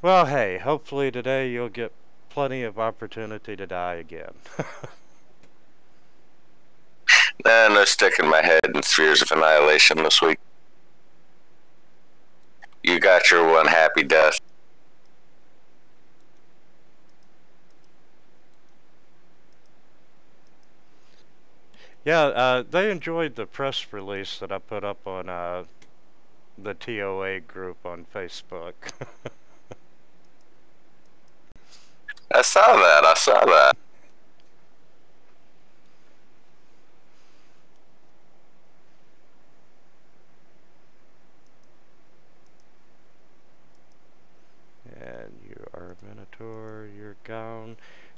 Well, hey, hopefully today you'll get plenty of opportunity to die again. Nah, no sticking my head in spheres of annihilation this week. You got your one happy death. Yeah, they enjoyed the press release that I put up on the TOA group on Facebook. I saw that. And you are a Minotaur, you're gone.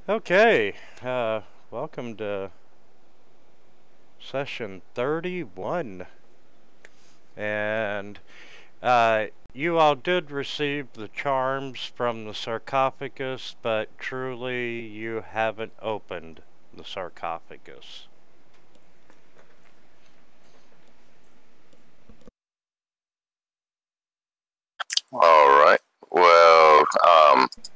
Okay, welcome to session 31. And you all did receive the charms from the sarcophagus, but truly you haven't opened the sarcophagus. Alright. Well,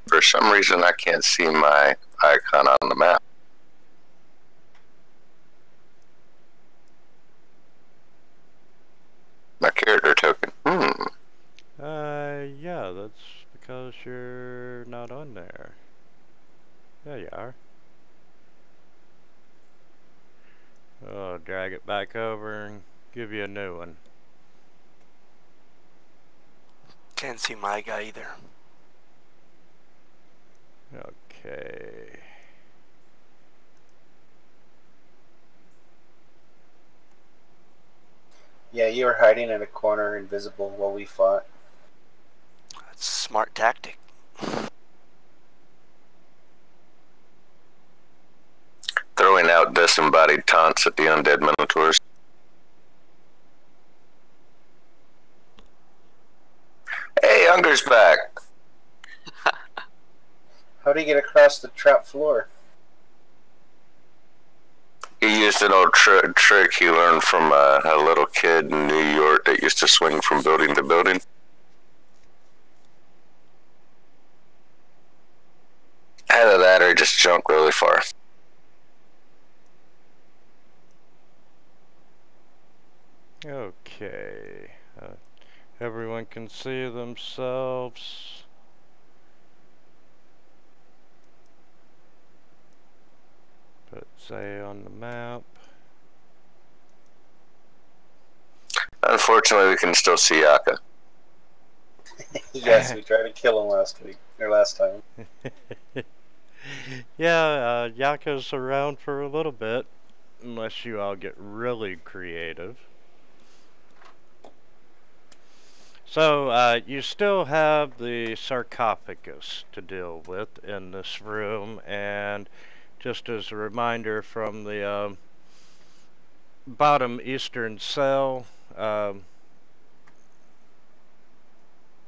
for some reason I can't see my icon on the map. My character token. Yeah, that's because you're not on there. There you are. Oh, drag it back over and give you a new one. Can't see my guy either. Okay. Yeah, you were hiding in a corner, invisible, while we fought. That's a smart tactic. Throwing out disembodied taunts at the undead minotaurs. Hey, Unger's back. How do you get across the trap floor? He used an old trick he learned from a little kid in New York that used to swing from building to building. Either that or just jump really far. Okay. Everyone can see themselves. Put Zay on the map. Unfortunately, we can still see Yaka. Yes, we tried to kill him last time. Yeah, Yaka's around for a little bit, unless you all get really creative. So, you still have the sarcophagus to deal with in this room, and just as a reminder from the bottom eastern cell,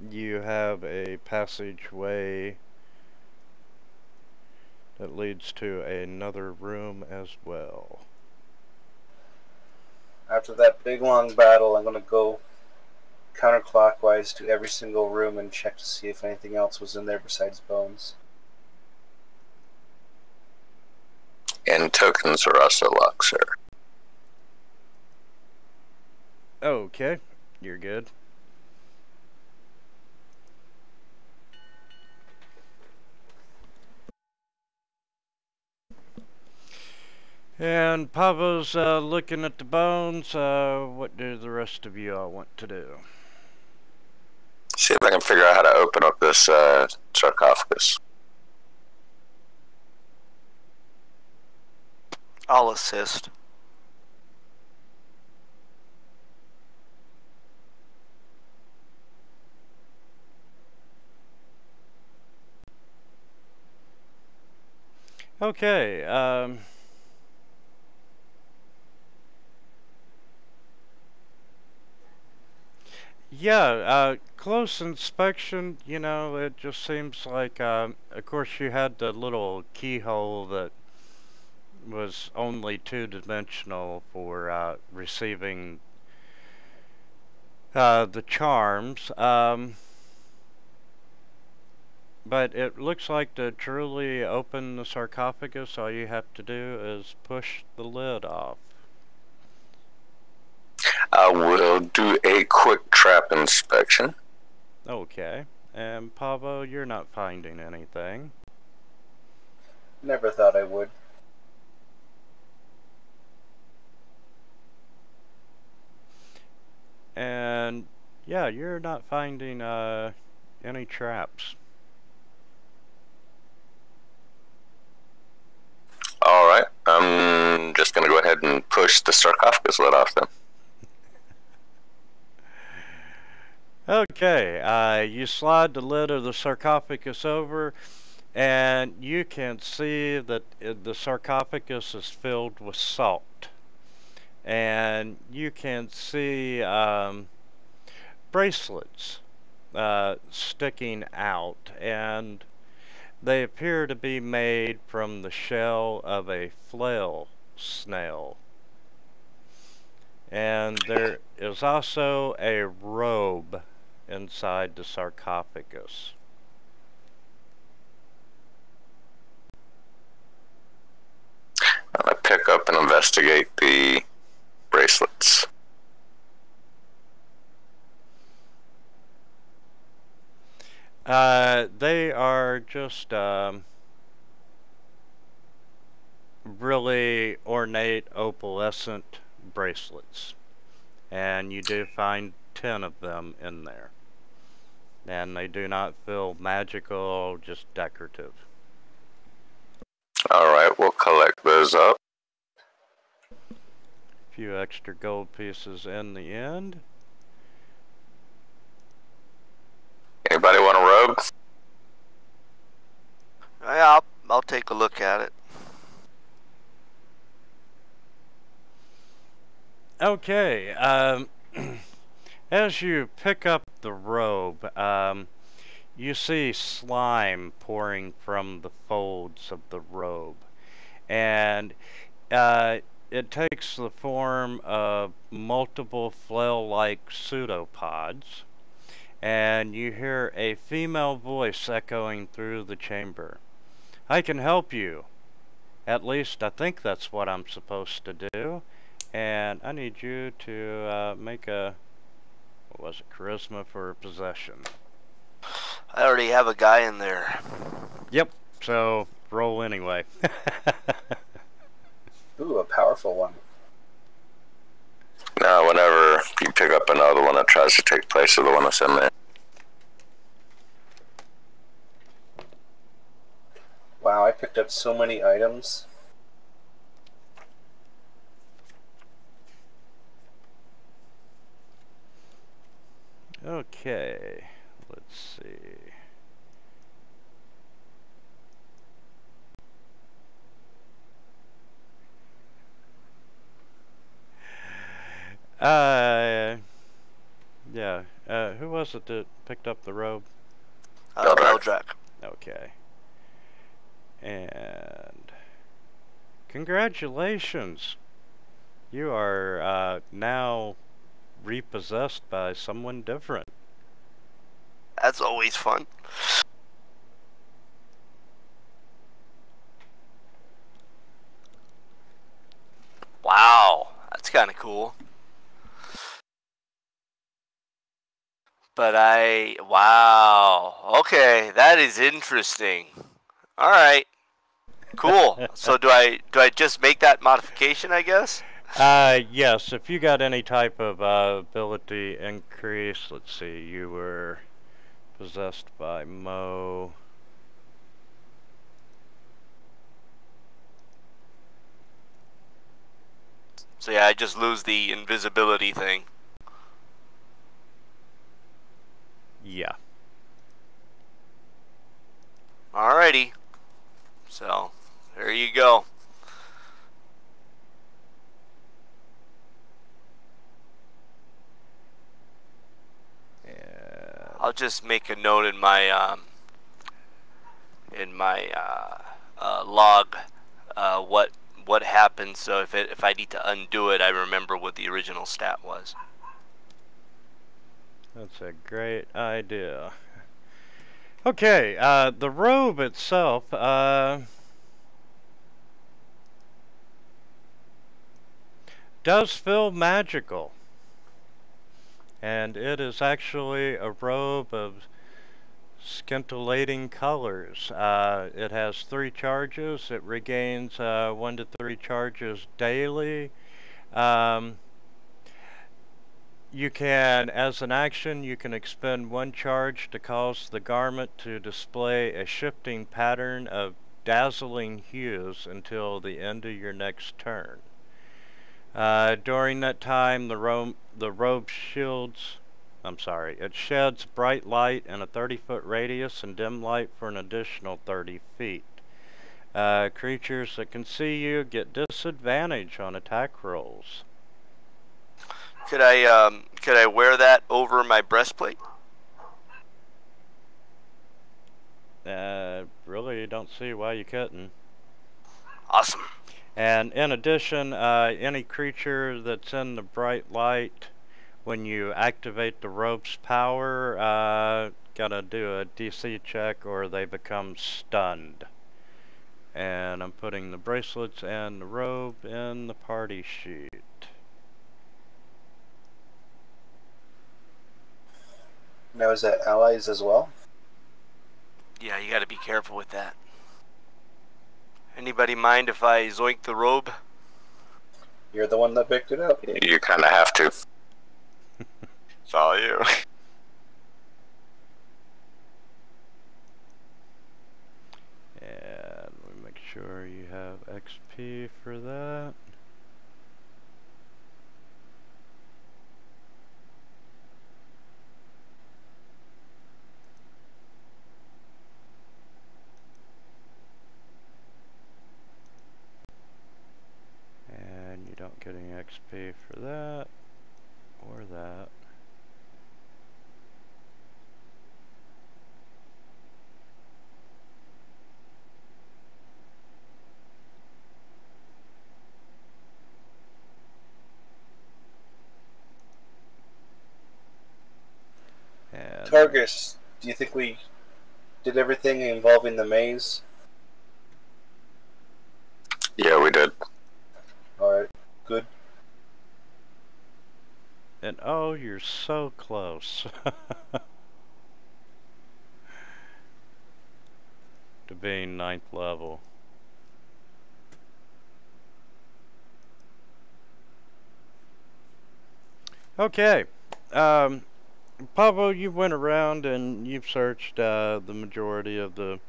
you have a passageway that leads to another room as well. After that big long battle, I'm going to go counterclockwise to every single room and check to see if anything else was in there besides bones. And tokens are also locked, sir. Okay, you're good. And Pavo's looking at the bones. What do the rest of you all want to do? See if I can figure out how to open up this sarcophagus. I'll assist. Okay, yeah, close inspection, you know, it just seems like, of course you had the little keyhole that was only two-dimensional for receiving the charms. But it looks like to truly open the sarcophagus, all you have to do is push the lid off. I will do a quick trap inspection. Okay. And Pavo, you're not finding anything. Never thought I would. And yeah, you're not finding any traps. Alright, I'm just going to go ahead and push the sarcophagus lid off then. Okay, you slide the lid of the sarcophagus over, and you can see that the sarcophagus is filled with salt. And you can see bracelets sticking out, and they appear to be made from the shell of a flail snail. And there is also a robe inside the sarcophagus. I'm going to pick up and investigate the bracelets. They are just really ornate opalescent bracelets, and you do find 10 of them in there, and they do not feel magical, just decorative. Alright, we'll collect those up. A few extra gold pieces in the end. Anybody want a robe? Yeah, I'll take a look at it. Okay, as you pick up the robe, you see slime pouring from the folds of the robe, and it takes the form of multiple flail-like pseudopods, and you hear a female voice echoing through the chamber. I can help you. At least I think that's what I'm supposed to do. And I need you to make a, what was it, charisma for possession. I already have a guy in there. Yep, so roll anyway. Ooh, a powerful one. Now, whenever you pick up another one that tries to take place of the one that's in there. Wow, I picked up so many items. Okay, let's see. Yeah, who was it that picked up the robe? Beldrak. Okay. And congratulations. You are now repossessed by someone different. That's always fun. Wow, that's kind of cool. But wow, okay, that is interesting. All right, cool. So do I just make that modification, I guess? Yes, if you got any type of ability increase, let's see, you were possessed by Mo. So yeah, I just lose the invisibility thing. Yeah. Alrighty. So, there you go. I'll just make a note in my log what happened, so if I need to undo it, I remember what the original stat was. That's a great idea. Okay, the robe itself, does feel magical. And it is actually a robe of scintillating colors. It has 3 charges. It regains 1 to 3 charges daily. Um, you can, as an action, you can expend 1 charge to cause the garment to display a shifting pattern of dazzling hues until the end of your next turn. During that time, the robe it sheds bright light in a 30-foot radius and dim light for an additional 30 feet. Creatures that can see you get disadvantage on attack rolls. Could I wear that over my breastplate? Really don't see why you couldn't. Awesome. And in addition, any creature that's in the bright light, when you activate the rope's power, gotta do a DC check or they become stunned. And I'm putting the bracelets and the robe in the party sheet. Now, is that allies as well? Yeah, you gotta be careful with that. Anybody mind if I zoink the robe? You're the one that picked it up. You kind of have to. It's all you. And we make sure you have XP for that. And you don't get any XP for that or that. And Targus, do you think we did everything involving the maze? Yeah, we did. Alright, good. And oh, you're so close to being 9th level. Okay, Pablo, you went around and you've searched the majority of the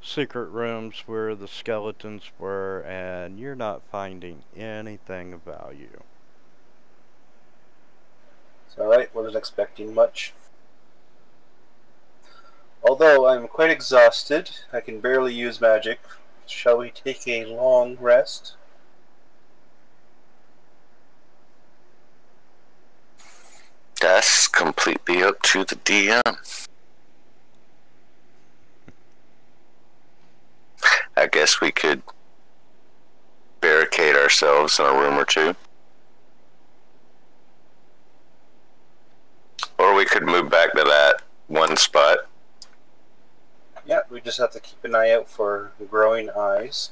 secret rooms where the skeletons were, and you're not finding anything of value. It's alright, wasn't expecting much. Although I'm quite exhausted, I can barely use magic. Shall we take a long rest? That's completely up to the DM. I guess we could barricade ourselves in a room or two. Or we could move back to that one spot. Yeah, we just have to keep an eye out for growing eyes.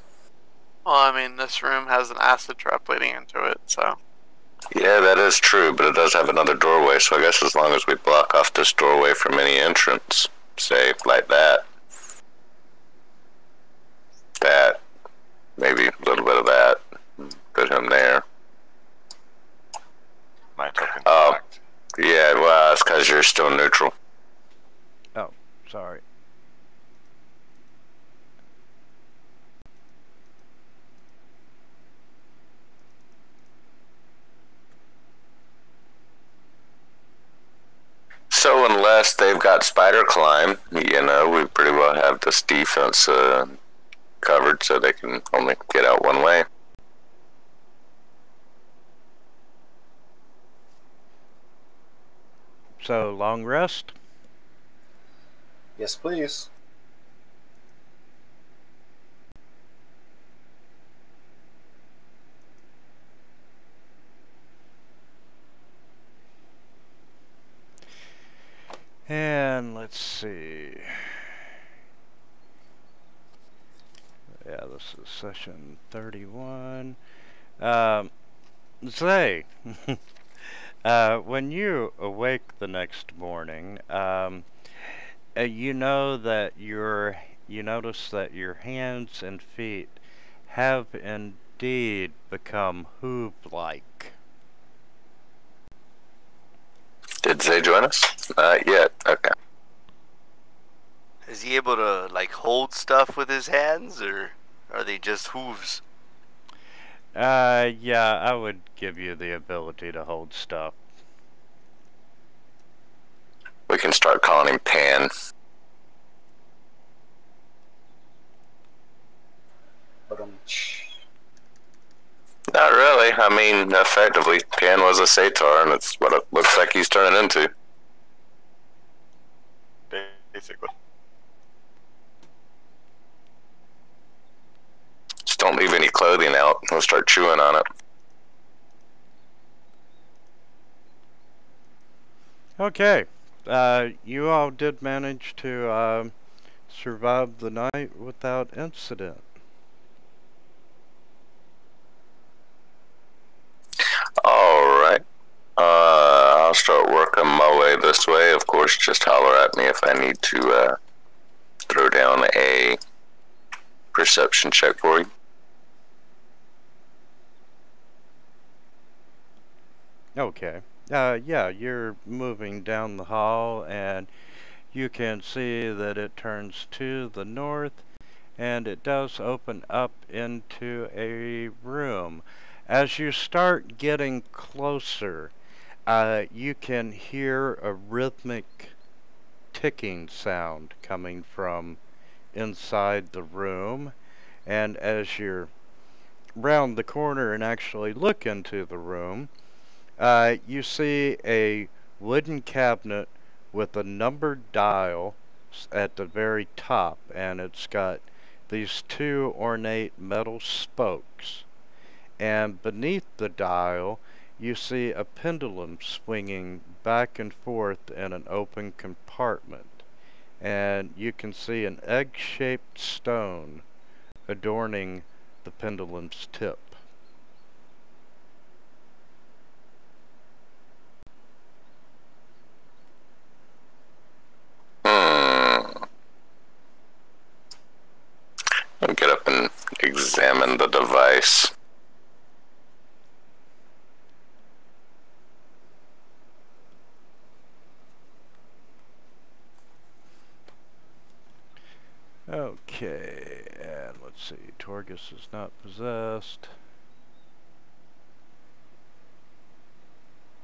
Well, I mean, this room has an acid trap leading into it, so... Yeah, that is true, but it does have another doorway, so I guess as long as we block off this doorway from any entrance, say, like that, maybe a little bit of that, put him there. My token. Yeah, well, that's because you're still neutral. Oh, sorry. So unless they've got spider climb, you know, we pretty well have this defense covered so they can only get out one way. So, long rest? Yes, please. And let's see. Yeah, this is session 31. Zay, when you awake the next morning, you know that you notice that your hands and feet have indeed become hoof-like. Did Zay join us? Not yet. Okay. Is he able to like hold stuff with his hands, or are they just hooves? Yeah, I would give you the ability to hold stuff. We can start calling him Pan. But Not really. I mean, effectively, Pan was a satyr, and it's what it looks like he's turning into. Basically. Just don't leave any clothing out. We'll start chewing on it. Okay, you all did manage to survive the night without incident. Alright. I'll start working my way this way. Of course, just holler at me if I need to throw down a perception check for you. Okay. Yeah, you're moving down the hall and you can see that it turns to the north and it does open up into a room. As you start getting closer, you can hear a rhythmic ticking sound coming from inside the room, and as you're round the corner and actually look into the room, you see a wooden cabinet with a numbered dial at the very top, and it's got these two ornate metal spokes. And beneath the dial, you see a pendulum swinging back and forth in an open compartment. And you can see an egg-shaped stone adorning the pendulum's tip. I'll get up and examine the device. Okay, and let's see, Torgus is not possessed.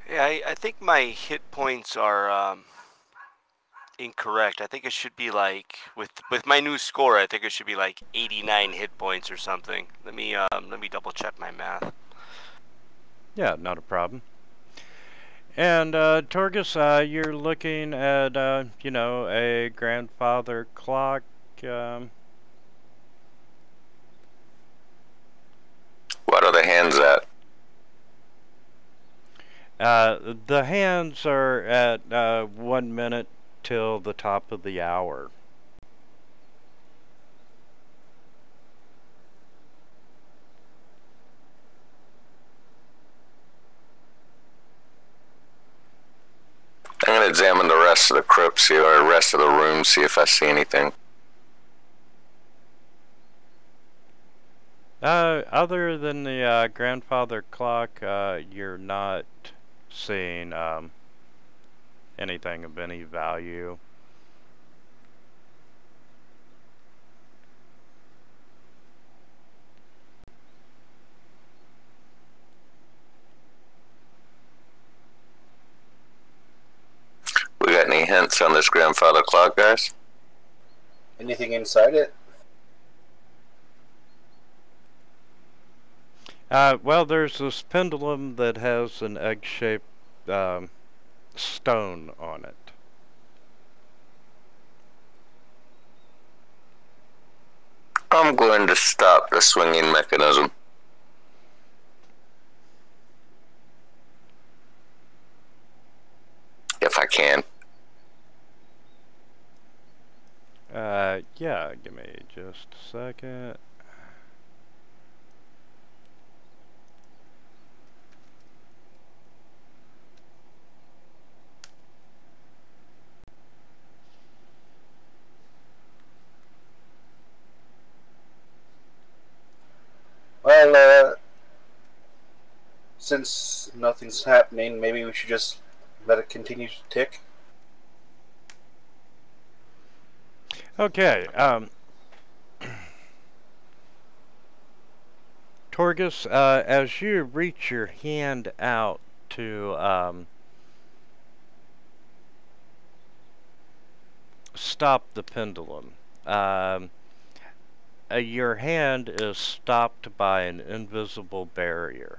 Yeah, I think my hit points are incorrect. I think it should be like with my new score. I think it should be like 89 hit points or something. Let me double check my math. Yeah, not a problem. And Torgus, you're looking at you know, a grandfather clock. What are the hands at? The hands are at 1 minute till the top of the hour. I'm going to examine the rest of the crypt, see, or the rest of the room, see if I see anything. Other than the grandfather clock, you're not seeing anything of any value. We got any hints on this grandfather clock, guys? anything inside it? Well, there's this pendulum that has an egg-shaped stone on it. I'm going to stop the swinging mechanism. If I can. Yeah, give me just a second. Since nothing's happening, maybe we should just let it continue to tick. Okay. Torgus, as you reach your hand out to stop the pendulum, your hand is stopped by an invisible barrier.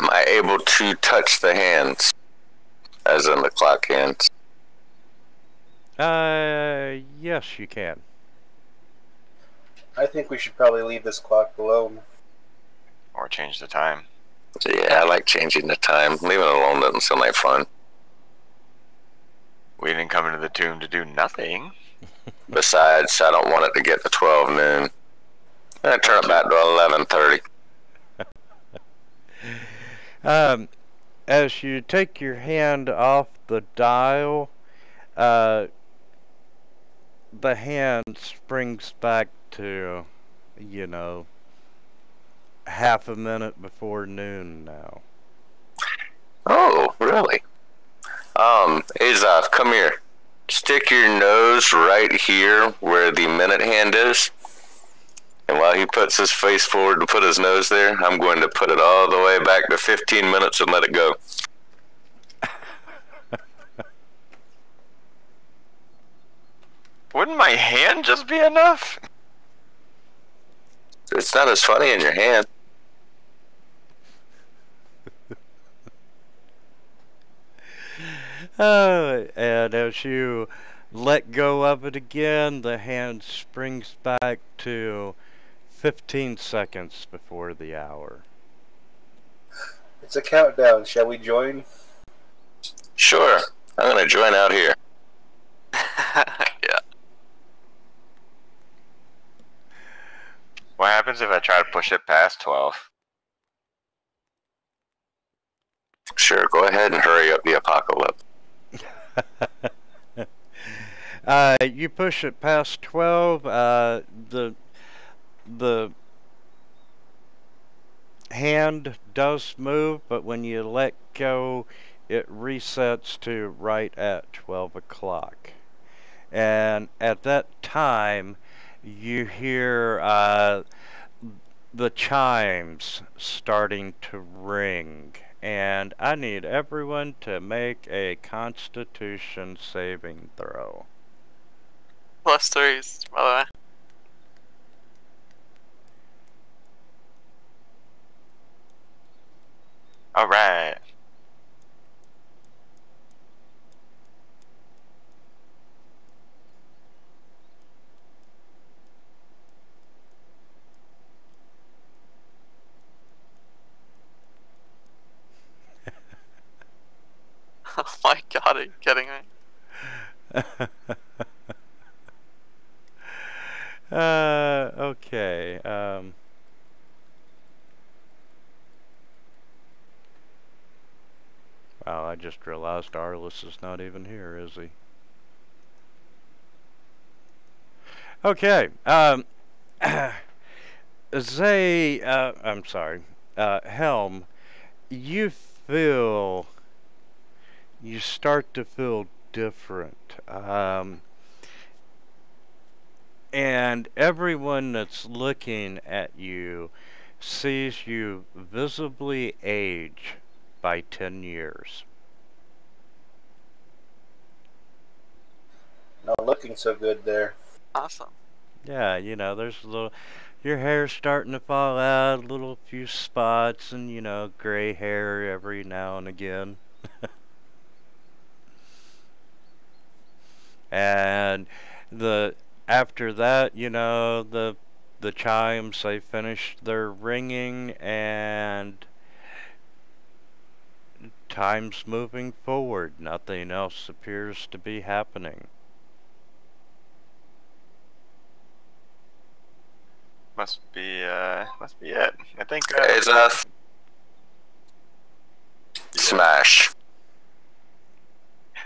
Am I able to touch the hands, as in the clock hands? Yes, you can. I think we should probably leave this clock alone. Or change the time. Yeah, I like changing the time. Leaving it alone doesn't sound like fun. We didn't come into the tomb to do nothing. Besides, I don't want it to get to 12 noon. I turn it back to 11:30. As you take your hand off the dial, the hand springs back to, you know, half a minute before noon now. Oh, really? Azoth, come here. Stick your nose right here where the minute hand is. And while he puts his face forward to put his nose there, I'm going to put it all the way back to 15 minutes and let it go. Wouldn't my hand just be enough? It's not as funny in your hand. And as you let go of it again, the hand springs back to 15 seconds before the hour. It's a countdown. Shall we join? Sure, I'm going to join out here. Yeah. What happens if I try to push it past 12? Sure, go ahead and hurry up the apocalypse. You push it past 12, the hand does move, but when you let go, it resets to right at 12 o'clock. And at that time, you hear the chimes starting to ring. And I need everyone to make a Constitution saving throw. +3s, by the way. Alright. Oh my god, are you kidding me? Okay. Wow, I just realized Arliss is not even here, is he? Okay. I'm sorry. Helm, you start to feel different. And everyone that's looking at you sees you visibly age by 10 years. Not looking so good there. Awesome. Yeah, you know, there's a little, your hair's starting to fall out, a little few spots, and, you know, gray hair every now and again. And after that, you know, the chimes, they finish their ringing, and time's moving forward. Nothing else appears to be happening. Must be it. I think, Azoth, smash.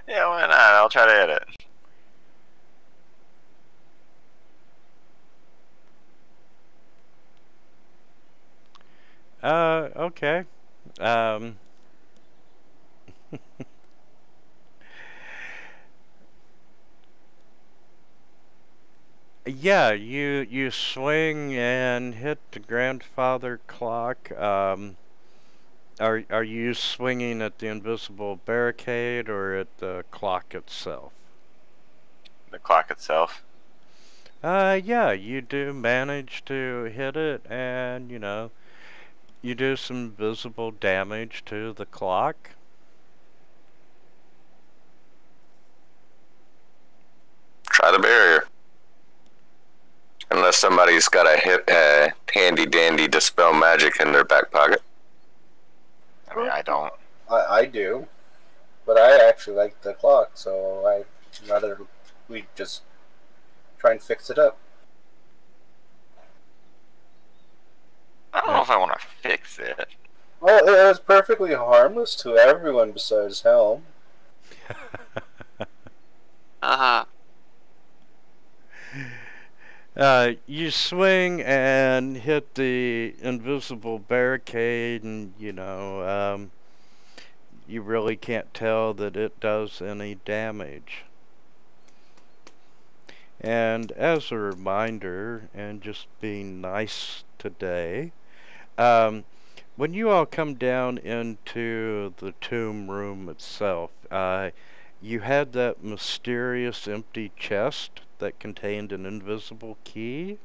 yeah, why not? I'll try to hit it. Okay. Um, yeah, you swing and hit the grandfather clock. Are you swinging at the invisible barricade or at the clock itself? The clock itself. Yeah, you do manage to hit it, and you do some visible damage to the clock. Try the barrier. Unless somebody's got a handy dandy dispel magic in their back pocket. I mean, I don't. I do, but I actually like the clock, so I'd rather we just try and fix it up. I don't know if I want to fix it. Well, it was perfectly harmless to everyone besides Helm. Uh-huh. You swing and hit the invisible barricade, and you really can't tell that it does any damage. And as a reminder, and just being nice today, when you all come down into the tomb room itself, you had that mysterious empty chest that contained an invisible key.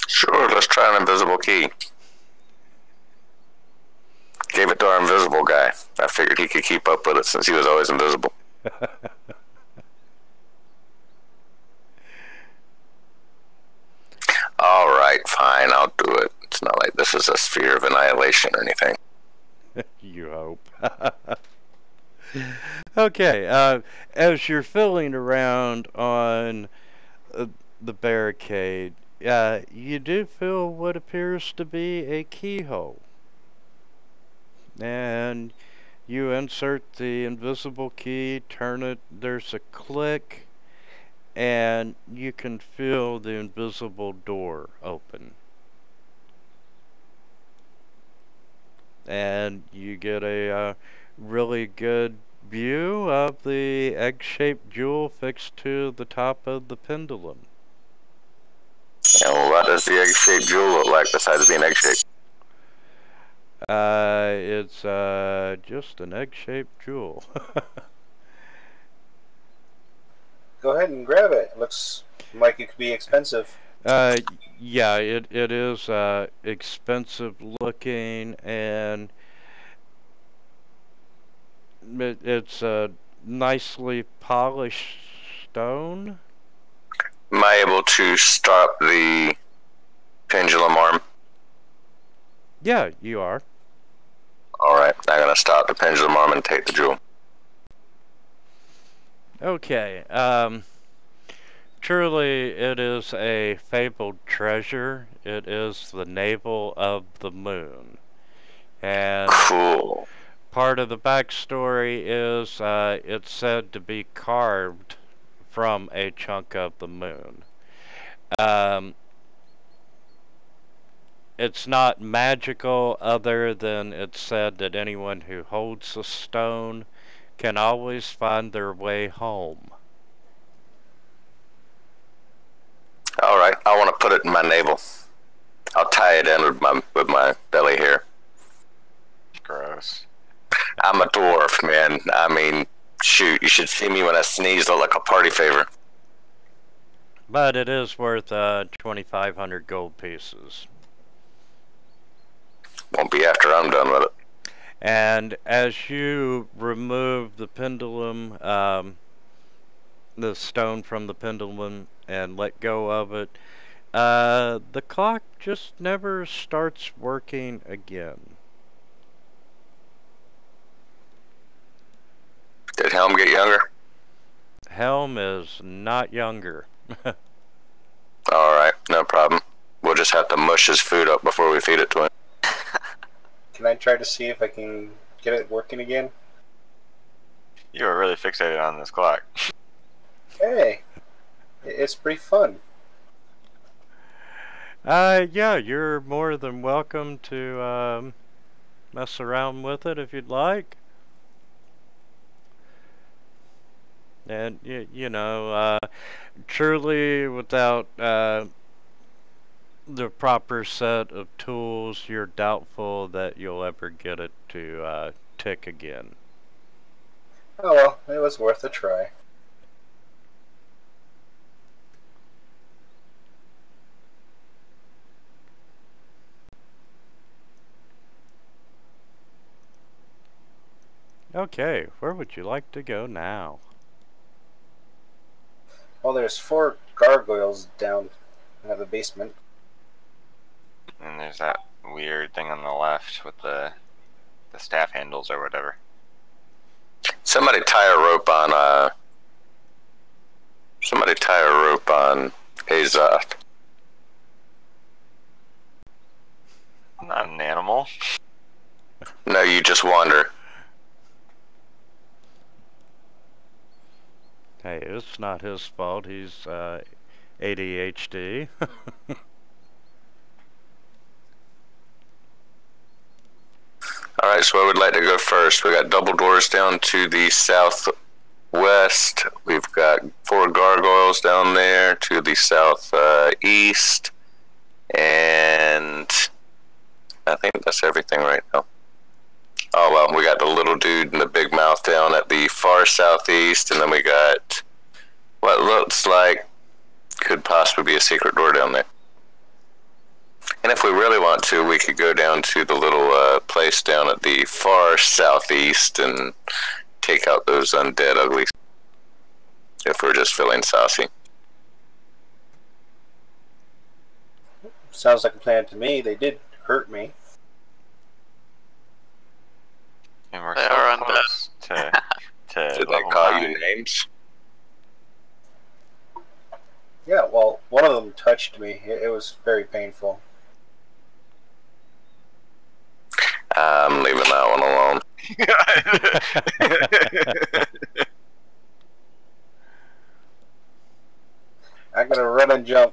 Sure, let's try an invisible key. Gave it to our invisible guy. I figured he could keep up with it since he was always invisible. Alright, fine, I'll do it. It's not like this is a sphere of annihilation or anything. You hope. Okay, as you're filling around on the barricade, you do feel what appears to be a keyhole. And you insert the invisible key, turn it, there's a click, and you can feel the invisible door open. And you get a really good view of the egg-shaped jewel fixed to the top of the pendulum. And what does the egg-shaped jewel look like besides being egg-shaped? It's just an egg-shaped jewel. Go ahead and grab it. Looks like it could be expensive. Yeah, it is expensive looking, and it's a nicely polished stone. Am I able to stop the pendulum arm? Yeah, you are. Alright, I'm gonna stop the pendulum arm and take the jewel. Okay, truly it is a fabled treasure. It is the navel of the moon. And Cool. part of the backstory is it's said to be carved from a chunk of the moon. It's not magical other than it's said that anyone who holds a stone can always find their way home. Alright, I want to put it in my navel. I'll tie it in with my belly hair. Gross. I'm a dwarf, man. I mean, shoot, you should see me when I sneeze. Look like a party favor. But it is worth 2,500 gold pieces. Won't be after I'm done with it. And as you remove the pendulum, the stone from the pendulum, and let go of it, the clock just never starts working again. Did Helm get younger? Helm is not younger. Alright, no problem. We'll just have to mush his food up before we feed it to him. Can I try to see if I can get it working again? You were really fixated on this clock. Hey, it's pretty fun. Yeah, you're more than welcome to mess around with it if you'd like. And truly, without the proper set of tools, you're doubtful that you'll ever get it to tick again. Oh well, it was worth a try. Okay, where would you like to go now? Well, there's 4 gargoyles down in the basement. And there's that weird thing on the left with the staff handles or whatever. Somebody tie a rope on. Somebody tie a rope on Azoth. Not an animal. No, you just wander. Hey, it's not his fault. He's ADHD. Alright, so I would like to go first. We got double doors down to the southwest. We've got 4 gargoyles down there to the southeast. And I think that's everything right now. Oh well, we got the little dude and the big mouth down at the far southeast, and then we got what looks like could possibly be a secret door down there. And if we really want to, we could go down to the little place down at the far southeast and take out those undead uglies. If we're just feeling saucy. Sounds like a plan to me. They did hurt me. And we're They so are close to Did they level call 9. you names? Yeah, well, one of them touched me. It was very painful. I'm leaving that one alone. I'm gonna run and jump.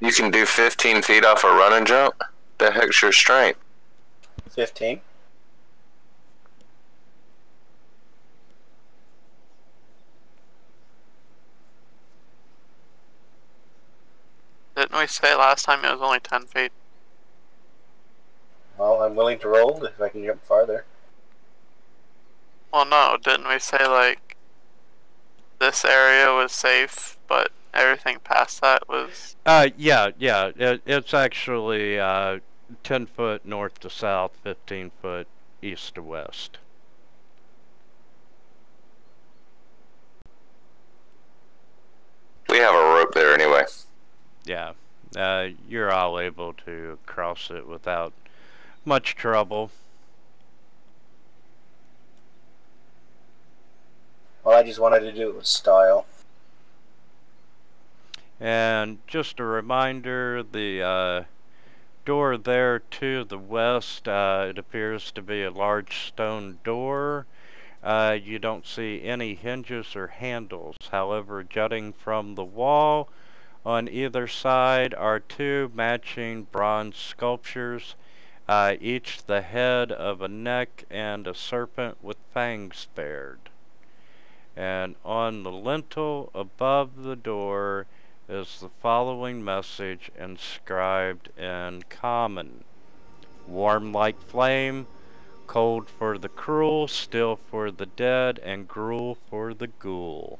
You can do 15 feet off a run and jump? The heck's your strength? 15. Didn't we say last time it was only 10 feet? Well, I'm willing to roll if I can jump farther. Well, no, didn't we say, like, this area was safe, but everything past that was... Yeah. It's actually 10 foot north to south, 15 foot east to west. We have a rope there anyway. Yeah. You're all able to cross it without much trouble. Well, I just wanted to do it with style. And just a reminder, the door there to the west, it appears to be a large stone door. You don't see any hinges or handles. However, jutting from the wall on either side are 2 matching bronze sculptures, each the head of a neck and a serpent with fangs bared. And on the lintel above the door is the following message inscribed in common: warm like flame, cold for the cruel, still for the dead, and gruel for the ghoul.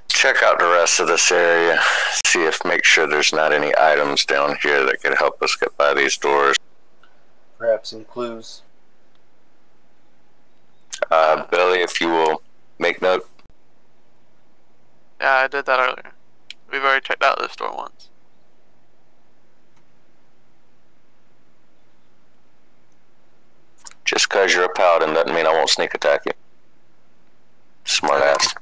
Check out the rest of this area. Make sure there's not any items down here that could help us get by these doors. Perhaps some clues. Billy, if you will make note. Yeah, I did that earlier. We've already checked out this door once. Just because you're a paladin doesn't mean I won't sneak attack you. Smart ass.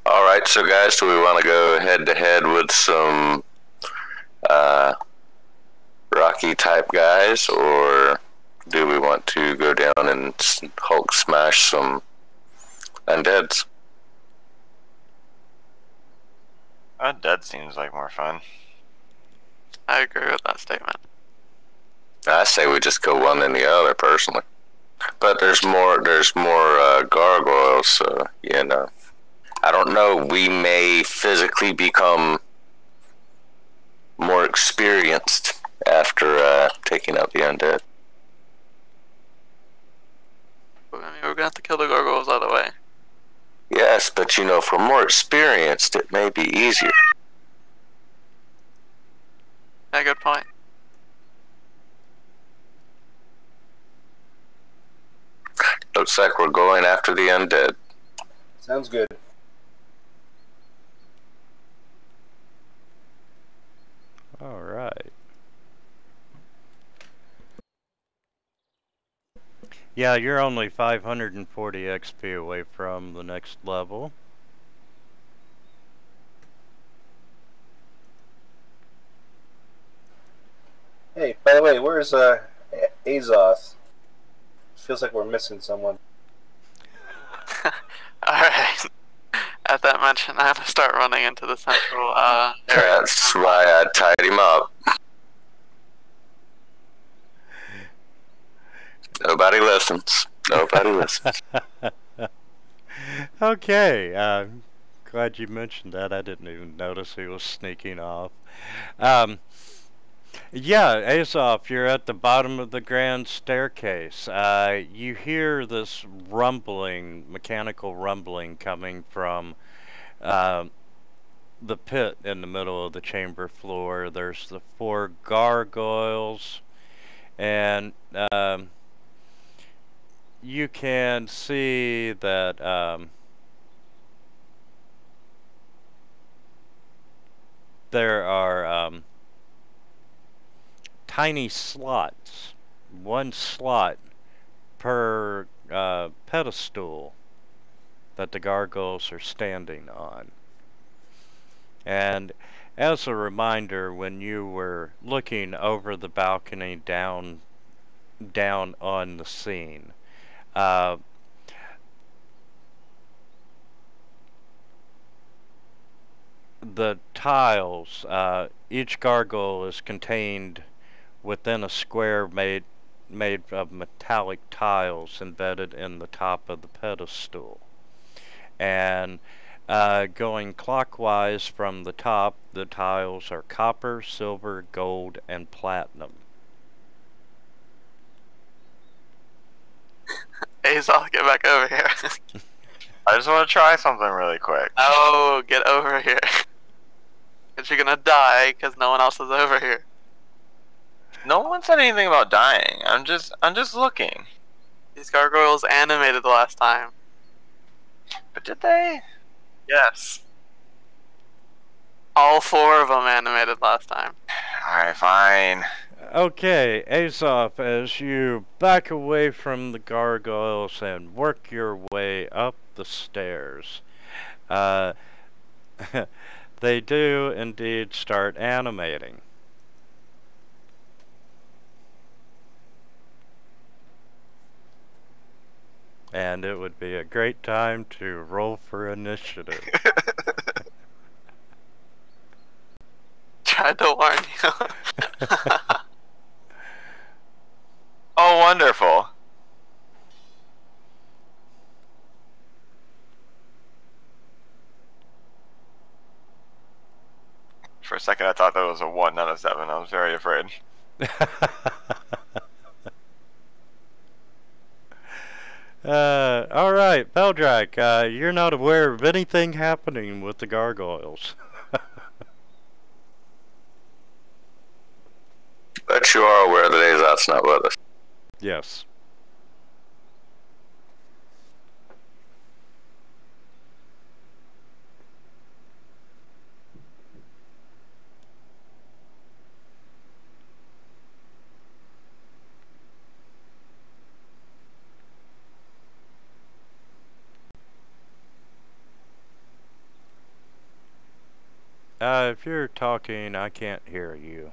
Alright, so guys, do we want to go head to head with some Rocky type guys, or do we want to go down and Hulk smash some undeads? Undead seems like more fun. I agree with that statement. I say we just go one and the other, personally. But there's more gargoyles, so, you know. I don't know, we may physically become more experienced after taking out the undead. I mean, we're gonna have to kill the gargoyles out of the way. Yes, but you know, if we're more experienced, it may be easier. Yeah, good point. Looks like we're going after the undead. Sounds good. All right. Yeah, you're only 540 XP away from the next level. Hey, by the way, where's Azoth? Feels like we're missing someone. Alright. At that mention, I have to start running into the central area. That's why I tied him up. Nobody listens. Nobody listens. Okay, glad you mentioned that. I didn't even notice he was sneaking off. Yeah, Azoth, you're at the bottom of the grand staircase. You hear this rumbling, mechanical rumbling coming from the pit in the middle of the chamber floor. There's the 4 gargoyles, and you can see that there are tiny slots, 1 slot per pedestal that the gargoyles are standing on. And as a reminder, when you were looking over the balcony down on the scene, the tiles, each gargoyle is contained within a square made of metallic tiles embedded in the top of the pedestal. And going clockwise from the top, the tiles are copper, silver, gold, and platinum. Azoth, get back over here. I just want to try something really quick. Oh, get over here. Because you're gonna die because no one else is over here. No one said anything about dying. I'm just looking. These gargoyles animated the last time. But did they? Yes. All 4 of them animated last time. Alright, fine. Okay, Azoth, as you back away from the gargoyles and work your way up the stairs, they do indeed start animating. And it would be a great time to roll for initiative. Tried to warn you. Oh, wonderful. For a second, I thought that was a 1, not a 7. I was very afraid. Alright, Beldrak, you're not aware of anything happening with the gargoyles. But you are aware that Azoth's not with us. Yes. If you're talking, I can't hear you.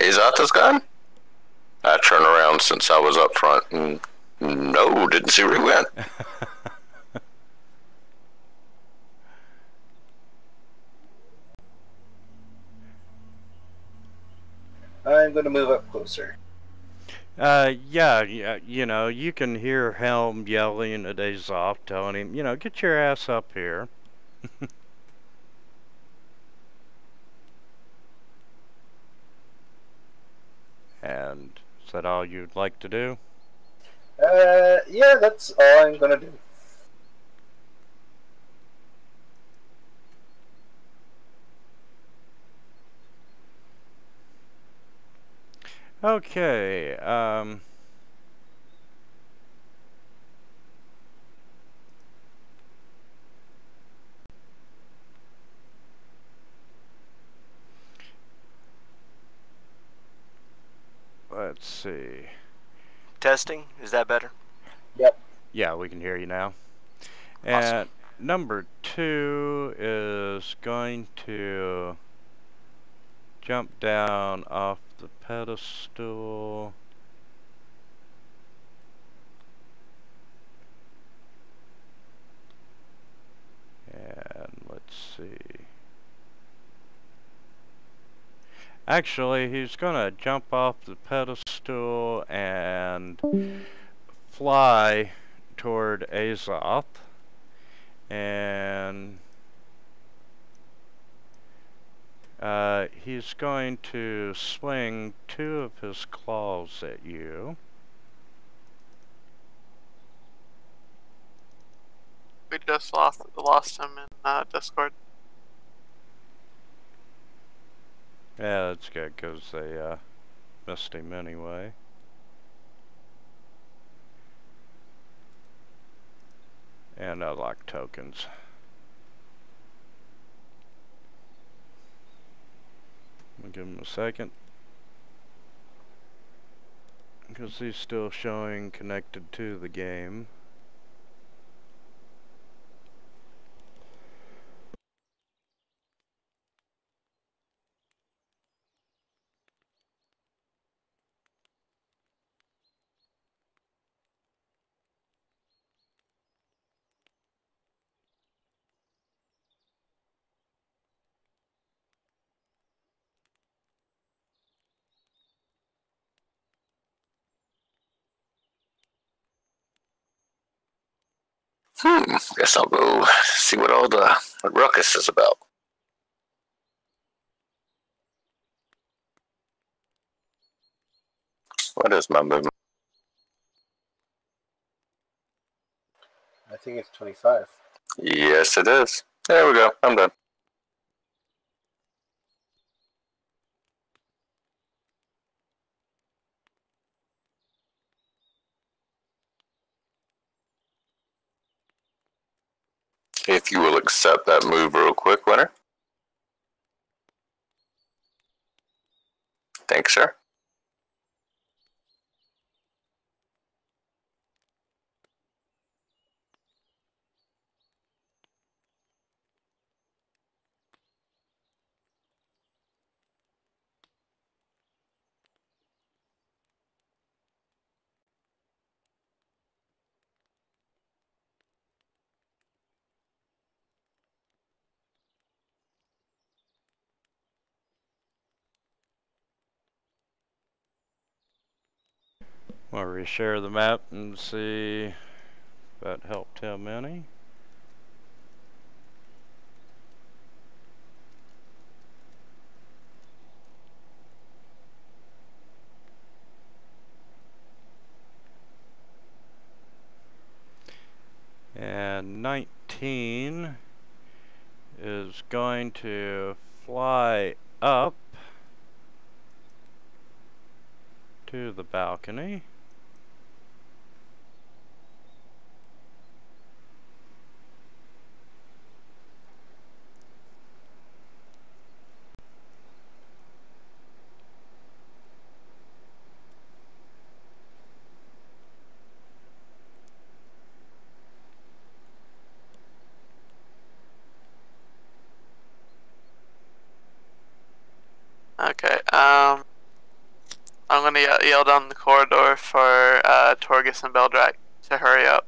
Azoth is gone? I turn around since I was up front and no, didn't see where he went. I'm going to move up closer. Yeah, you know, you can hear Helm yelling at Azoth, telling him, you know, get your ass up here. And is that all you'd like to do? Yeah, that's all I'm going to do. Okay, let's see. Testing? Is that better? Yep. Yeah, we can hear you now. Awesome. And number 2 is going to jump down off the pedestal. And let's see. Actually, he's gonna jump off the pedestal and fly toward Azoth. And he's going to swing 2 of his claws at you. We just lost him in Discord. Yeah, that's good, because they missed him anyway. And I like tokens. I'll give him a second. Because he's still showing connected to the game. Guess I'll go see what all the ruckus is about. What is my movement? I think it's 25. Yes, it is. There we go. I'm done. If you will accept that move real quick, winner. Thanks, sir. We'll reshare the map and see if that helped him any. And 19 is going to fly up to the balcony. Okay. I'm gonna yell down the corridor for Torgus and Beldrak to hurry up,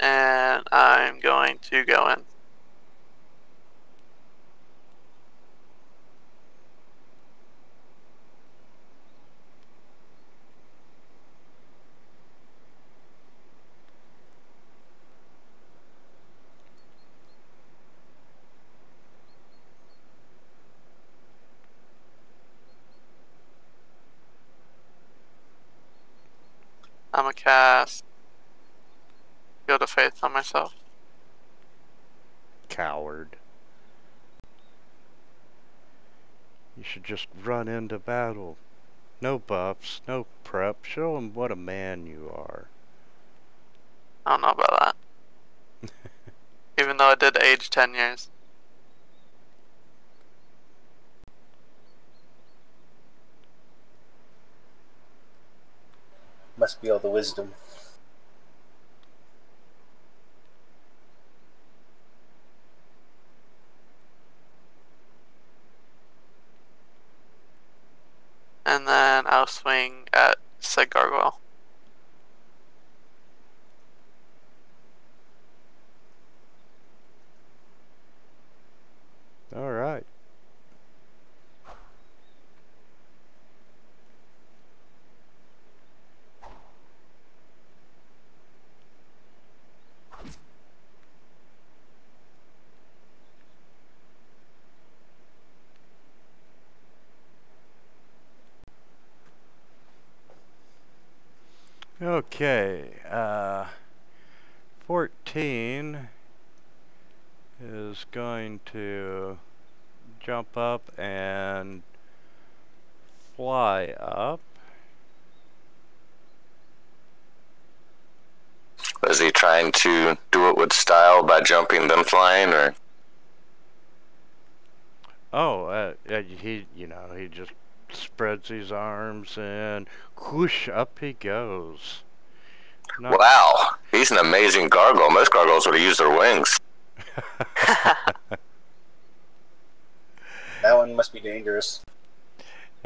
and I'm going to go in. I'm gonna cast Shield of Faith on myself. Coward. You should just run into battle. No buffs, no prep. Show him what a man you are. I don't know about that. Even though I did age 10 years. Must be all the wisdom. And then I'll swing at said gargoyle. All right. Okay, 14 is going to jump up and fly up. Is he trying to do it with style by jumping then flying, or? Oh, he just spreads his arms and whoosh, up he goes. Wow, he's an amazing gargoyle. Most gargoyles would have used their wings. That one must be dangerous.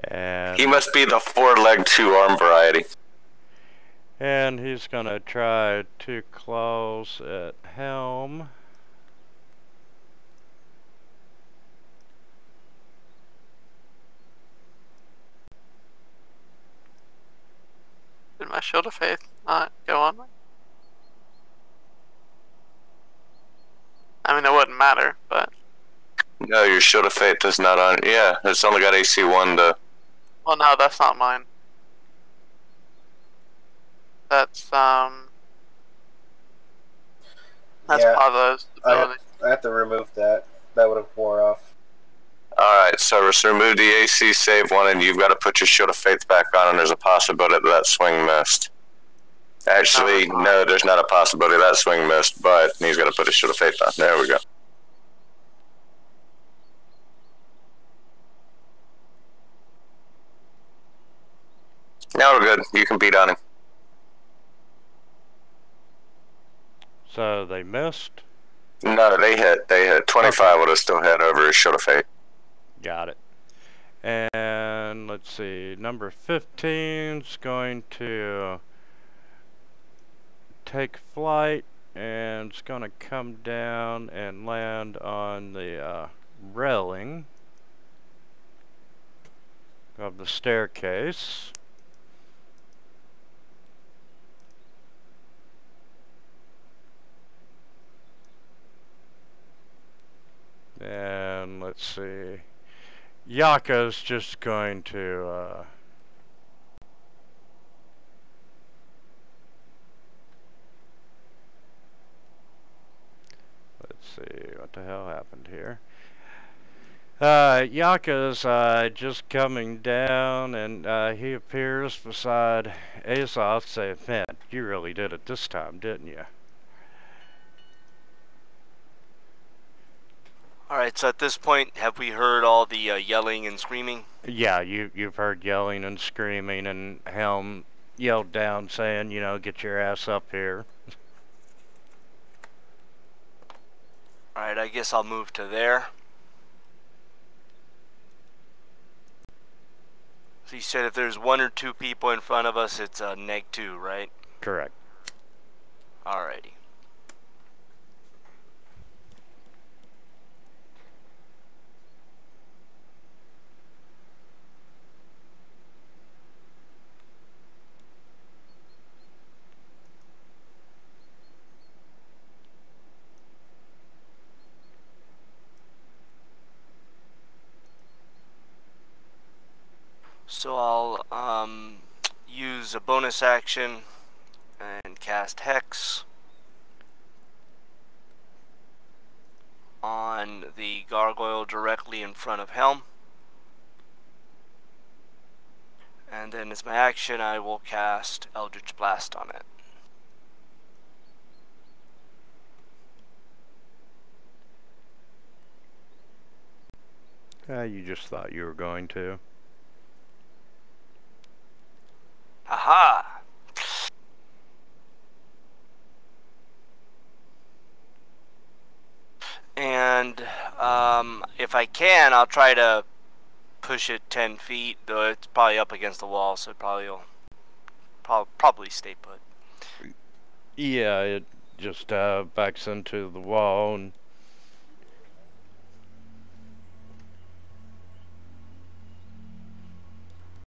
And he must be the 4-leg 2-arm variety. And he's gonna try 2 claws at Helm. Did my Shield of Faith not go on? I mean, it wouldn't matter, but... No, your Shield of Fate does not on. Yeah, it's only got AC 1 to. Well, no, that's not mine. That's Yeah, Pavo's ability. I have to remove that. That would have wore off. Alright, so just remove the AC save 1, and you've got to put your Shield of Faith back on, and there's a possibility that swing missed. Actually, no, there's not a possibility that swing missed, but he's got to put his Shield of Faith on. There we go. Now we're good. You can beat on him. So they missed? No, they hit. 25 would have still had over his Shield of Fate. Got it. And let's see, number 15's going to take flight, and it's going to come down and land on the railing of the staircase. And let's see, Yaka's just going to let's see, what the hell happened here? Yaka's just coming down, and he appears beside Azoth, saying, "Man, you really did it this time, didn't you?" Alright, so at this point, have we heard all the yelling and screaming? Yeah, you've heard yelling and screaming, and Helm yelled down saying, you know, get your ass up here. Alright, I guess I'll move to there. So you said if there's 1 or 2 people in front of us, it's a -2, right? Correct. Alrighty. So I'll use a bonus action and cast Hex on the gargoyle directly in front of Helm. And then as my action, I will cast Eldritch Blast on it. You just thought you were going to. Aha! And if I can, I'll try to push it 10 feet, though it's probably up against the wall, so it probably stay put. Yeah, it just backs into the wall and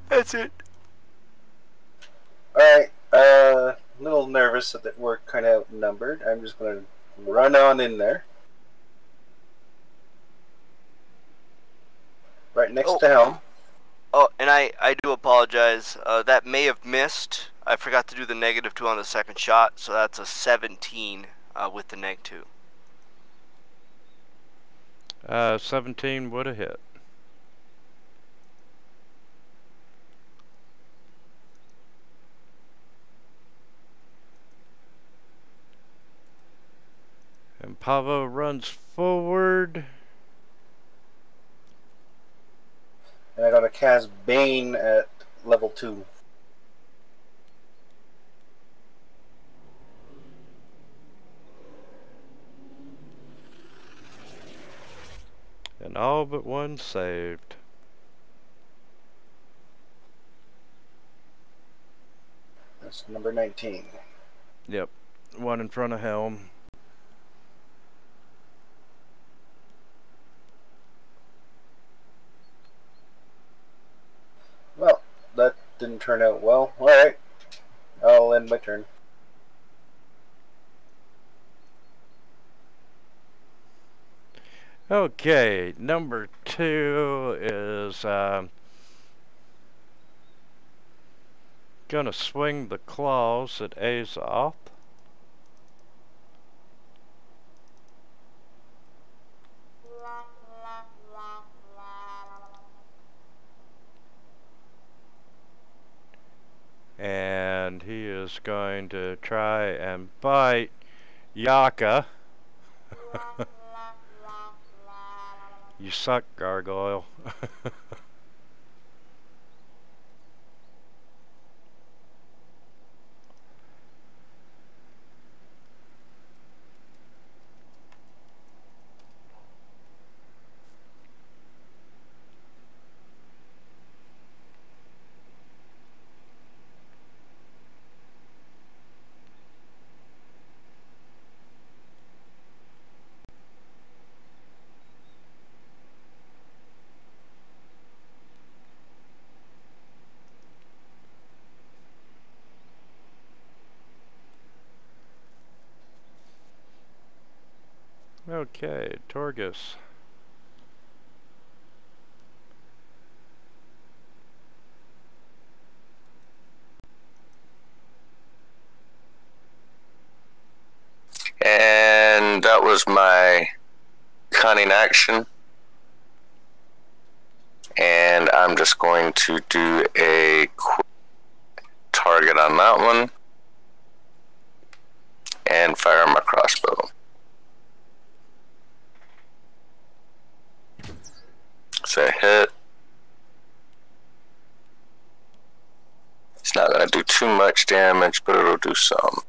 That's it. Alright, a little nervous that we're kind of outnumbered. I'm just going to run on in there. Right next to Helm. Oh, and I do apologize. That may have missed. I forgot to do the -2 on the second shot, so that's a 17 with the -2. 17 would have hit. And Pavo runs forward. And I got to cast Bane at level 2. And all but one saved. That's number 19. Yep. One in front of Helm. Well, that didn't turn out well. Alright, I'll end my turn. Okay, number 2 is gonna swing the claws at As Azoth. And he is going to try and bite Yaka. You suck, Gargoyle. Okay, Torgus. And that was my cunning action. And I'm just going to do a quick target on that one. And fire my crossbow. So hit. It's not going to do too much damage, but it'll do some.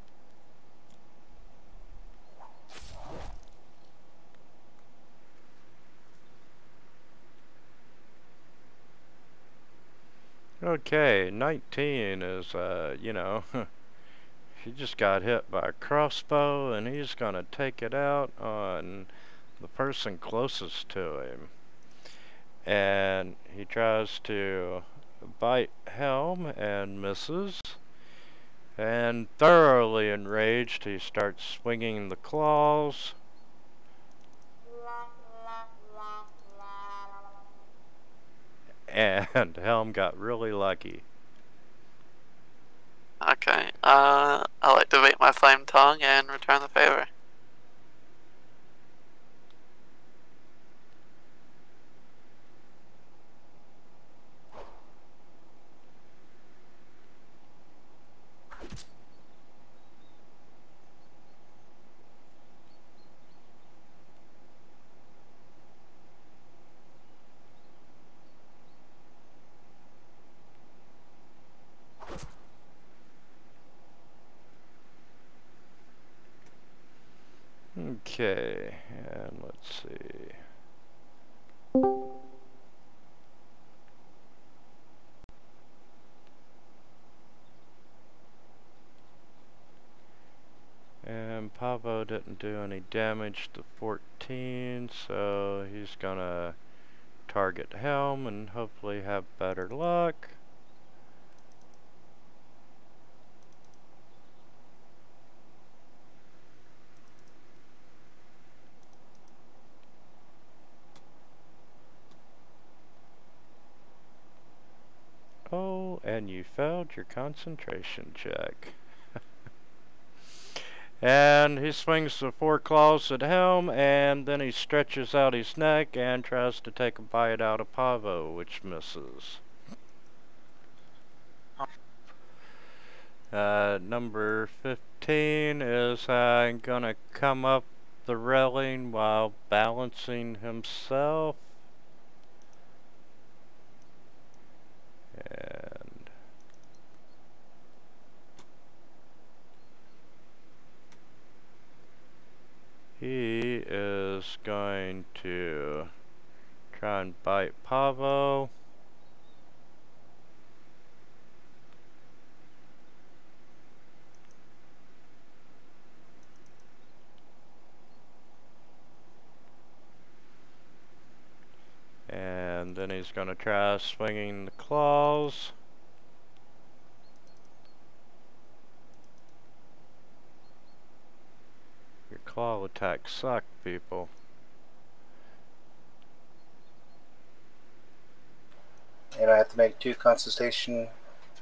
Okay, 19 is, you know, he just got hit by a crossbow and he's gonna take it out on the person closest to him. And he tries to bite Helm and misses. And thoroughly enraged, he starts swinging the claws. And Helm got really lucky. Okay. I'll activate my flame tongue and return the favor. Okay, and let's see. And Pavo didn't do any damage to 14, so he's gonna target Helm and hopefully have better luck. Oh, and you failed your concentration check. And he swings the 4 claws at Helm, and then he stretches out his neck and tries to take a bite out of Pavo, which misses. Number 15 is gonna come up the railing while balancing himself. And he is going to try and bite Pavo. And then he's going to try swinging the claws. Your claw attacks suck, people. And I have to make 2 concentration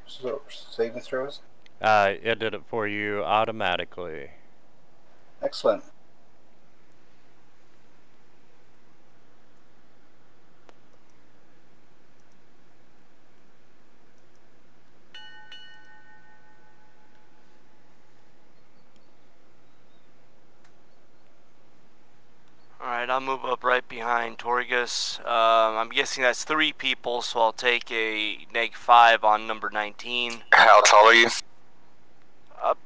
saving throws? It did it for you automatically. Excellent. Alright, I'll move up right behind Torgus. I'm guessing that's 3 people, so I'll take a -5 on number 19. How tall are you?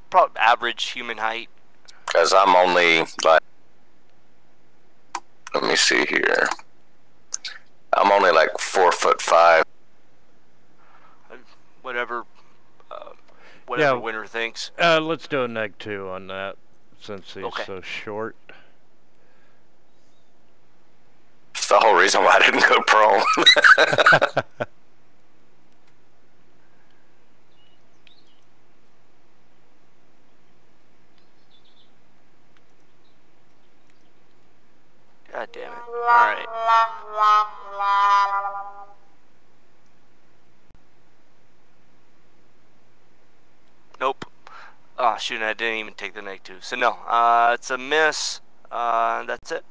Probably average human height. Because I'm only like, let me see here. I'm only like 4'5". Whatever Yeah. winner thinks. Let's do a -2 on that, since he's Okay. so short. It's the whole reason why I didn't go prone. God damn it. Alright. Nope. Oh, shoot, I didn't even take the -2. So, no. It's a miss. That's it.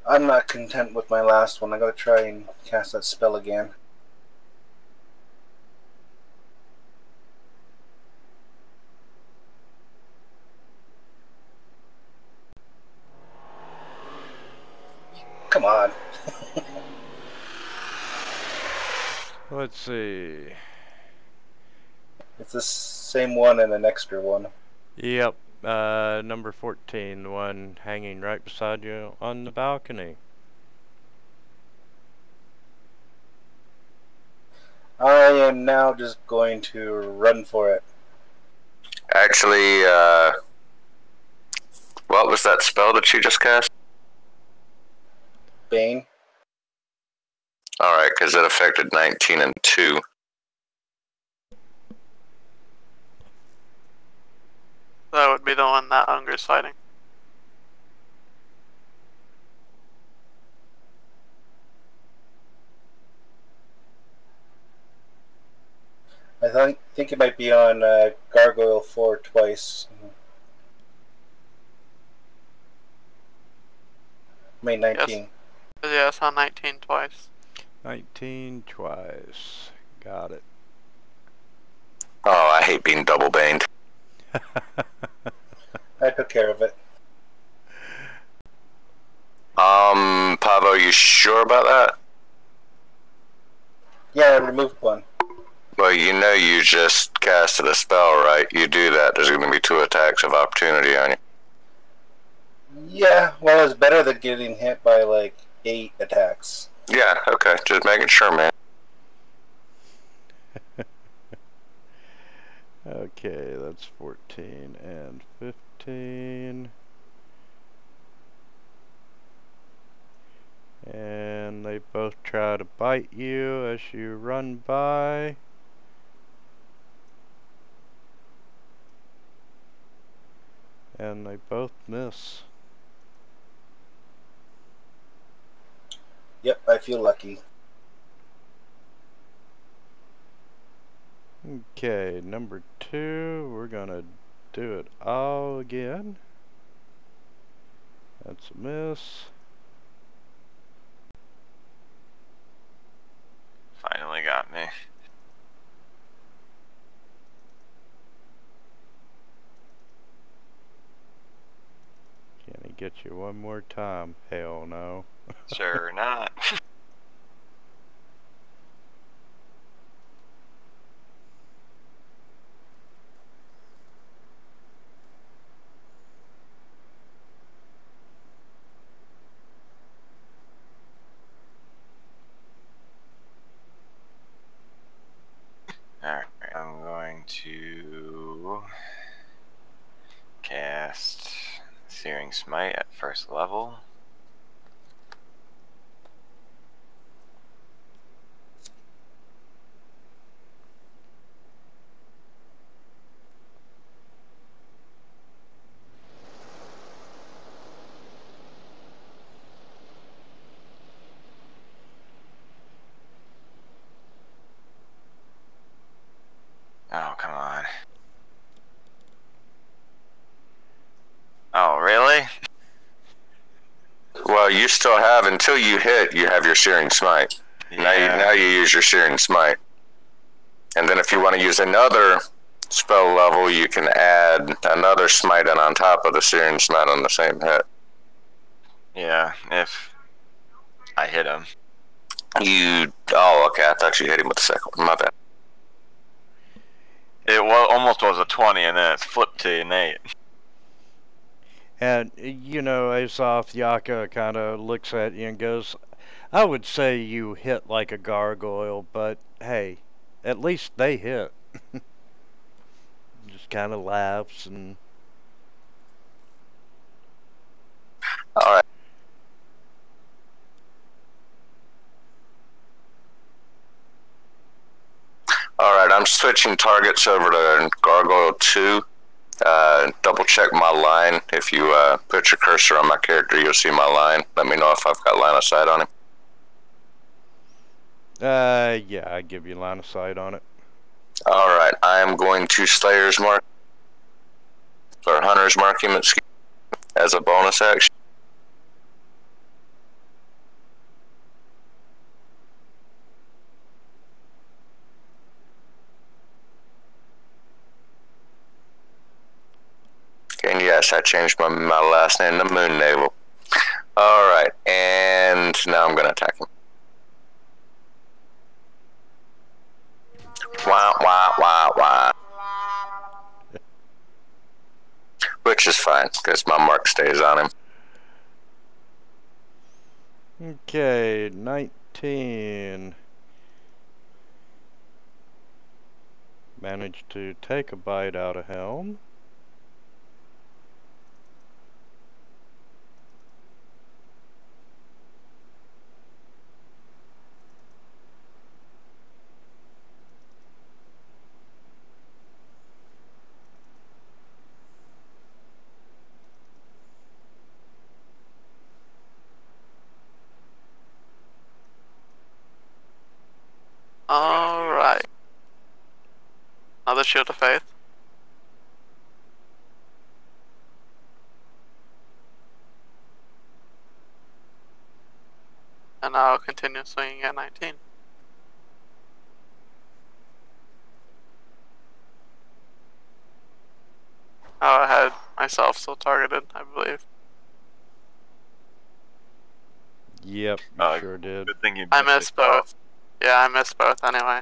I'm not content with my last one. I gotta try and cast that spell again. Come on. Let's see. It's the same one and an extra one. Yep, number 14, the one hanging right beside you on the balcony. I am now just going to run for it. Actually, what was that spell that you just cast? Bane. Alright, because it affected 19 and 2. That would be the one that Unger's fighting. I think it might be on Gargoyle 4 twice. May 19. Yes. Yeah, it's on 19 twice. 19 twice. Got it. Oh, I hate being double baned. I took care of it. Pavo, you sure about that? Yeah, I removed one. Well, you know you just casted a spell, right? You do that, there's going to be 2 attacks of opportunity on you. Yeah, well, it's better than getting hit by like 8 attacks. Yeah, okay, just making sure, man. Okay, that's 14 and 15. And they both try to bite you as you run by. And they both miss. Yep, I feel lucky. Okay, number 2, we're gonna do it all again. That's a miss. Finally got me. Can he get you one more time? Hell no. Sure not. Alright, I'm going to cast Searing Smite at first level. Oh, come on. Oh, really? Well, you still have, until you hit, you have your Searing Smite. Yeah. Now you use your Searing Smite. And then if you want to use another spell level, you can add another Smite in on top of the Searing Smite on the same hit. Yeah, if I hit him. Oh, okay, I thought you hit him with the second one. My bad. It almost was a 20, and then it's flipped to an 8. And, you know, Azoth Yaka kind of looks at you and goes, I would say you hit like a gargoyle, but hey, at least they hit. Just kind of laughs and... Alright. Alright, I'm switching targets over to Gargoyle 2. Double check my line. If you put your cursor on my character, you'll see my line. Let me know if I've got line of sight on him. Yeah, I give you line of sight on it. Alright, I am going to Slayer's Mark, or Hunter's Mark him, excuse me, as a bonus action. And yes, I changed my last name to Moon Navel. Alright, and now I'm going to attack him. Wah, wah, wah, wah. Which is fine, because my mark stays on him. Okay, 19. 19 Managed to take a bite out of Helm. Alright. Another Shield of Faith. And I'll continue swinging at 19. Oh, I had myself still targeted, I believe. Yep, you sure did. Good thing you I missed missed it, though. both. Yeah, I missed both anyway.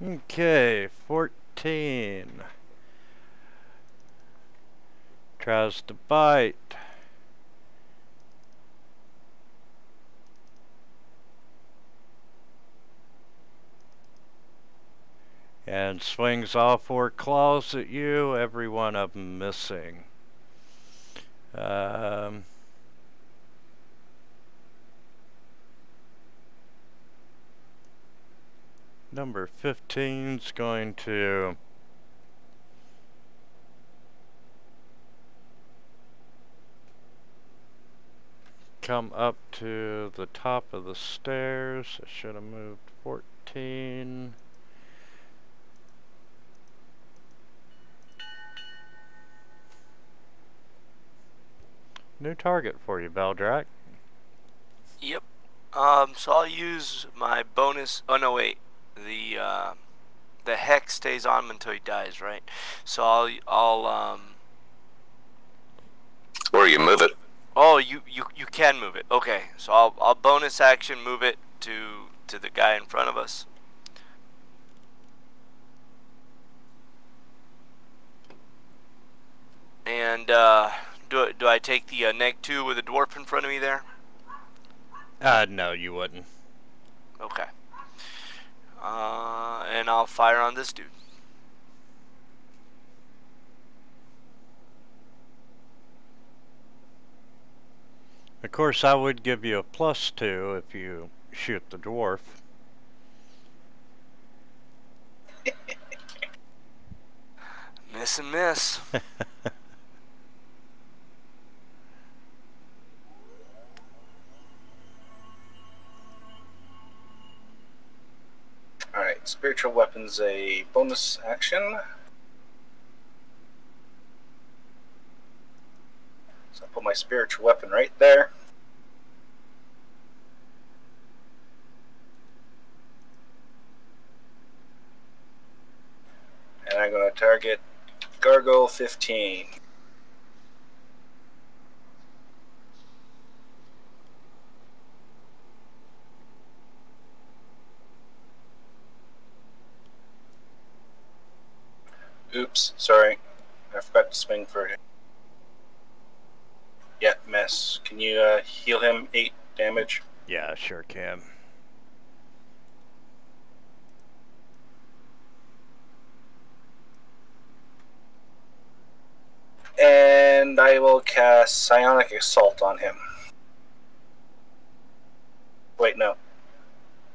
Okay, 14. Tries to bite. And swings all 4 claws at you, every one of them missing. Number 15's going to come up to the top of the stairs. I should have moved 14. New target for you, Beldrak. Yep. So I'll use my bonus. Oh no, wait. The hex stays on him until he dies, right? So I'll Or you move it. Oh, you can move it. Okay, so I'll bonus action move it to the guy in front of us. And do I take the -2 with a dwarf in front of me there? No, you wouldn't. Okay. And I'll fire on this dude. Of course, I would give you a +2 if you shoot the dwarf. Miss and miss. Alright, spiritual weapon's a bonus action. So I'll put my spiritual weapon right there. And I'm going to target Gargoyle 15. Oops, sorry. I forgot to swing for him. Yeah, miss. Can you heal him 8 damage? Yeah, sure can. And I will cast Psionic Assault on him. Wait, no.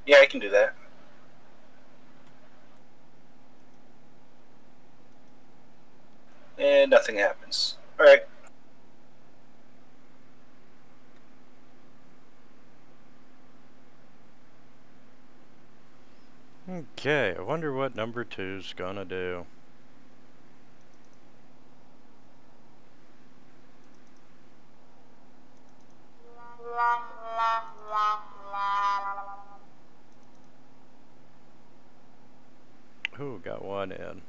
Yeah, I can do that. And nothing happens. Alright. Okay, I wonder what number 2's gonna do. Ooh, got one in.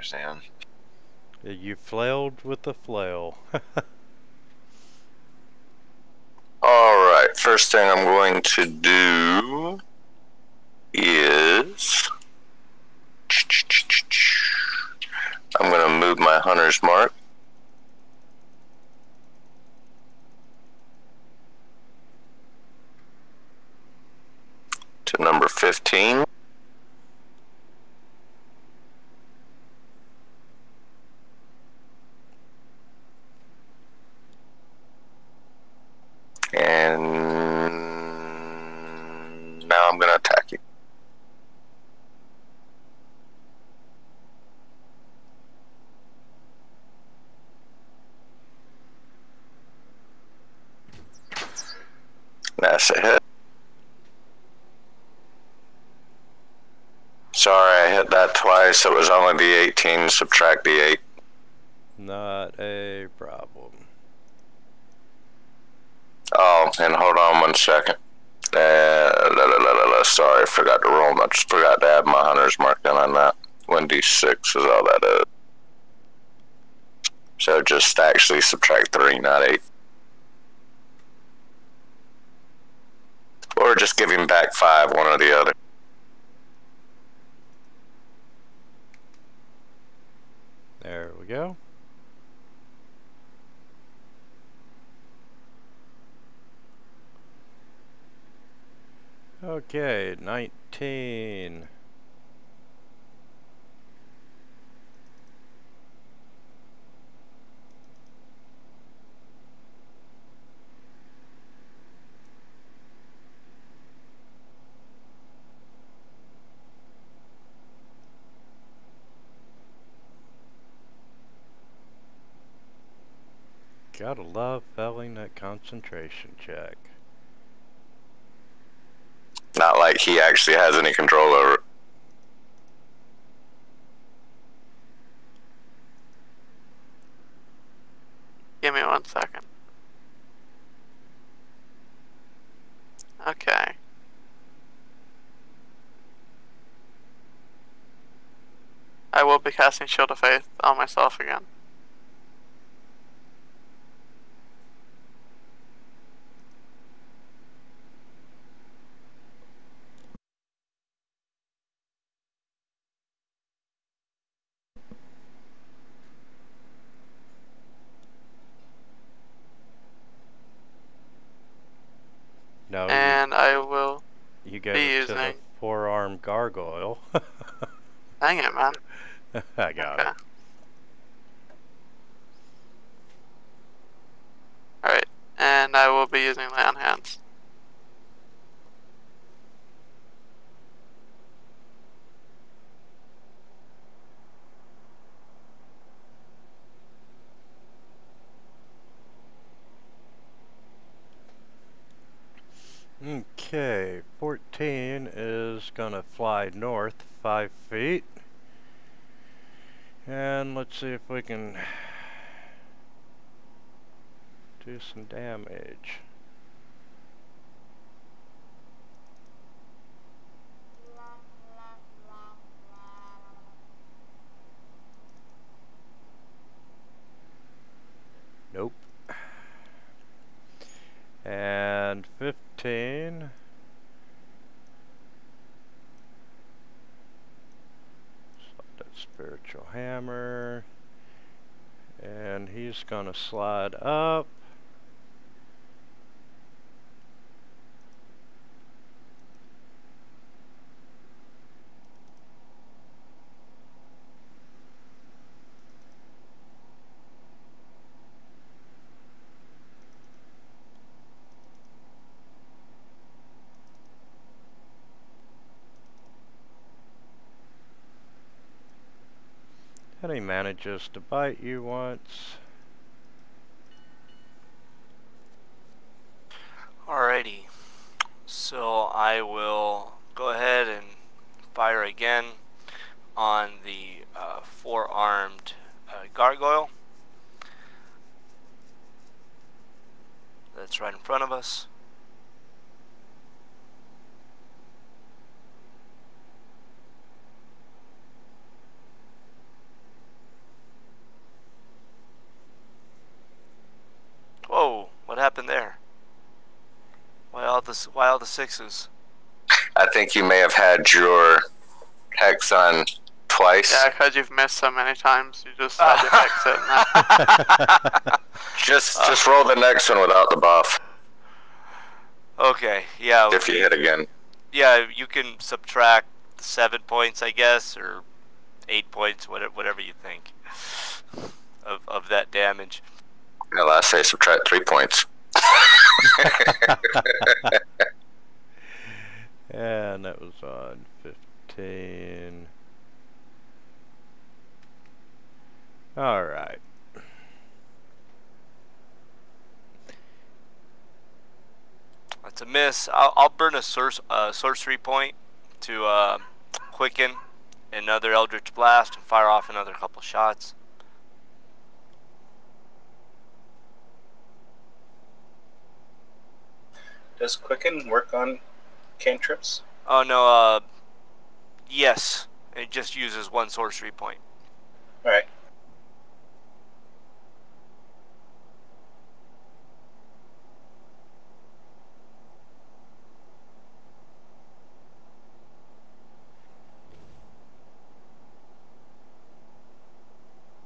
understand. You flailed with the flail. Alright, first thing I'm going to do is I'm going to move my hunter's mark to number 15. And now I'm going to attack you. That's a hit. Sorry, I hit that twice. It was only the 18, subtract the 8. Not a problem. Oh, and hold on 1 second. Sorry, I forgot to roll. I just forgot to add my hunter's mark in on that. 1d6 is all that is. So just actually subtract 3, not 8. Or just give him back 5, one or the other. There we go. Okay, 19. Gotta love failing that concentration check. Not like he actually has any control over it. Give me 1 second. Okay. I will be casting Shield of Faith on myself again. No, And I will you gave be it to the using... 4-armed gargoyle. Dang it, man. I got Okay. it. Alright, and I will be using Lay on Hands. Okay, 14 is gonna fly north 5 feet. And let's see if we can do some damage. Nope. And 15. That spiritual hammer. And he's gonna slide up. And he manages to bite you once. Alrighty. So I will go ahead and fire again on the 4-armed gargoyle that's right in front of us. Why all the 6s? I think you may have had your hex on twice. Yeah, because you've missed so many times. You just had your hex sitting there. Just roll the next one without the buff. Okay, yeah. If you hit again. Yeah, you can subtract 7 points, I guess, or 8 points, whatever you think of that damage. Yeah, last say subtract 3 points. And that was on 15. Alright. That's a miss. I'll burn a sorcery point to quicken another Eldritch Blast and fire off another couple shots. Does Quicken work on cantrips? Oh no, yes. It just uses 1 sorcery point. Alright.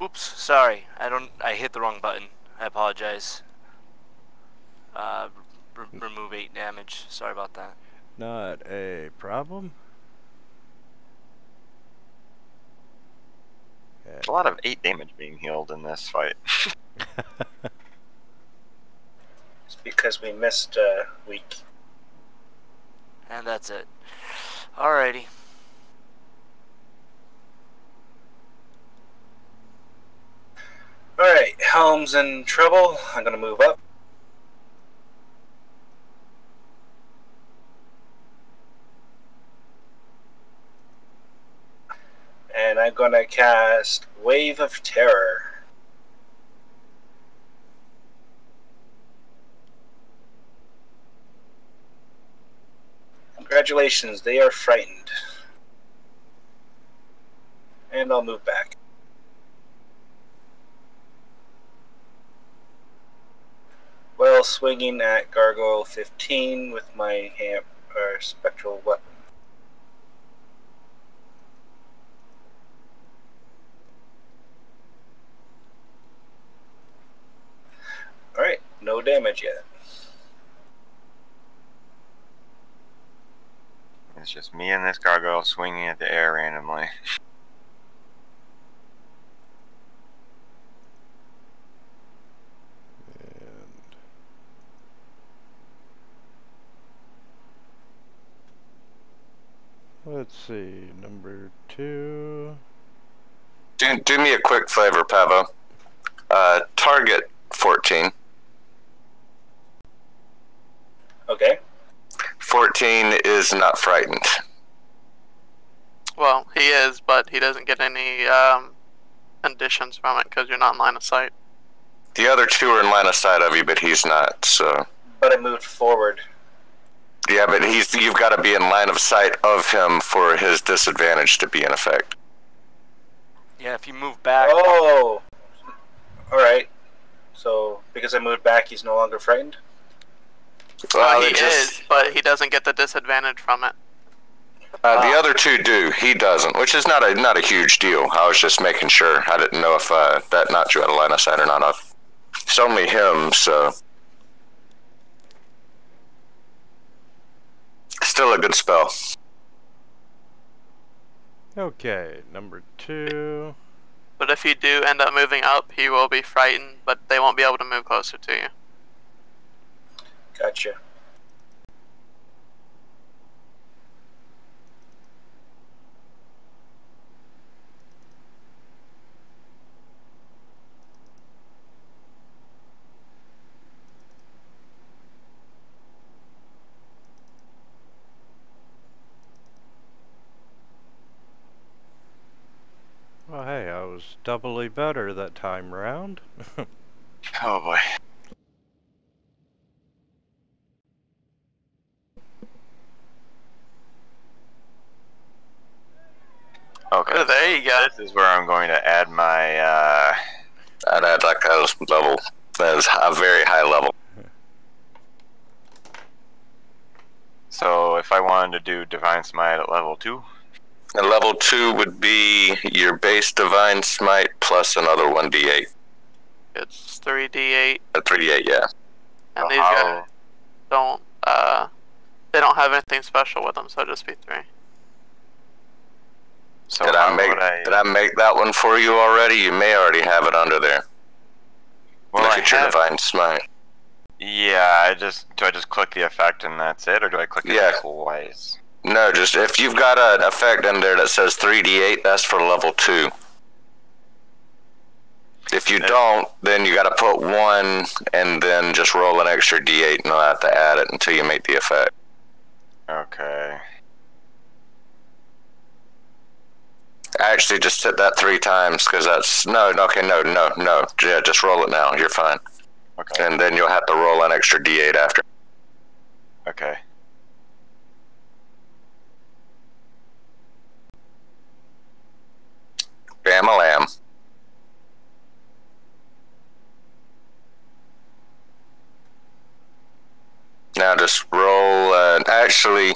Oops, sorry. I hit the wrong button. I apologize. Remove 8 damage. Sorry about that. Not a problem. There's a lot of 8 damage being healed in this fight. It's because we missed a week. And that's it. Alrighty. Alright, Helm's in trouble. I'm gonna move up. And I'm gonna cast Wave of Terror. Congratulations, they are frightened. And I'll move back. While swinging at Gargoyle 15 with my spectral weapon. Alright, no damage yet. It's just me and this gargoyle swinging at the air randomly. Let's see, number 2. Do me a quick favor, Pavo. Target 14. Okay. 14 is not frightened. Well, he is, but he doesn't get any conditions from it because you're not in line of sight. The other 2 are in line of sight of you, but he's not, so... But I moved forward. Yeah, but you've got to be in line of sight of him for his disadvantage to be in effect. Yeah, if you move back. Oh! Alright. So, because I moved back, he's no longer frightened? Well, He is, but he doesn't get the disadvantage from it. The other 2 do. He doesn't, which is not a huge deal. I was just making sure. I didn't know if that knocked you out of line of sight or not. It's only him, so... Still a good spell. Okay, number 2. But if you do end up moving up, he will be frightened, but they won't be able to move closer to you. Gotcha. Well, hey, I was doubly better that time round. Oh boy. Okay. Oh, there you go. This is where I'm going to add my I'd add like a level. That is a very high level. So if I wanted to do Divine Smite at level 2? And level 2 would be your base Divine Smite plus another 1d8. It's 3d8. 3d8, yeah. And these guys don't, they don't have anything special with them, so it'll just be 3. So did I make that one for you already? You may already have it under there. Well, look at your Divine Smite. Yeah, do I just click the effect and that's it, or do I click it twice? No, just if you've got an effect in there that says 3d8, that's for level 2. If you don't, then you got to put 1 and then just roll an extra d8 and not have to add it until you make the effect. Okay. Actually, just hit that 3 times because that's no. Yeah, just roll it now. You're fine. Okay. And then you'll have to roll an extra d8 after. Okay. Bam-a-lam. Now just roll. Actually,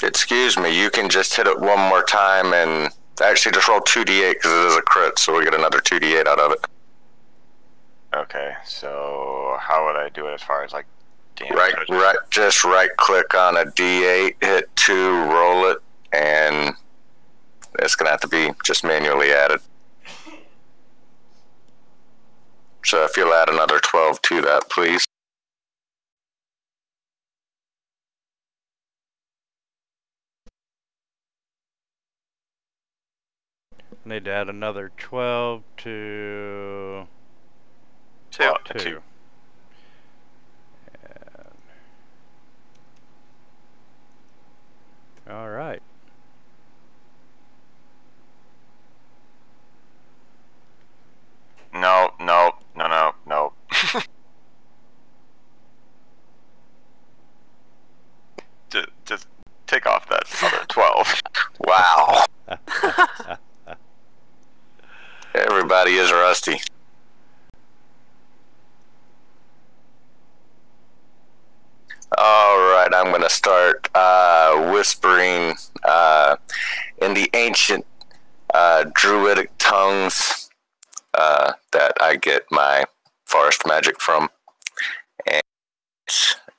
excuse me. You can just hit it one more time and actually just roll 2d8 because it is a crit, so we get another 2d8 out of it. Okay. So how would I do it as far as like damage? Just right click on a d8, hit 2, roll it, and it's gonna have to be just manually added. So if you'll add another 12 to that, please. Need to add another 12 to 2. 2. All right. No. just take off that other 12. Wow. Everybody is rusty. Alright, I'm going to start whispering in the ancient druidic tongues that I get my forest magic from. And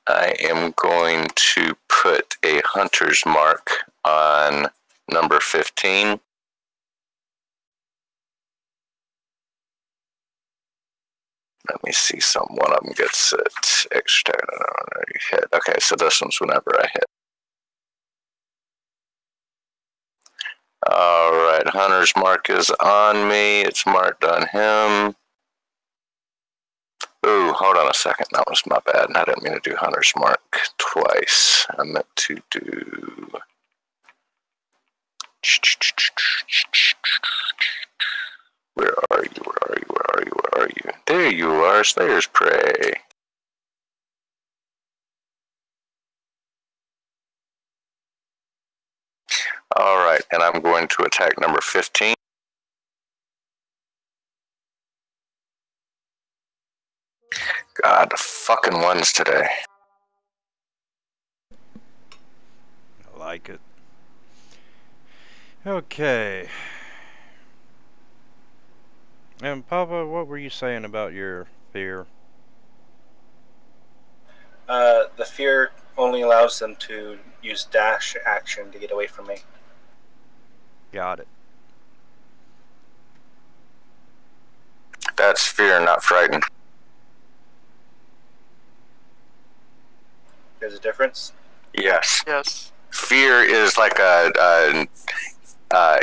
I am going to put a hunter's mark on number 15. Let me see one of them gets it extra. Hit. Okay, so this one's whenever I hit. Alright, hunter's mark is on me. It's marked on him. Ooh, hold on a second. That was my bad. I didn't mean to do hunter's mark twice. I meant to do... Where are you? There you are, Slayer's Prey. Alright, and I'm going to attack number 15. God, the fucking ones today. I like it. Okay. And Papa, what were you saying about your fear? The fear only allows them to use dash action to get away from me. Got it. That's fear, not frightened. There's a difference? Yes. Yes. Fear is like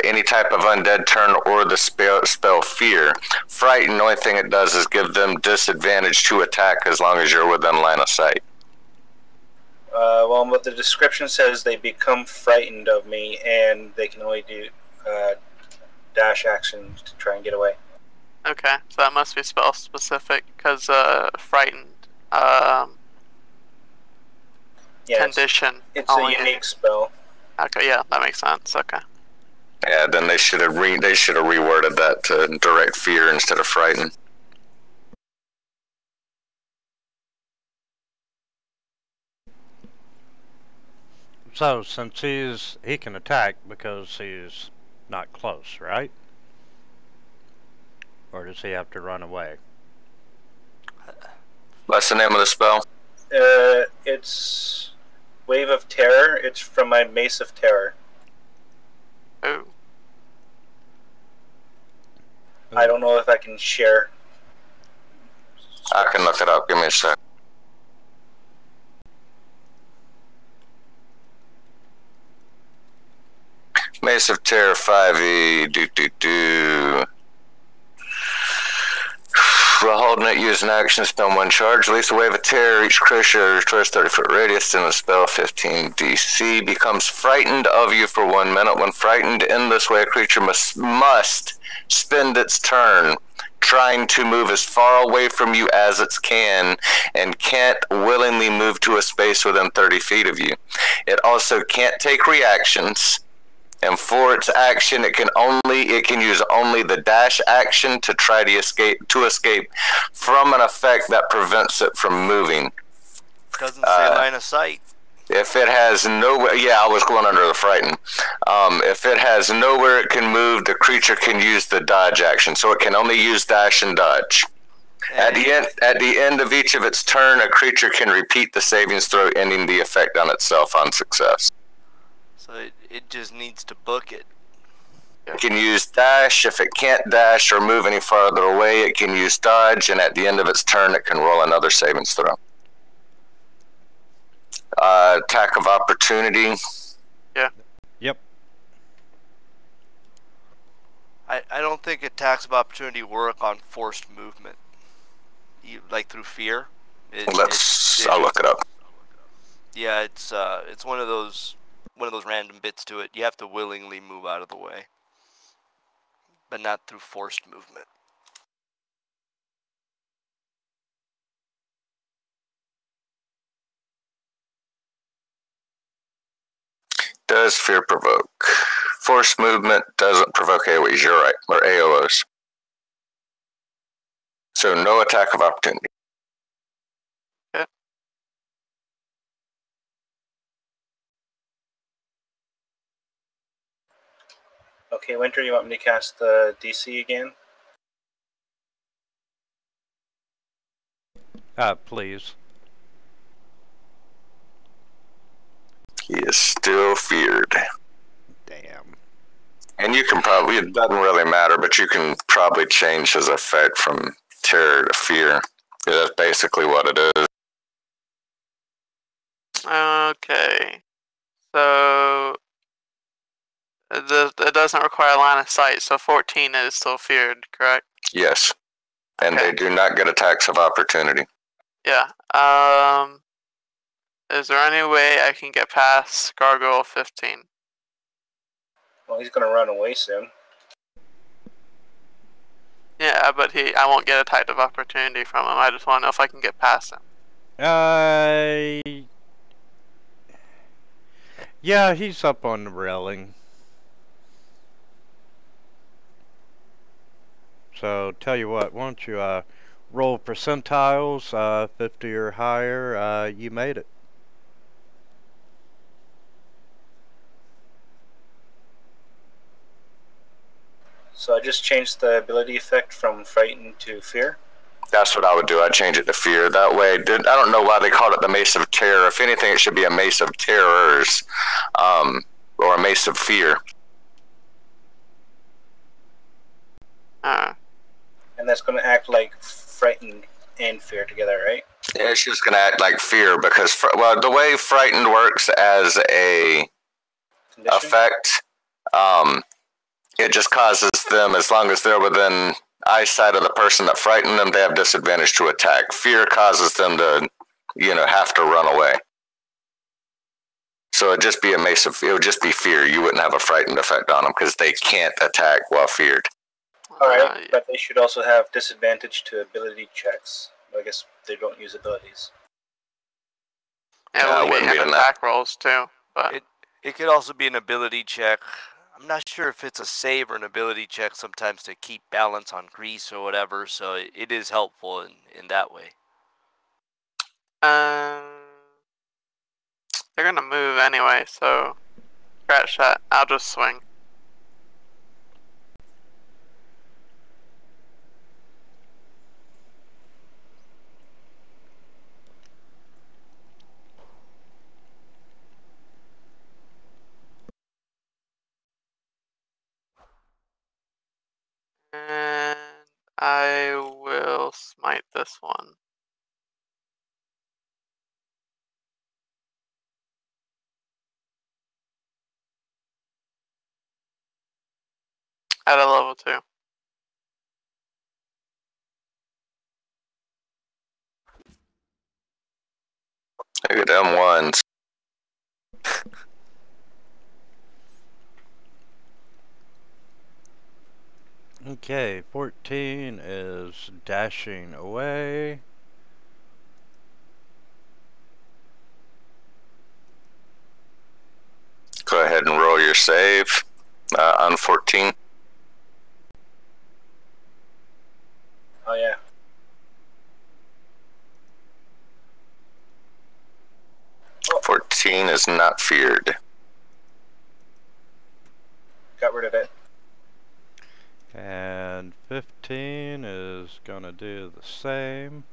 any type of undead turn or the spell fear. Frighten, the only thing it does is give them disadvantage to attack as long as you're within line of sight. Well, what the description says, they become frightened of me, and they can only do dash action to try and get away. Okay, so that must be spell specific, because frightened condition. It's a unique spell. Okay, yeah, that makes sense. Okay. Yeah, then they should have reworded that to direct fear instead of frighten. So, since he can attack because he's not close, right? Or does he have to run away? What's the name of the spell? It's Wave of Terror. It's from my Mace of Terror. Oh. I don't know if I can share. I can look it up. Give me a sec. Mace of Terror 5e. While holding it, use an action, spend one charge. Release a wave of terror. Each creature destroys 30-foot radius in the spell. 15 DC. Becomes frightened of you for 1 minute. When frightened in this way, a creature must spend its turn trying to move as far away from you as it can, and can't willingly move to a space within 30 feet of you. It also can't take reactions. And for its action, it can use only the dash action to try to escape from an effect that prevents it from moving. Doesn't say line of sight. If it has nowhere, I was going under the frighten. If it has nowhere it can move, the creature can use the dodge action, so it can only use dash and dodge. At the end of each of its turn, a creature can repeat the savings throw, ending the effect on itself on success. So it just needs to book it. It can use dash. If it can't dash or move any farther away, it can use dodge, and at the end of its turn, it can roll another savings throw. Attack of opportunity. Yeah. Yep. I don't think attacks of opportunity work on forced movement. Like through fear. I'll look it up. Yeah, it's one of those random bits to it. You have to willingly move out of the way, but not through forced movement. Does fear provoke? Forced movement doesn't provoke AoEs, you're right, or AOs. So no attack of opportunity. Yeah. Okay, Winter, you want me to cast the DC again? Please. He is still feared. Damn. And you can probably, it doesn't really matter, but you can probably change his effect from terror to fear. That's basically what it is. Okay. So it doesn't require line of sight, so 14 is still feared, correct? Yes. And Okay. they do not get attacks of opportunity. Yeah. Is there any way I can get past Gargoyle 15? Well, he's going to run away soon. Yeah, but I won't get attack of opportunity from him. I just want to know if I can get past him. Yeah, he's up on the railing. So, tell you what, why don't you roll percentiles, 50 or higher, you made it. So I just changed the ability effect from frightened to fear. That's what I would do. I'd change it to fear. That way, I don't know why they called it the Mace of Terror. If anything, it should be a Mace of Terrors, or a Mace of Fear. And that's going to act like frightened and fear together, right? Yeah, it's just going to act like fear because, the way frightened works as a Condition? effect, it just causes them, as long as they're within eyesight of the person that frightened them, they have disadvantage to attack. Fear causes them to, have to run away. So it'd just be it would just be fear. You wouldn't have a frightened effect on them because they can't attack while feared. Alright, but they should also have disadvantage to ability checks. I guess they don't use abilities. Yeah, we wouldn't may be have in attack rolls too, but It could also be an ability check. I'm not sure if it's a save or an ability check sometimes to keep balance on grease or whatever, so it is helpful in that way. They're gonna move anyway, so scratch that. I'll just swing. And I will smite this one. At a level 2. Look at them ones. Okay, 14 is dashing away. Go ahead and roll your save on 14. Oh yeah. Oh. 14 is not feared. Got rid of it. And 15 is gonna do the same.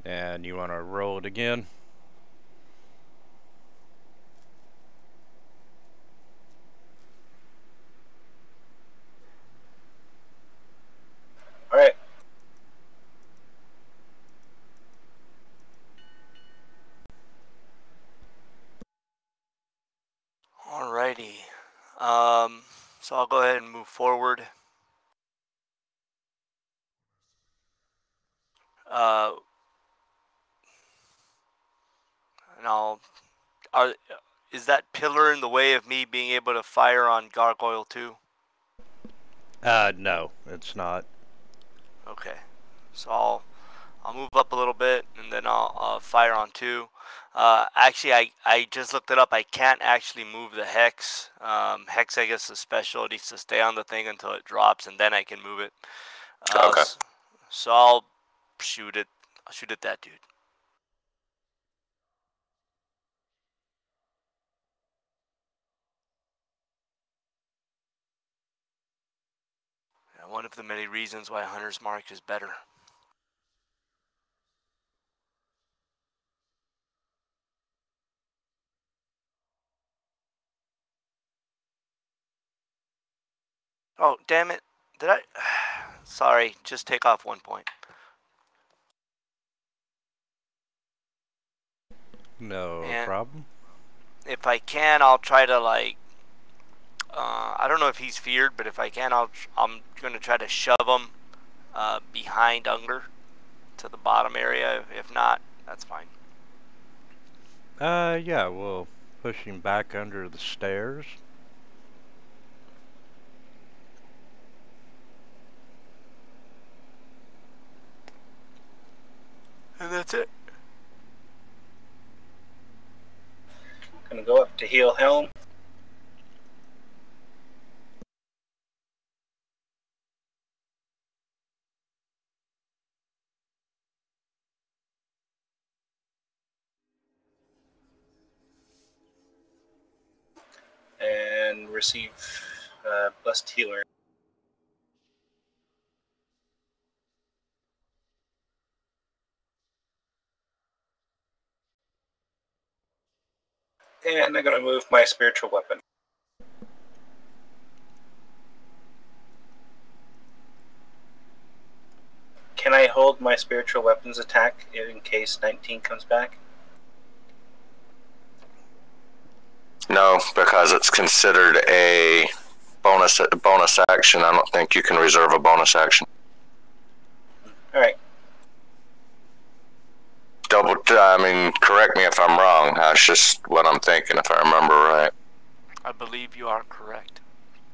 And you want to roll it again? Alright. Alrighty. So I'll go ahead and move forward. And is that pillar in the way of me being able to fire on Gargoyle too? No, it's not. Okay. So I'll move up a little bit and then I'll fire on 2. Actually, I just looked it up. I can't actually move the hex. Hex, I guess, is special. It needs to stay on the thing until it drops, and then I can move it. Okay. So I'll shoot it. I'll shoot at that dude. One of the many reasons why Hunter's Mark is better. Oh, damn it. Did I? Sorry, just take off 1 point. No And problem. if I can, I'll try to, like, I don't know if he's feared, but if I can, I'm going to try to shove him behind Unkh to the bottom area. If not, that's fine. Yeah, we'll push him back under the stairs. And that's it. Gonna go up to heal Helm. And receive Blessed Healer. And I'm gonna move my spiritual weapon. Can I hold my spiritual weapons attack in case 19 comes back? No, because it's considered a bonus action. I don't think you can reserve a bonus action. Alright. Correct me if I'm wrong. That's just what I'm thinking, if I remember right. I believe you are correct.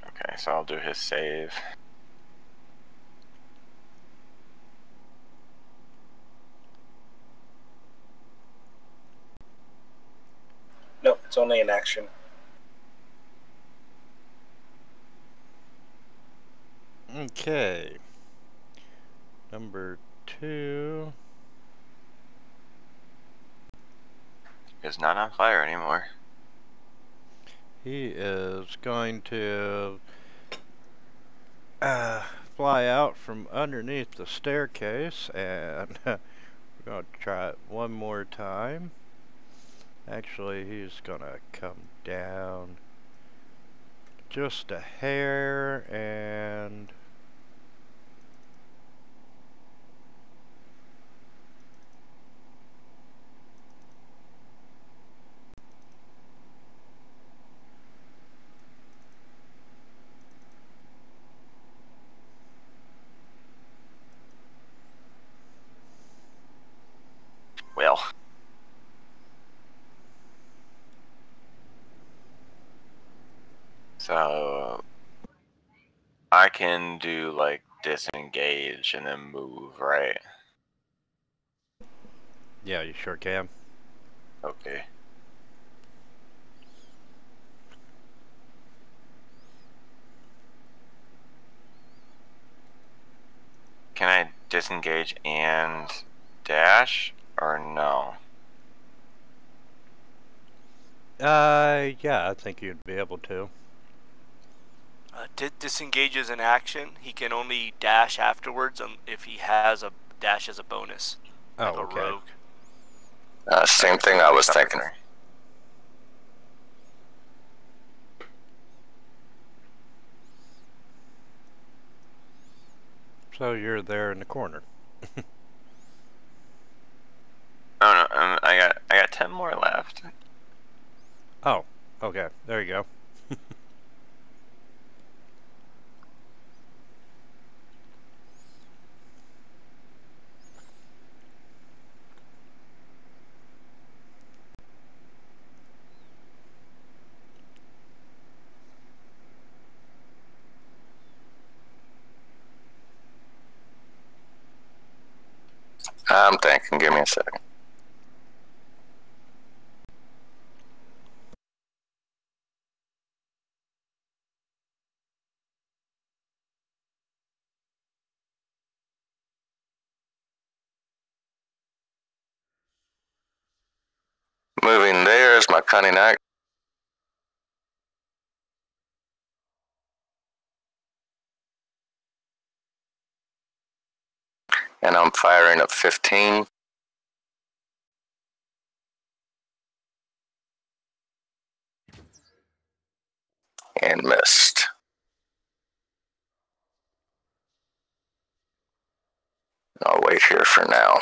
Okay, so I'll do his save. Nope, it's only an action. Okay. Number 2 is not on fire anymore. he is going to fly out from underneath the staircase, and we're going to try it one more time. Actually, he's going to come down just a hair, and Well. So I can do like disengage and then move, right? yeah, you sure can. Okay. Can I disengage and dash or no? Yeah, I think you'd be able to. Disengage is an action. He can only dash afterwards if he has a dash as a bonus, like Oh, a okay. rogue. Same thing I was thinking. So you're there in the corner. Oh no, I got 10 more left. Oh, okay. There you go. I'm thinking. Give me a second. Moving there is my cunning act. And I'm firing at 15. And missed. I'll wait here for now.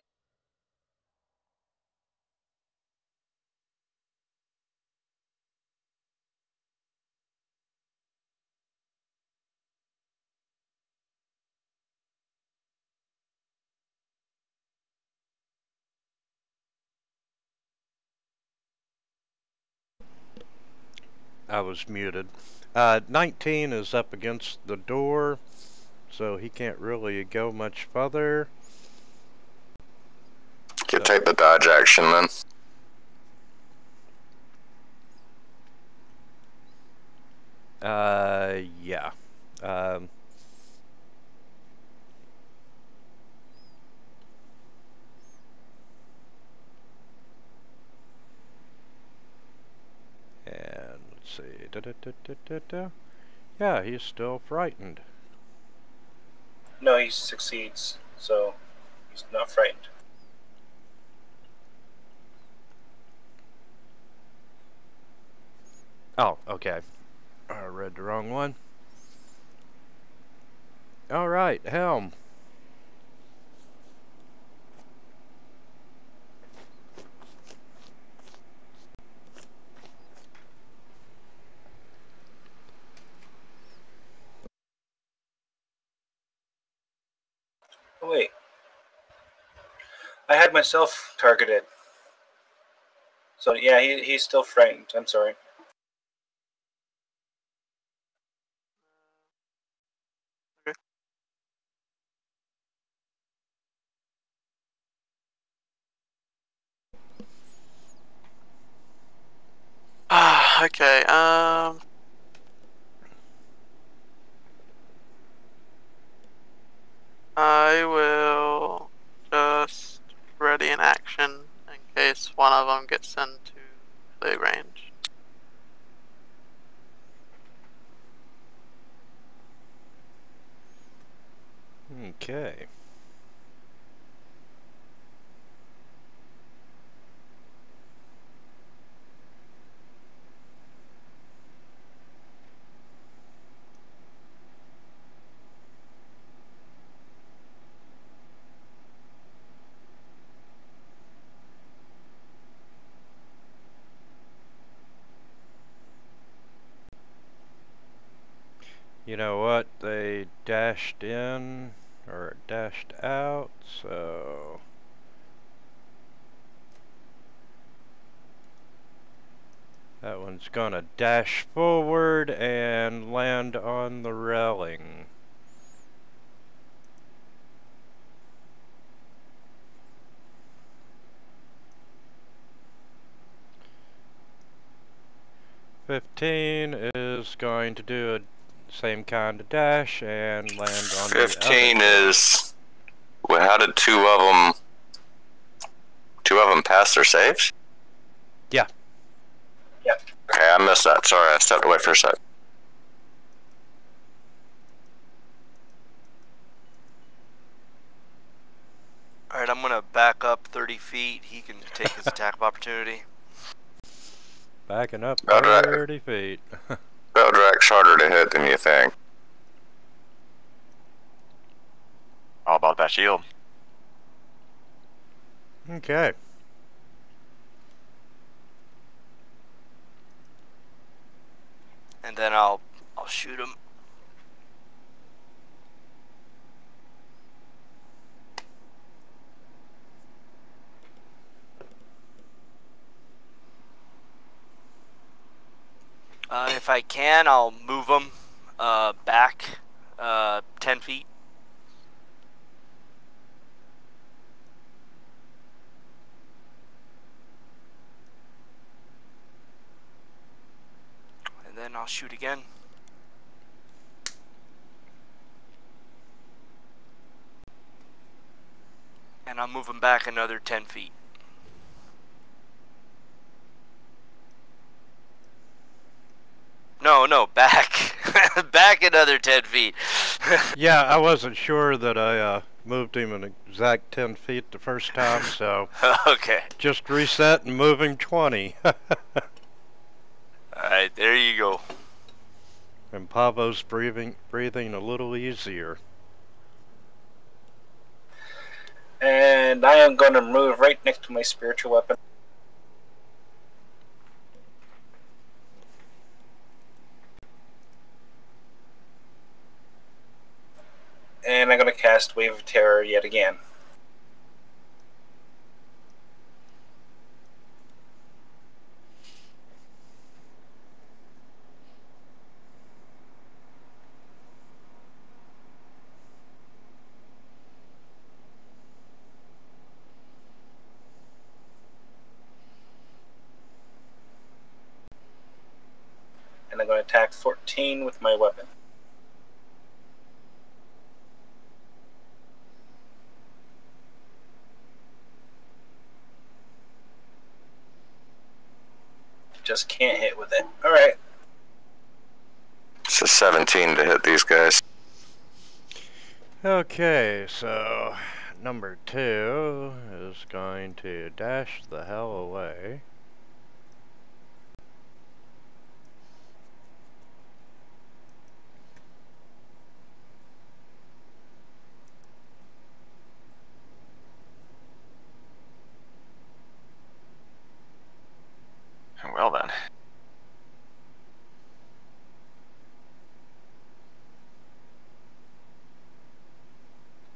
I was muted. 19 is up against the door, so he can't really go much further. You take the dodge action then. Yeah. And let's see. Yeah, he's still frightened. No, he succeeds, so he's not frightened. Oh, okay. I read the wrong one. Alright, Helm. Oh, wait. I had myself targeted. So yeah, he's still frightened. I'm sorry. Okay, I will action in case one of them gets into the range. Okay. You know what? They dashed in or dashed out, so that one's gonna dash forward and land on the railing. "15" is going to do a same kind of dash and land on 15 the other. is. Well, how did two of them pass their saves? Yeah. Yep. Okay, I missed that. Sorry, I stepped away for a sec. Alright, I'm gonna back up 30 feet. He can take his attack of opportunity. Backing up Beldrak. 30 feet. Beldrak's harder to hit than you think. All about that shield. Okay. And then I'll shoot him. If I can, I'll move him back 10 feet. And then I'll shoot again. And I'll move him back another 10 feet. No, back. Back another 10 feet. Yeah, I wasn't sure that I moved him an exact 10 feet the first time, so Okay. just reset and move him 20. Alright, there you go. And Pavo's breathing a little easier. And I am going to move right next to my spiritual weapon. And I'm going to cast Wave of Terror yet again. And I'm going to attack 14 with my weapon. Just can't hit with it. Alright. It's a 17 to hit these guys. Okay, so number 2 is going to dash the hell away. Well then.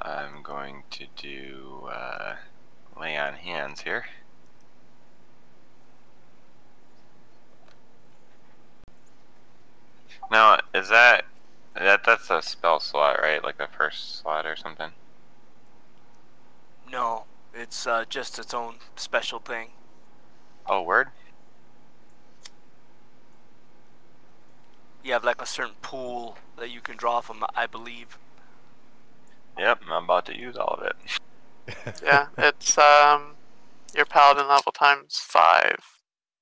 I'm going to do lay on hands here. Now, is that's a spell slot, right? Like the first slot or something? No, it's just its own special thing. Oh, word? You have like a certain pool that you can draw from, I believe. Yep, I'm about to use all of it. Yeah, it's your paladin level times 5.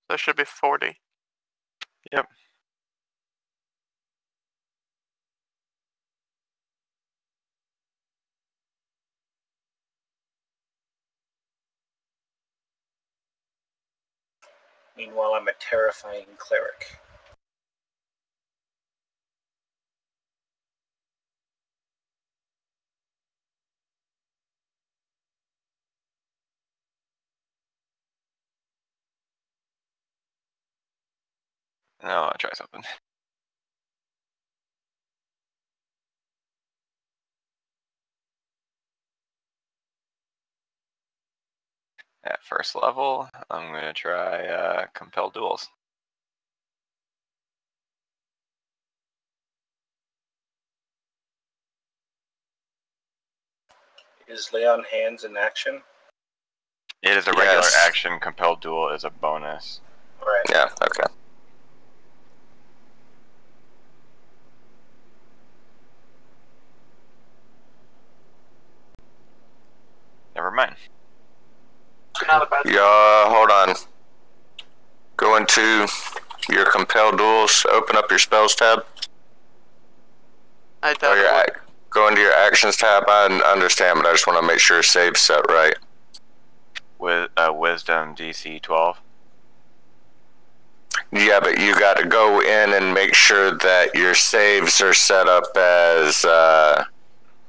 So it should be 40. Yep. Meanwhile, I'm a terrifying cleric. No, I'll try something. At first level, I'm going to try Compel Duels. Is lay on hands in action? It is a regular Yes. action. Compel Duel is a bonus. Right. Yeah, okay. Never mind. Not a bad Yeah, hold on. Go into your Compel Duels, open up your Spells tab. I Or doubt your it would. go into your Actions tab. I understand, but I just want to make sure save's set right. With Wisdom DC 12. Yeah, but you got to go in and make sure that your saves are set up as...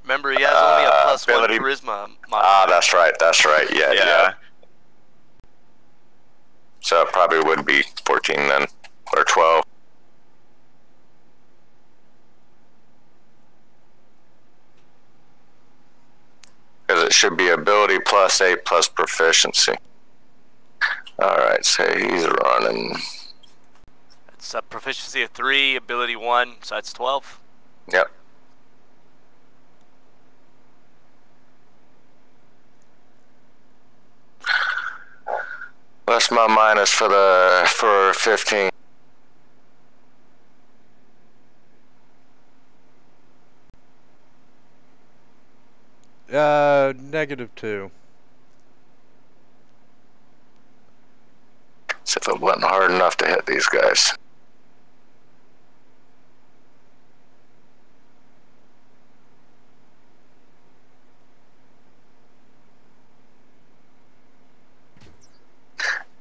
Remember, he has only a +1 ability- charisma Ah, modifier. that's right. Yeah. So it probably would be 14 then, or 12. Because it should be ability +8 plus proficiency. Alright, so he's running. It's a proficiency of 3, ability 1, so that's 12. Yep. What's my minus for 15? -2. As if it wasn't hard enough to hit these guys.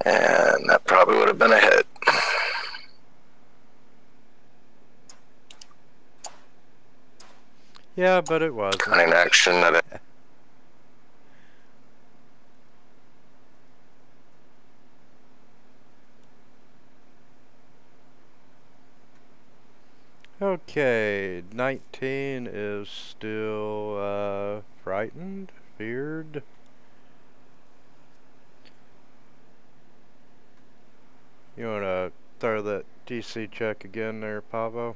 And that probably would have been a hit. Yeah, but it wasn't. Cunning action that it. Okay, 19 is still frightened, feared. You wanna throw that DC check again there, Pavo?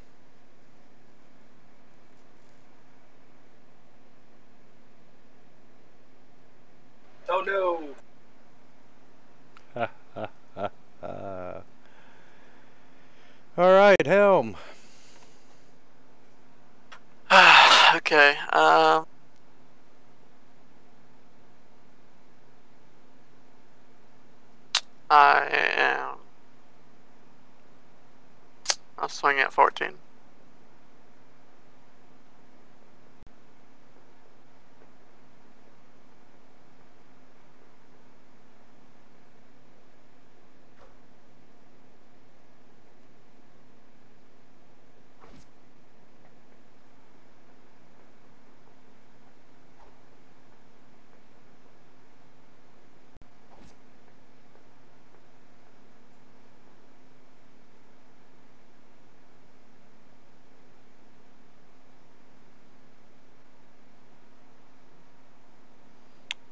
Oh no! Ha ha ha ha. Alright, Helm. Okay, I'll swing at 14.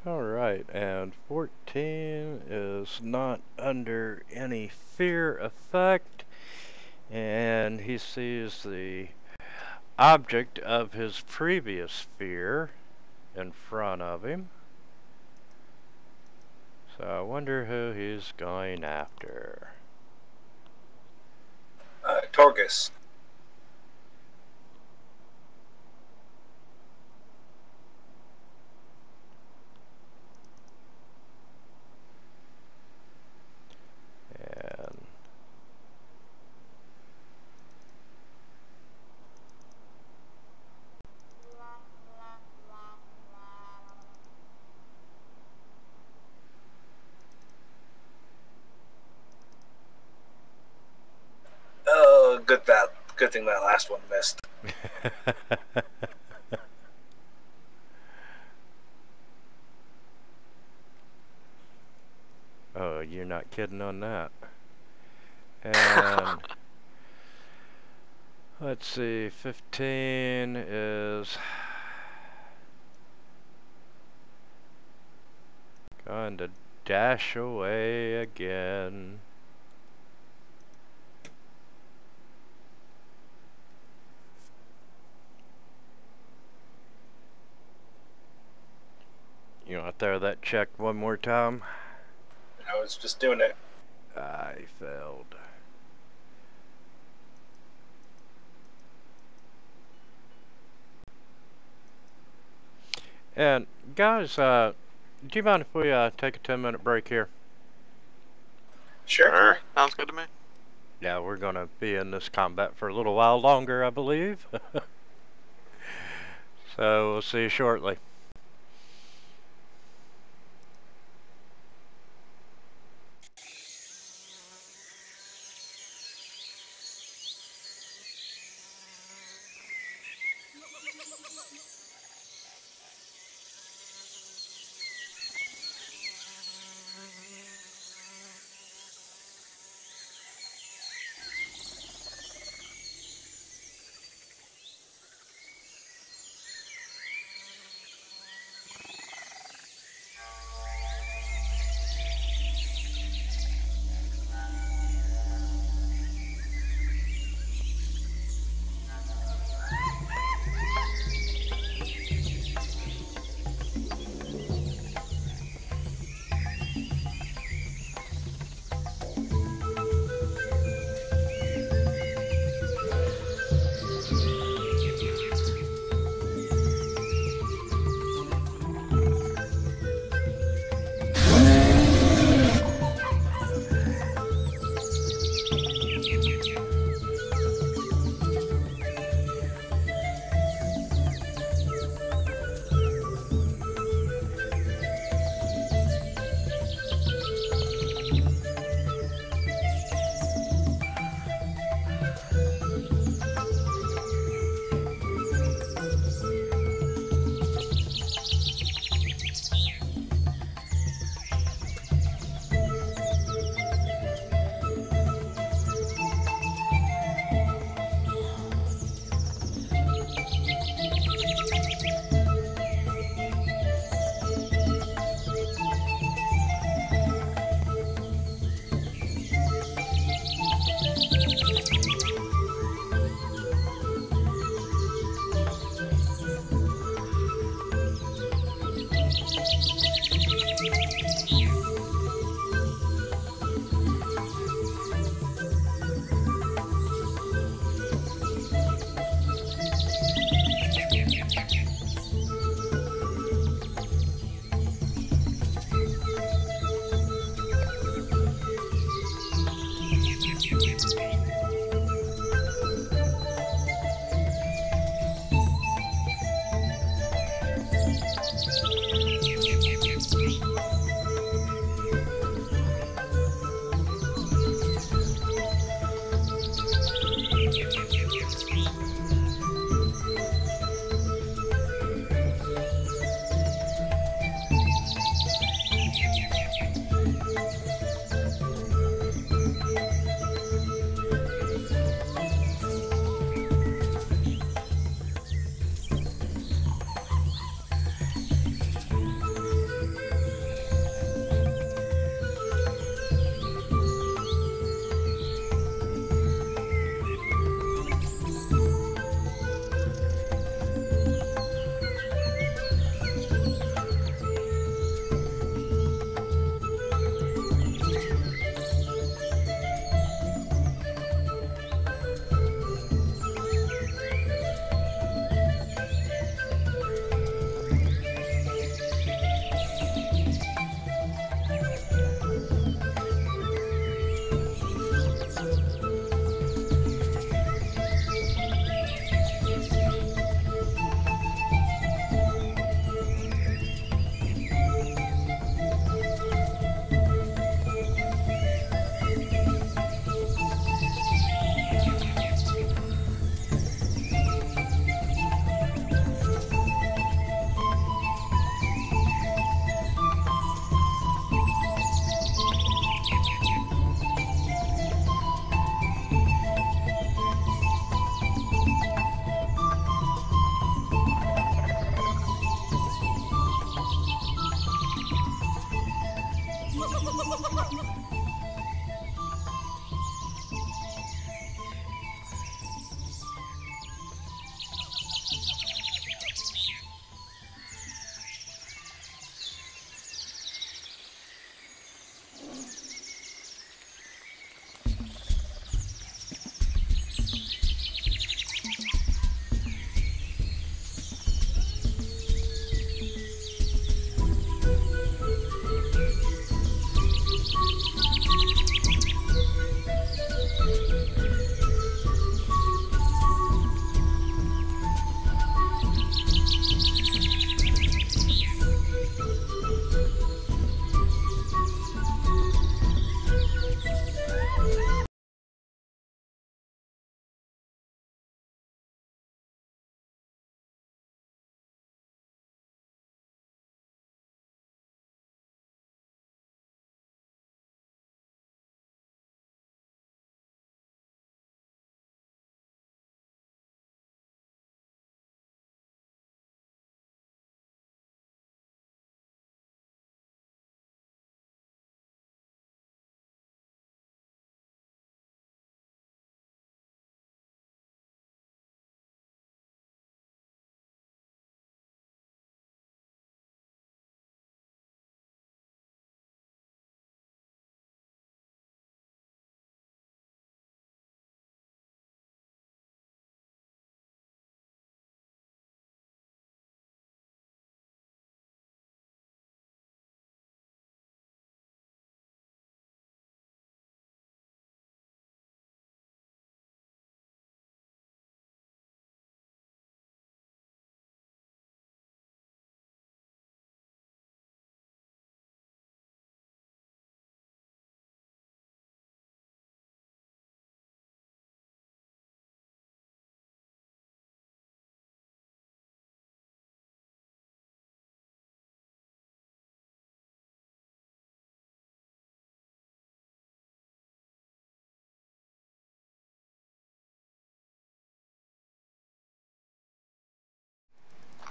Alright, and 14 is not under any fear effect, and he sees the object of his previous fear in front of him. So I wonder who he's going after. Torgus. thing that last one missed. Oh, you're not kidding on that. And let's see, 15 is going to dash away again. You want to throw that check one more time? I was just doing it. I failed. And guys, do you mind if we take a 10-minute break here? Sure. Sounds good to me. Yeah, we're going to be in this combat for a little while longer, I believe. So we'll see you shortly.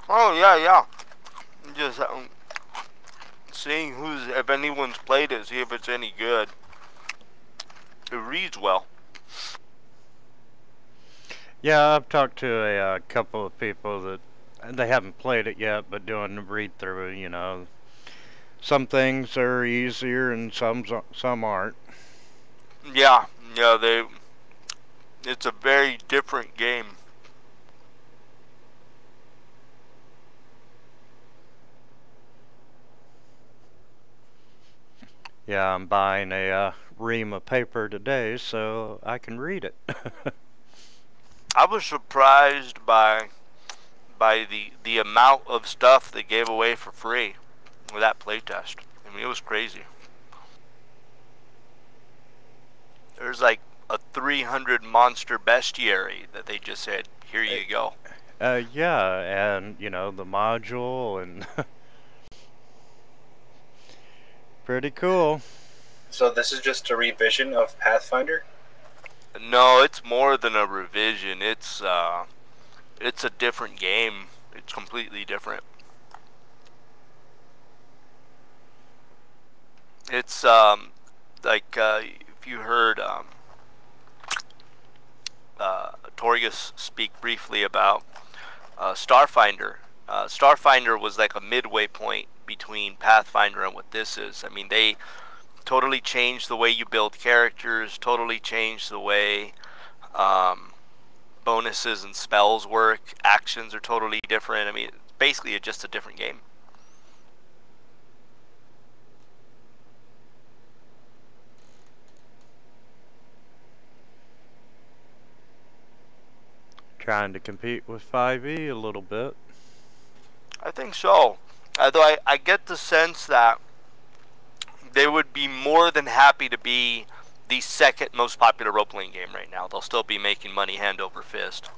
Oh yeah, yeah. Just seeing if anyone's played it, see if it's any good. It reads well. Yeah, I've talked to a couple of people that they haven't played it yet, but doing the read through. You know, some things are easier and some aren't. Yeah, yeah. It's a very different game. Yeah, I'm buying a ream of paper today so I can read it. I was surprised by the amount of stuff they gave away for free with that playtest. I mean, it was crazy. There's like a 300 monster bestiary that they just said, here you go. Yeah, and you know the module and pretty cool. So this is just a revision of Pathfinder? No, it's more than a revision. It's a different game. It's completely different. It's like if you heard Torgus speak briefly about Starfinder. Starfinder was like a midway point between Pathfinder and what this is. I mean, they totally changed the way you build characters, totally changed the way bonuses and spells work. Actions are totally different. I mean, it's basically just a different game. Trying to compete with 5e a little bit. I think so. Although I get the sense that they would be more than happy to be the second most popular role-playing game right now. They'll still be making money hand over fist.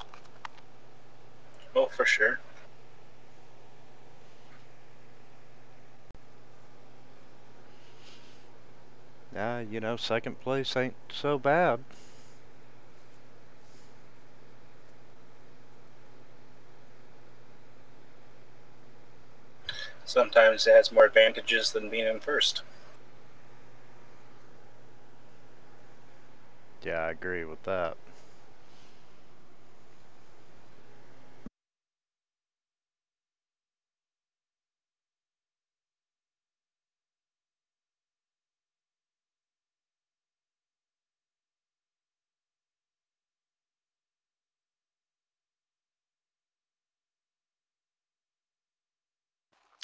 Oh, for sure. You know, second place ain't so bad. Sometimes it has more advantages than being in first. Yeah, I agree with that.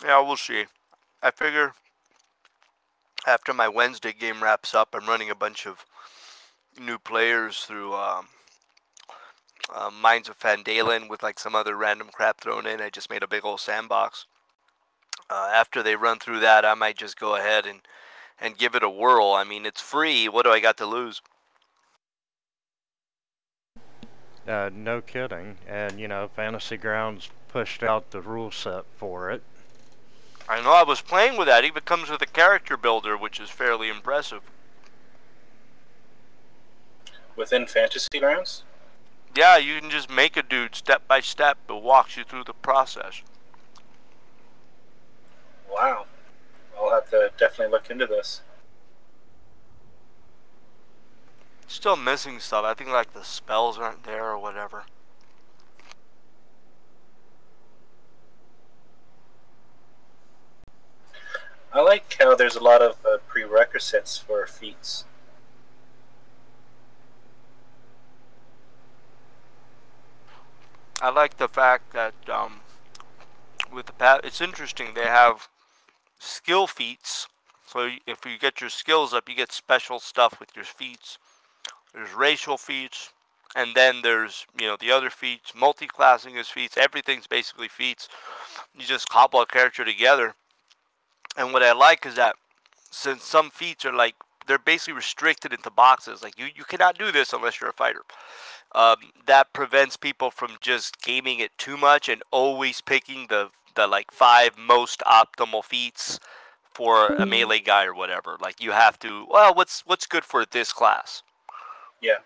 Yeah, we'll see. I figure after my Wednesday game wraps up, I'm running a bunch of new players through Minds of Fandalen with like some other random crap thrown in. I just made a big old sandbox. After they run through that, I might just go ahead and give it a whirl. I mean, it's free. What do I got to lose? No kidding. And, you know, Fantasy Grounds pushed out the rule set for it. I know I was playing with that. It even comes with a character builder, which is fairly impressive. Within Fantasy Grounds? Yeah, you can just make a dude step by step. It walks you through the process. Wow. I'll have to definitely look into this. Still missing stuff. I think like the spells aren't there or whatever. I like how there's a lot of prerequisites for feats. I like the fact that with the it's interesting. They have skill feats. So if you get your skills up, you get special stuff with your feats. There's racial feats, and then there's the other feats. Multi-classing is feats. Everything's basically feats. You just cobble a character together. And what I like is that since some feats are like they're basically restricted into boxes, like you cannot do this unless you're a fighter. That prevents people from just gaming it too much and always picking the like 5 most optimal feats for a melee guy or whatever. Like you have to, well, what's good for this class? Yeah.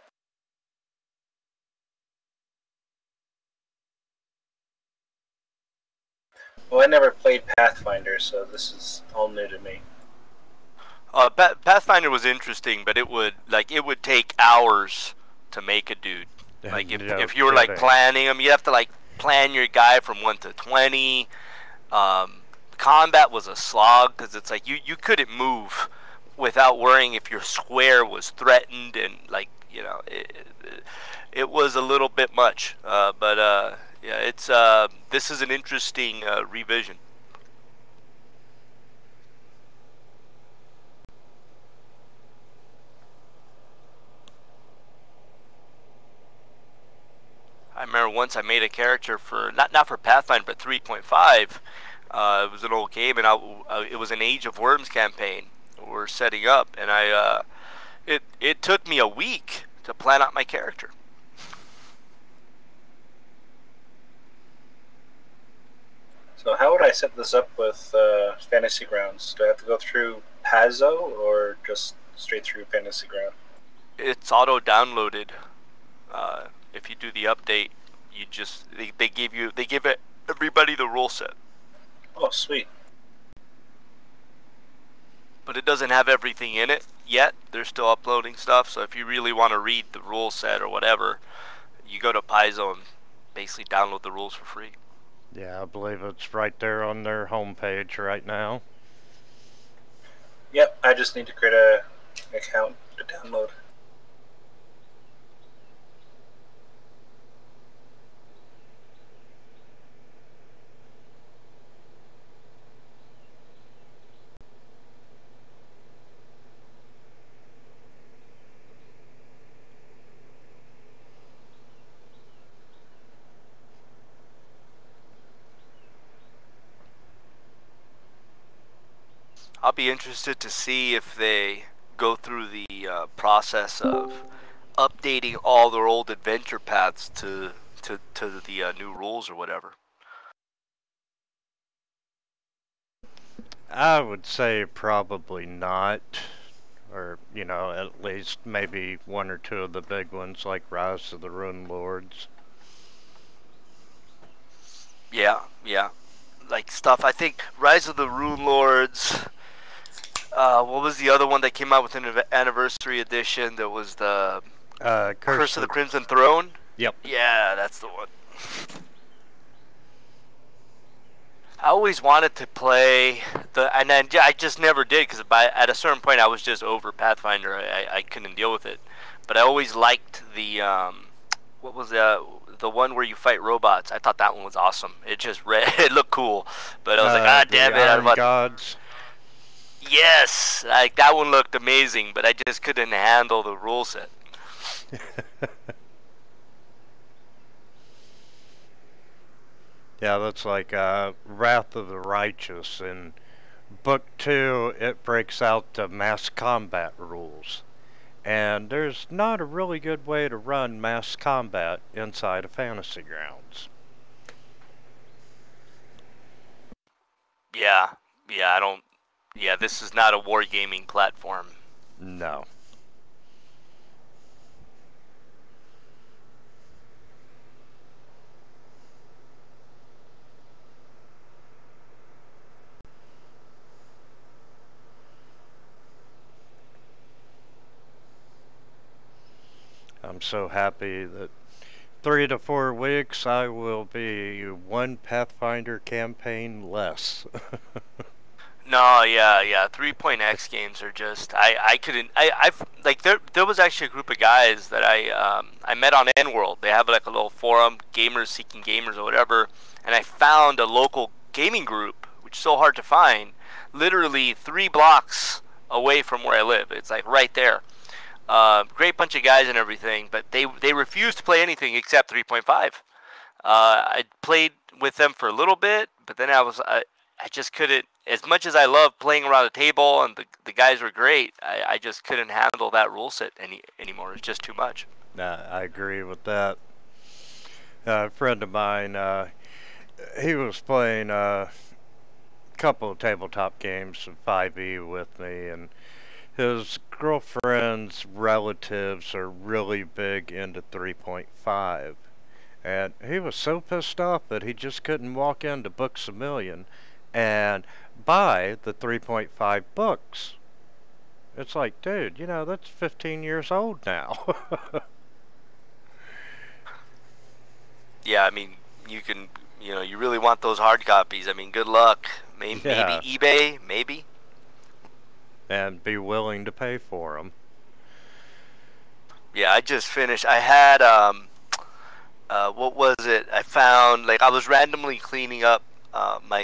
Well, I never played Pathfinder, so this is all new to me. Pathfinder was interesting, but it would take hours to make a dude. Like if you were like planning them, you have to like plan your guy from 1 to 20. Combat was a slog because it's like you couldn't move without worrying if your square was threatened, and like it was a little bit much. But yeah, it's this is an interesting revision. I remember once I made a character for not for Pathfinder but 3.5. It was an old game, and it was an Age of Worms campaign we're setting up, and it took me a week to plan out my character. So how would I set this up with Fantasy Grounds? Do I have to go through Pazzo or just straight through Fantasy Ground? It's auto downloaded. If you do the update, they give everybody the rule set. Oh, sweet. But it doesn't have everything in it yet. They're still uploading stuff, so if you really want to read the rule set or whatever, you go to Paizo and basically download the rules for free. Yeah, I believe it's right there on their homepage right now. Yep, I just need to create an account to download. I'll be interested to see if they go through the process of updating all their old adventure paths to the new rules or whatever. I would say probably not. Or, at least maybe one or two of the big ones like Rise of the Rune Lords. Yeah. Like stuff, I think Rise of the Rune Lords. What was the other one that came out with an anniversary edition? That was the Curse of the Crimson Throne? Yep. Yeah, that's the one. I always wanted to play and then I just never did because at a certain point I was just over Pathfinder. I couldn't deal with it. But I always liked the what was the one where you fight robots. I thought that one was awesome. It just it looked cool, but I was like, damn it! Iron Gods. Yes, like that one looked amazing, but I just couldn't handle the rule set. Yeah, that's like Wrath of the Righteous. In Book 2, it breaks out the mass combat rules. And there's not a really good way to run mass combat inside of Fantasy Grounds. Yeah, I don't... Yeah, this is not a wargaming platform. No. I'm so happy that 3 to 4 weeks I will be one Pathfinder campaign less. No, yeah. 3.x games are just I've like there was actually a group of guys that I met on N-World. They have like a little forum, gamers seeking gamers or whatever, and I found a local gaming group, which is so hard to find, literally 3 blocks away from where I live. It's like right there. Great bunch of guys and everything, but they refused to play anything except 3.5. I played with them for a little bit, but then I just couldn't. As much as I love playing around a table and the guys were great, I just couldn't handle that rule set anymore. It's just too much. Nah, I agree with that. A friend of mine, he was playing a couple of tabletop games of 5e with me, and his girlfriend's relatives are really big into 3.5. And he was so pissed off that he just couldn't walk into Books A Million and buy the 3.5 books. It's like, dude, you know, that's 15 years old now. Yeah, I mean, you can, you know, you really want those hard copies. I mean, good luck. Maybe Yeah. eBay, maybe. And be willing to pay for them. Yeah, I just finished. I had what was it? I found, like, I was randomly cleaning up my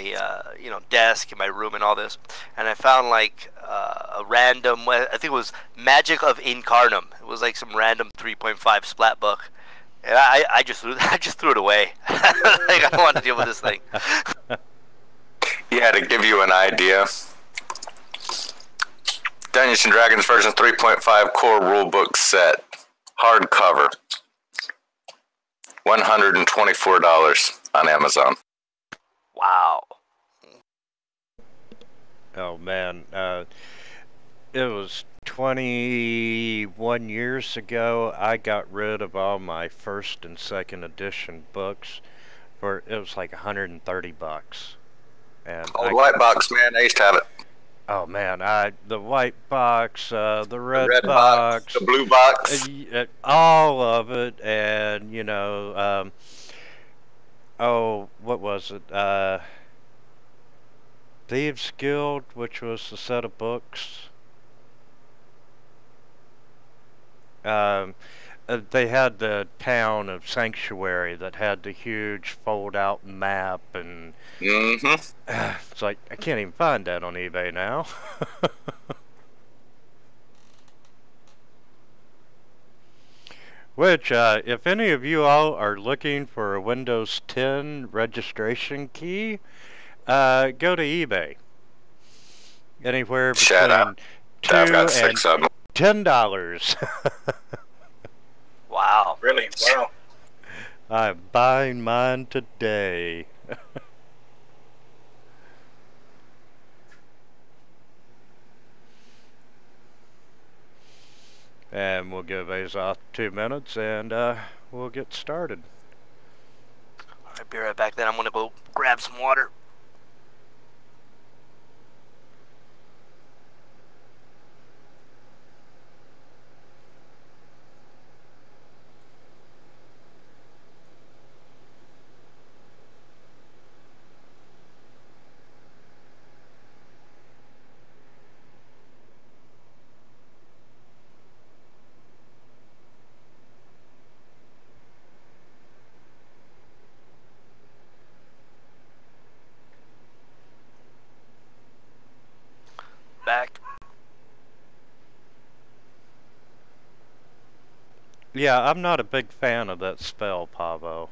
you know, desk in my room and all this, and I found like a random, I think it was Magic of Incarnum. It was like some random 3.5 splat book, and I just threw I just threw it away. Like, I don't want to deal with this thing. Yeah, to give you an idea, Dungeons & Dragons version 3.5 core rulebook set, hardcover, $124 on Amazon. Wow. Oh man, it was 21 years ago. I got rid of all my first and second edition books for, it was like 130 bucks. And Old white box, man. I used to have it. oh man, the white box, the red, Red box, the blue box. all of it, and you know, oh, what was it? Thieves Guild, which was the set of books. They had the town of Sanctuary that had the huge fold-out map, and it's like, I can't even find that on eBay now. Which, if any of you all are looking for a Windows 10 registration key, go to eBay. Anywhere Shut between I've got $2 and 6 of them. $10. Wow. Really? Wow. I'm buying mine today. And we'll give Azoth 2 minutes, and we'll get started. I'll be right back then. I'm going to go grab some water. Back. Yeah, I'm not a big fan of that spell, Pavo.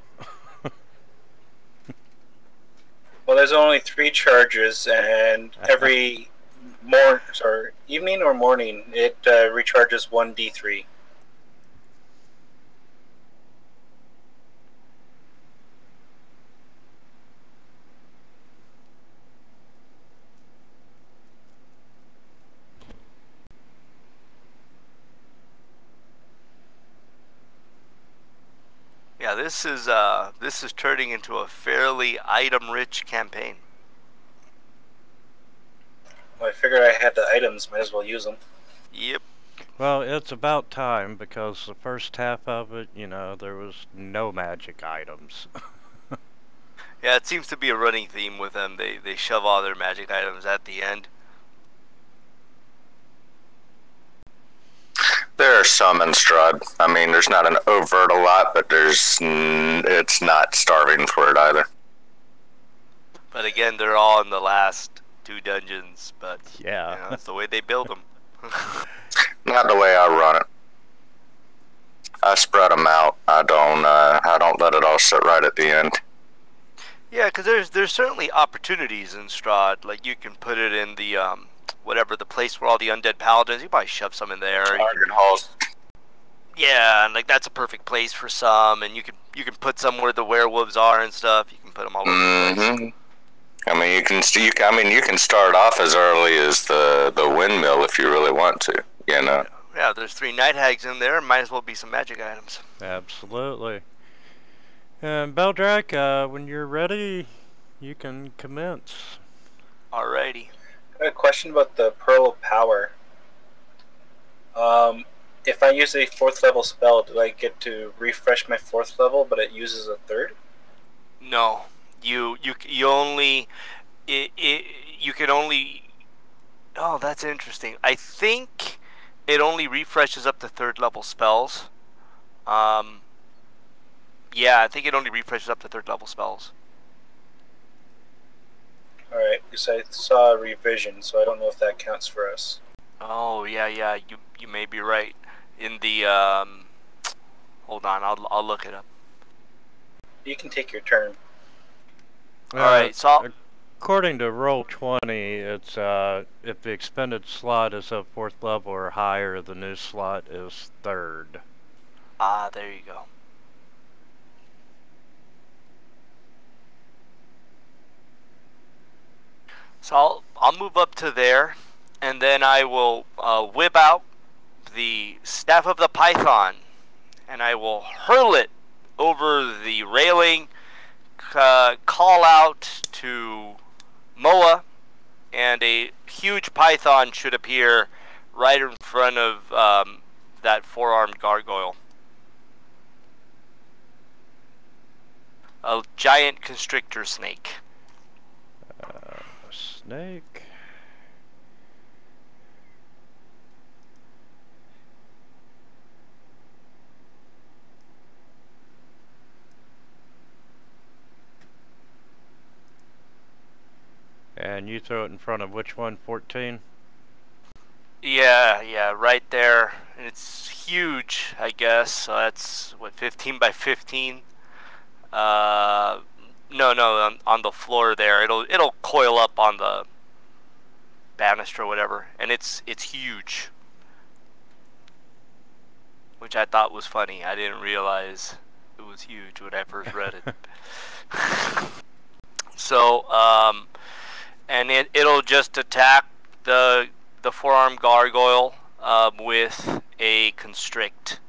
Well, there's only 3 charges, and every evening or morning, it recharges 1d3. Yeah, this is turning into a fairly item-rich campaign. Well, I figured I had the items, might as well use them. Yep. Well, it's about time, because the first half of it, you know, there was no magic items. Yeah, it seems to be a running theme with them. They shove all their magic items at the end. There are some in Strahd. I mean, there's not an overt a lot, but it's not starving for it either. But again, they're all in the last 2 dungeons. But Yeah. you know, that's the way they build them. Not the way I run it. I spread them out. I don't let it all sit right at the end. Yeah, because there's certainly opportunities in Strahd. Like, you can put it in the whatever, the place where all the undead paladins. You probably shove some in there. Target halls. Yeah, and like that's a perfect place for some. And you can put some where the werewolves are and stuff. You can put them all over the place. I mean, you can start off as early as the windmill if you really want to. You know. Yeah, there's 3 night hags in there. Might as well be some magic items. Absolutely. And Beldrak, when you're ready, you can commence. Alrighty. I have a question about the Pearl of Power. If I use a 4th level spell, do I get to refresh my 4th level, but it uses a 3rd? No, you only you can only. Oh, that's interesting. I think it only refreshes up to 3rd level spells. Yeah, I think it only refreshes up to 3rd level spells. Alright, because I saw a revision, so I don't know if that counts for us. Oh yeah, you may be right. In the hold on, I'll look it up. You can take your turn. Alright, so according to Roll20, it's if the expended slot is of 4th level or higher, the new slot is 3rd. there you go. So I'll move up to there, and then I will whip out the Staff of the Python, and I will hurl it over the railing, call out to Moa, and a huge python should appear right in front of that 4-armed gargoyle. A giant constrictor snake. Snake. And you throw it in front of which one? 14? Yeah, right there. And it's huge, I guess. So that's what, 15 by 15. No, on the floor there. It'll coil up on the banister or whatever, and it's huge, which I thought was funny. I didn't realize it was huge when I first read it. So, and it'll just attack the 4-armed gargoyle with a constrict.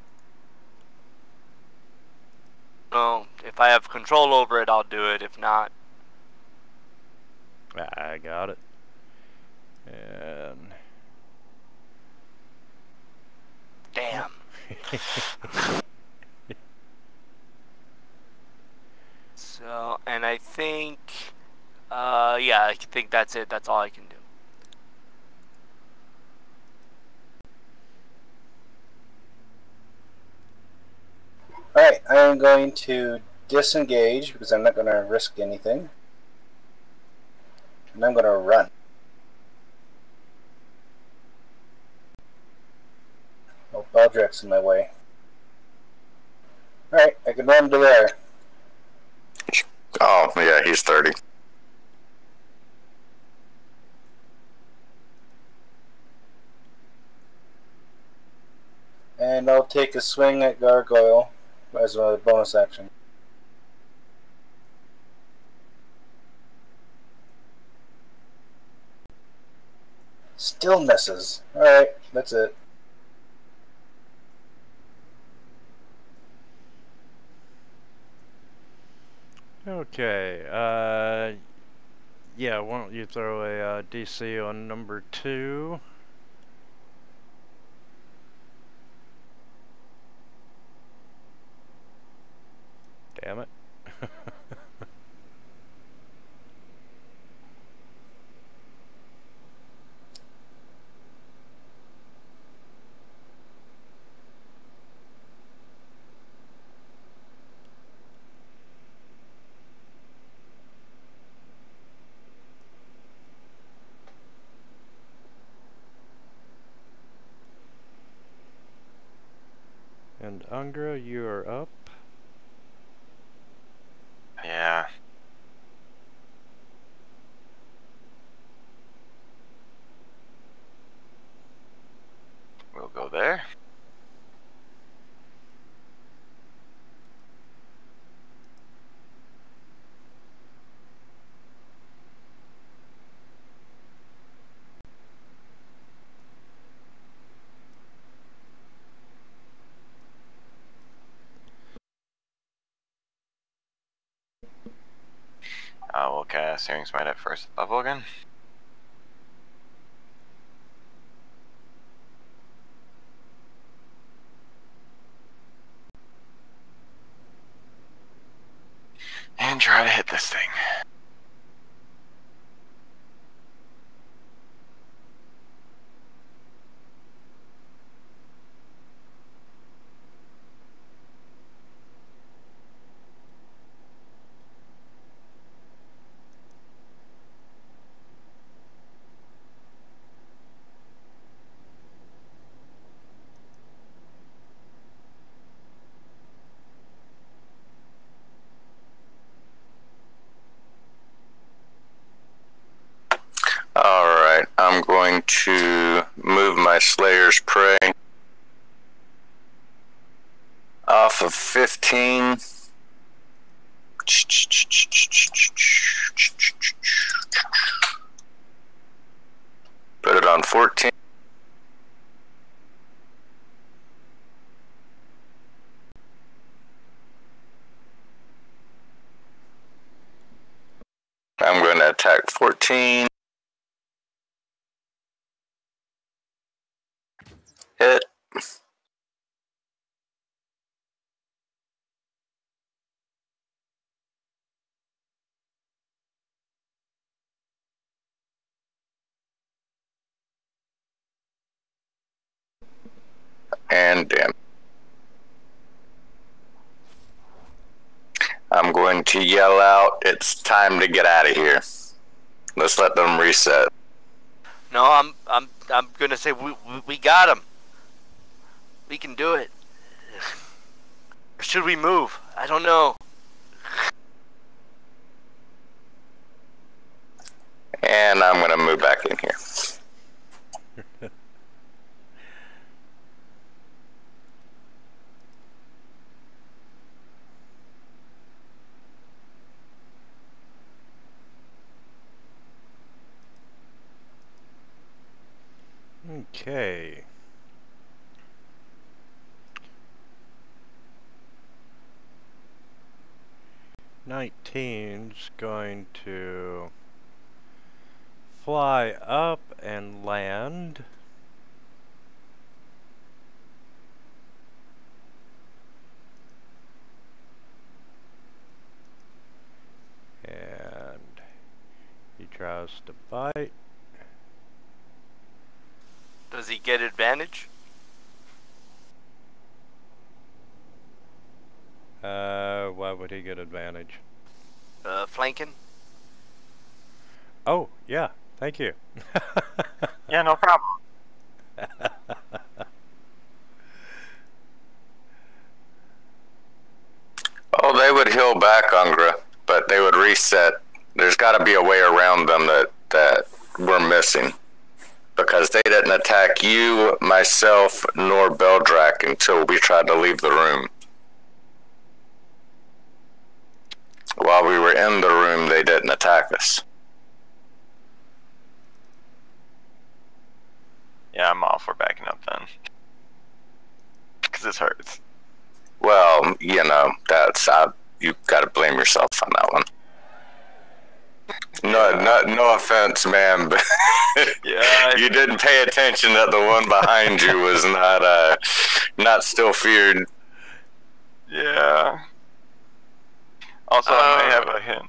Well, if I have control over it, I'll do it. If not, I got it. And damn. So, and I think, yeah, I think that's it. That's all I can do. Alright, I am going to disengage because I'm not going to risk anything. And I'm going to run. Oh, Beldrak's in my way. Alright, I can run to there. Oh, yeah, he's 30. And I'll take a swing at Gargoyle as a bonus action. Still misses. Alright, that's it. okay, yeah, why don't you throw a DC on number 2? Damn it. And Unkh, you are up. Yeah. We'll go there. Searing Smite at first level again. And try to hit this thing. Alright, I'm going to move my Slayer's Prey off of 15. Put it on 14. I'm going to attack 14. Hit. And damn. I'm going to yell out, it's time to get out of here. Let's let them reset. No, I'm gonna say we got him. We can do it. Or should we move? I don't know. And I'm gonna move back in here. Okay. Nineteen's going to fly up and land. And he tries to bite. Does he get advantage? Why would he get advantage? Flanking? Oh, yeah, thank you. Yeah, no problem. Oh, they would heal back, Ungra, but they would reset. There's got to be a way around them that we're missing. Because they didn't attack you, myself, nor Beldrak until we tried to leave the room. While we were in the room, they didn't attack us. Yeah, I'm all for backing up then. Because this hurts. Well, you know, you gotta blame yourself on that one. No offense, man, but Yeah, you didn't pay attention that the one behind you was not still feared. Yeah. Also, I may have a hint.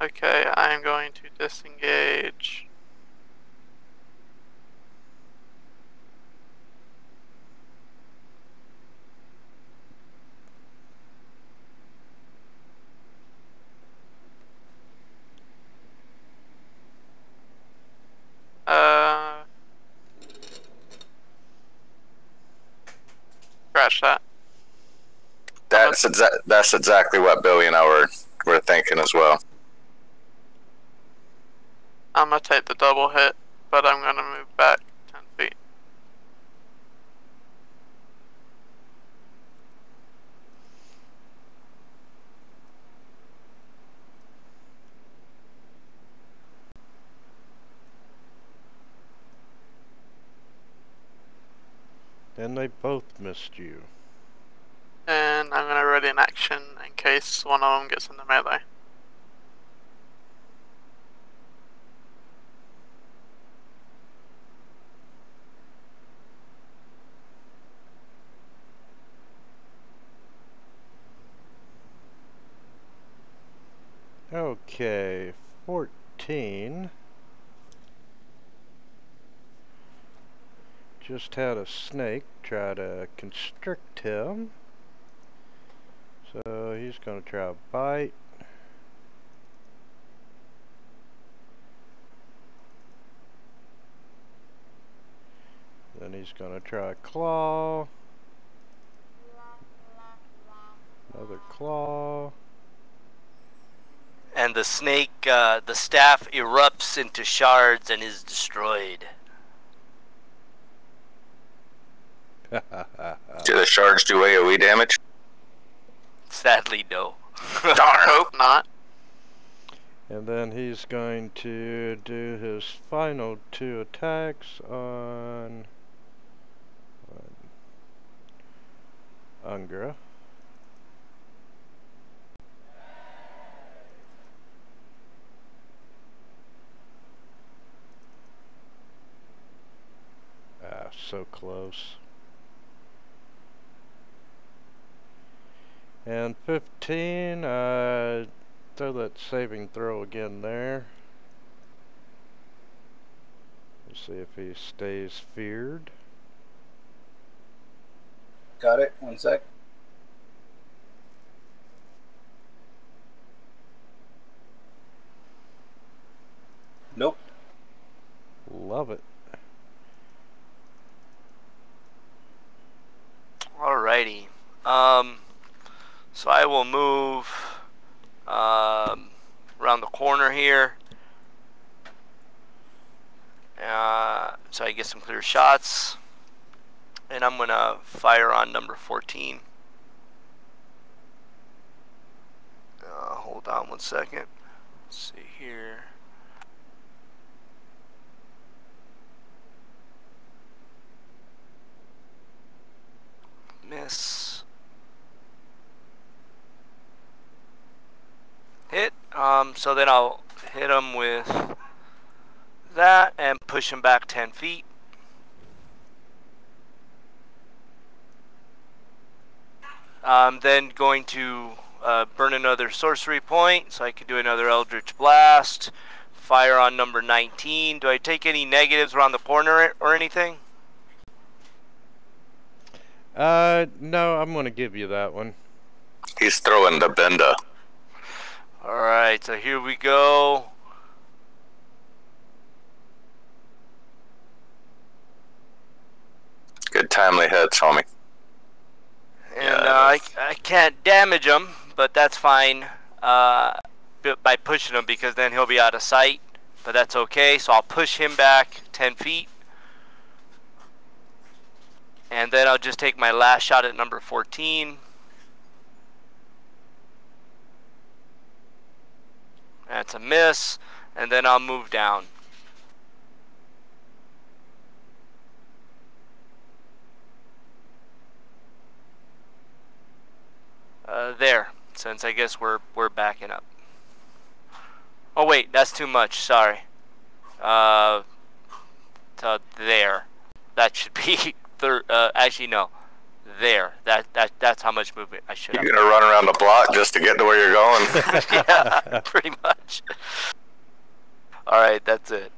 Okay, I am going to disengage. Scratch that. That's exactly what Billy and I were thinking as well. I'm gonna take the double hit, but I'm gonna move back 10 feet. And they both missed you. And I'm gonna ready an action in case one of them gets into melee. Okay, 14. Just had a snake try to constrict him. So he's going to try a bite. Then he's going to try a claw. Another claw. And the snake, the staff erupts into shards and is destroyed. Do the shards do AoE damage? Sadly, no. Darn, hope not. And then he's going to do his final 2 attacks on Unkh. Ah, so close. And 15, throw that saving throw again there. Let's see if he stays feared. Got it. 1 sec. Nope. Love it. Alrighty. So I will move around the corner here. So I get some clear shots. And I'm going to fire on number 14. Hold on 1 second. Let's see here. Miss. Hit. So then I'll hit him with that and push him back 10 feet. I'm then going to burn another sorcery point, so I can do another Eldritch Blast. Fire on number 19. Do I take any negatives around the corner or anything? No, I'm gonna give you that one. He's throwing the benda. Alright, so here we go. Good timely hits, homie. And Yeah, I can't damage him, but that's fine by pushing him, because then he'll be out of sight. But that's okay, so I'll push him back 10 feet. And then I'll just take my last shot at number 14. That's a miss. And then I'll move down. There, since I guess we're backing up. Oh wait, that's too much, sorry. To there. That should be actually no. There. That's how much movement I should have. You're gonna run around the block just to get to where you're going? Yeah, pretty much. Alright, that's it.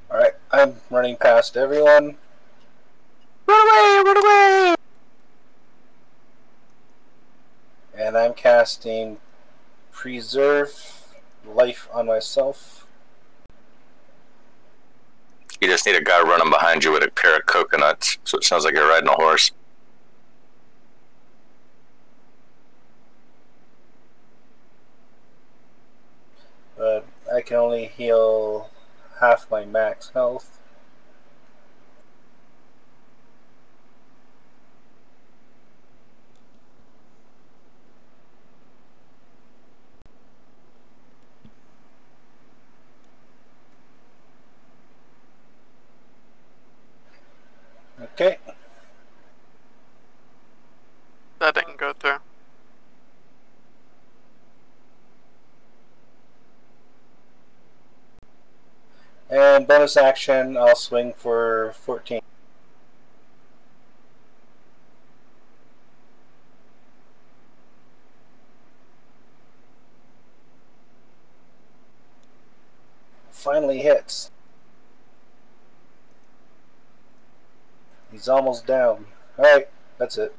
Alright, I'm running past everyone. Run away! Run away! And I'm casting Preserve Life on myself. You just need a guy running behind you with a pair of coconuts, so it sounds like you're riding a horse. But I can only heal half my max health. And bonus action, I'll swing for 14. Finally hits. He's almost down. Alright, that's it.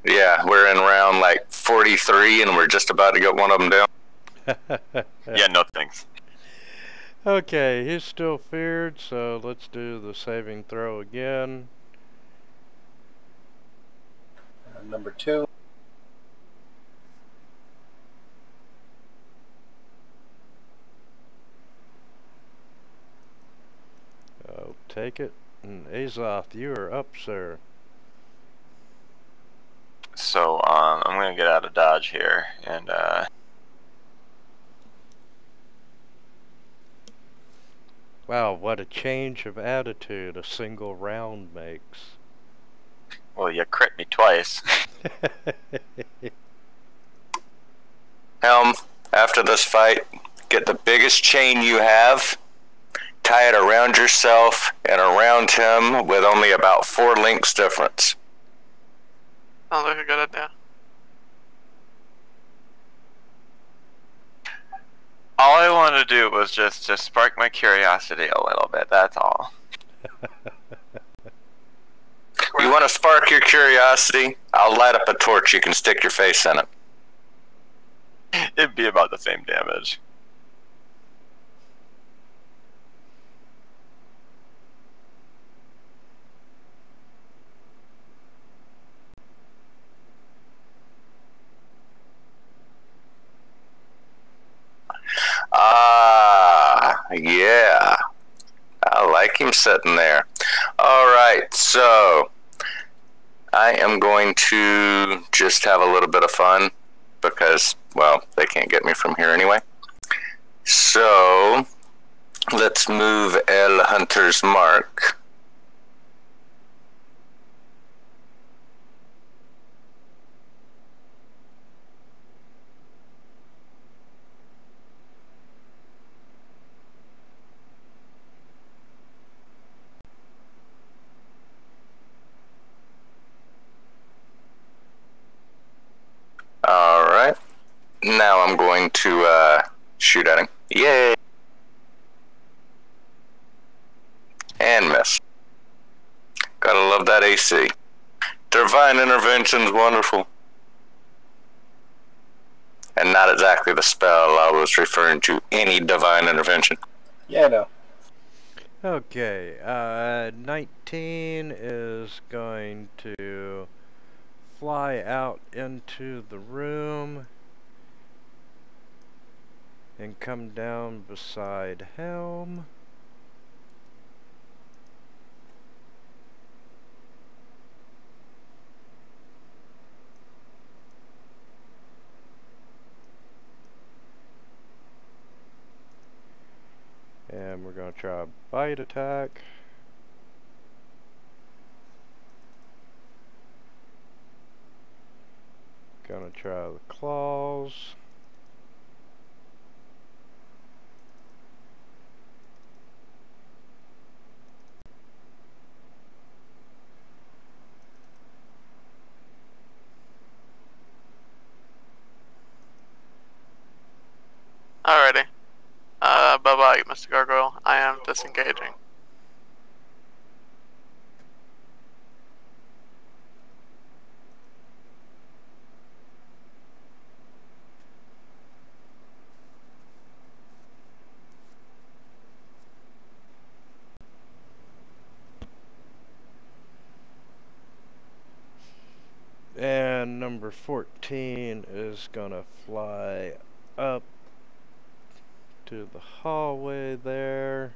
Yeah, we're in round like 43 and we're just about to get one of them down. Yeah, no thanks. Okay, he's still feared, so let's do the saving throw again. Number 2. I'll take it. And Azoth, you are up, sir. So, I'm gonna get out of dodge here, and, Wow, what a change of attitude a single round makes. well, you crit me twice. Helm, after this fight, get the biggest chain you have, tie it around yourself and around him with only about 4 links difference. Sounds like a good idea. All I wanted to do was just spark my curiosity a little bit, that's all. You want to spark your curiosity? I'll light up a torch, you can stick your face in it. It'd be about the same damage. Ah, yeah. I like him sitting there. Alright, so I am going to just have a little bit of fun because, well, they can't get me from here anyway. So let's move El Hunter's Mark. Alright. Now I'm going to shoot at him. Yay! And miss. Gotta love that AC. Divine Intervention's wonderful. And not exactly the spell I was referring to, any Divine Intervention. Yeah, no. Okay, 19 is going to fly out into the room and come down beside Helm. And we're going to try a bite attack. Gonna try the claws. Alrighty. Bye-bye, Mr. Gargoyle. I am disengaging. And number 14 is gonna fly up to the hallway there.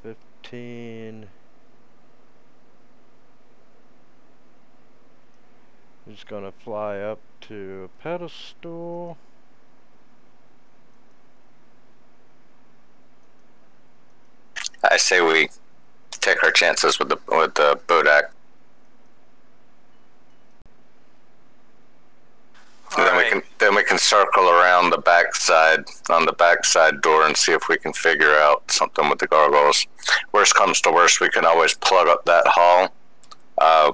15 is gonna fly up to a pedestal. I say we take our chances with the bodak. And then we can then we can circle around the backside, on the backside door, and see if we can figure out something with the gargoyles. Worst comes to worst, we can always plug up that hall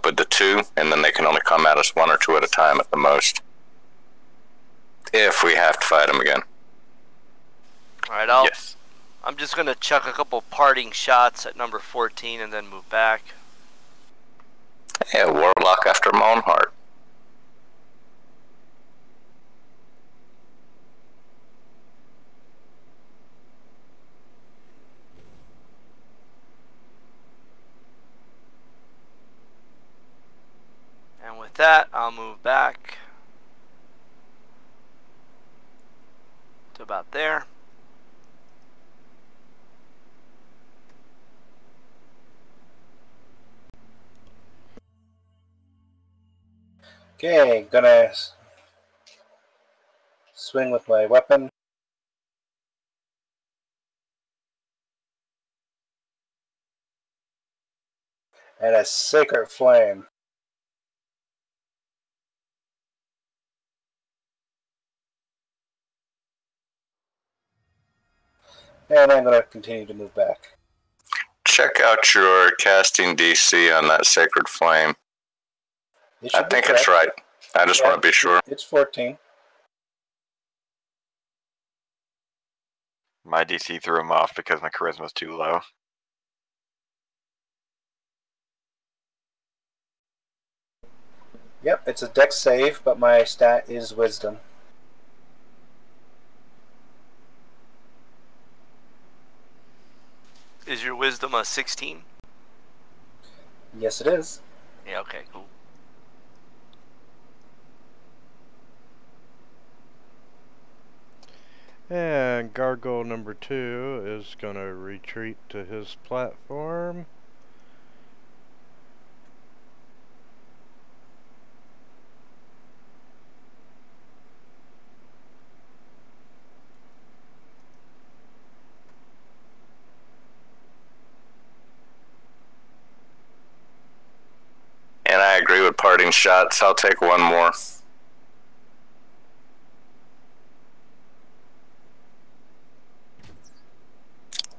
with the 2, and then they can only come at us 1 or 2 at a time at the most. If we have to fight them again. Alright, Yes. I'm just gonna chuck a couple parting shots at number 14 and then move back. Yeah, warlock after my own heart. And with that, I'll move back to about there. Okay, gonna swing with my weapon. And a sacred flame. And I'm going to continue to move back. Check out your casting DC on that sacred flame. I think it's right. I just want to be sure. It's 14. My DC threw him off because my charisma's too low. Yep, it's a dex save, but my stat is wisdom. Is your wisdom a 16? Yes, it is. Yeah, okay, cool. And Gargoyle number 2 is going to retreat to his platform. And I agree with parting shots. I'll take one more.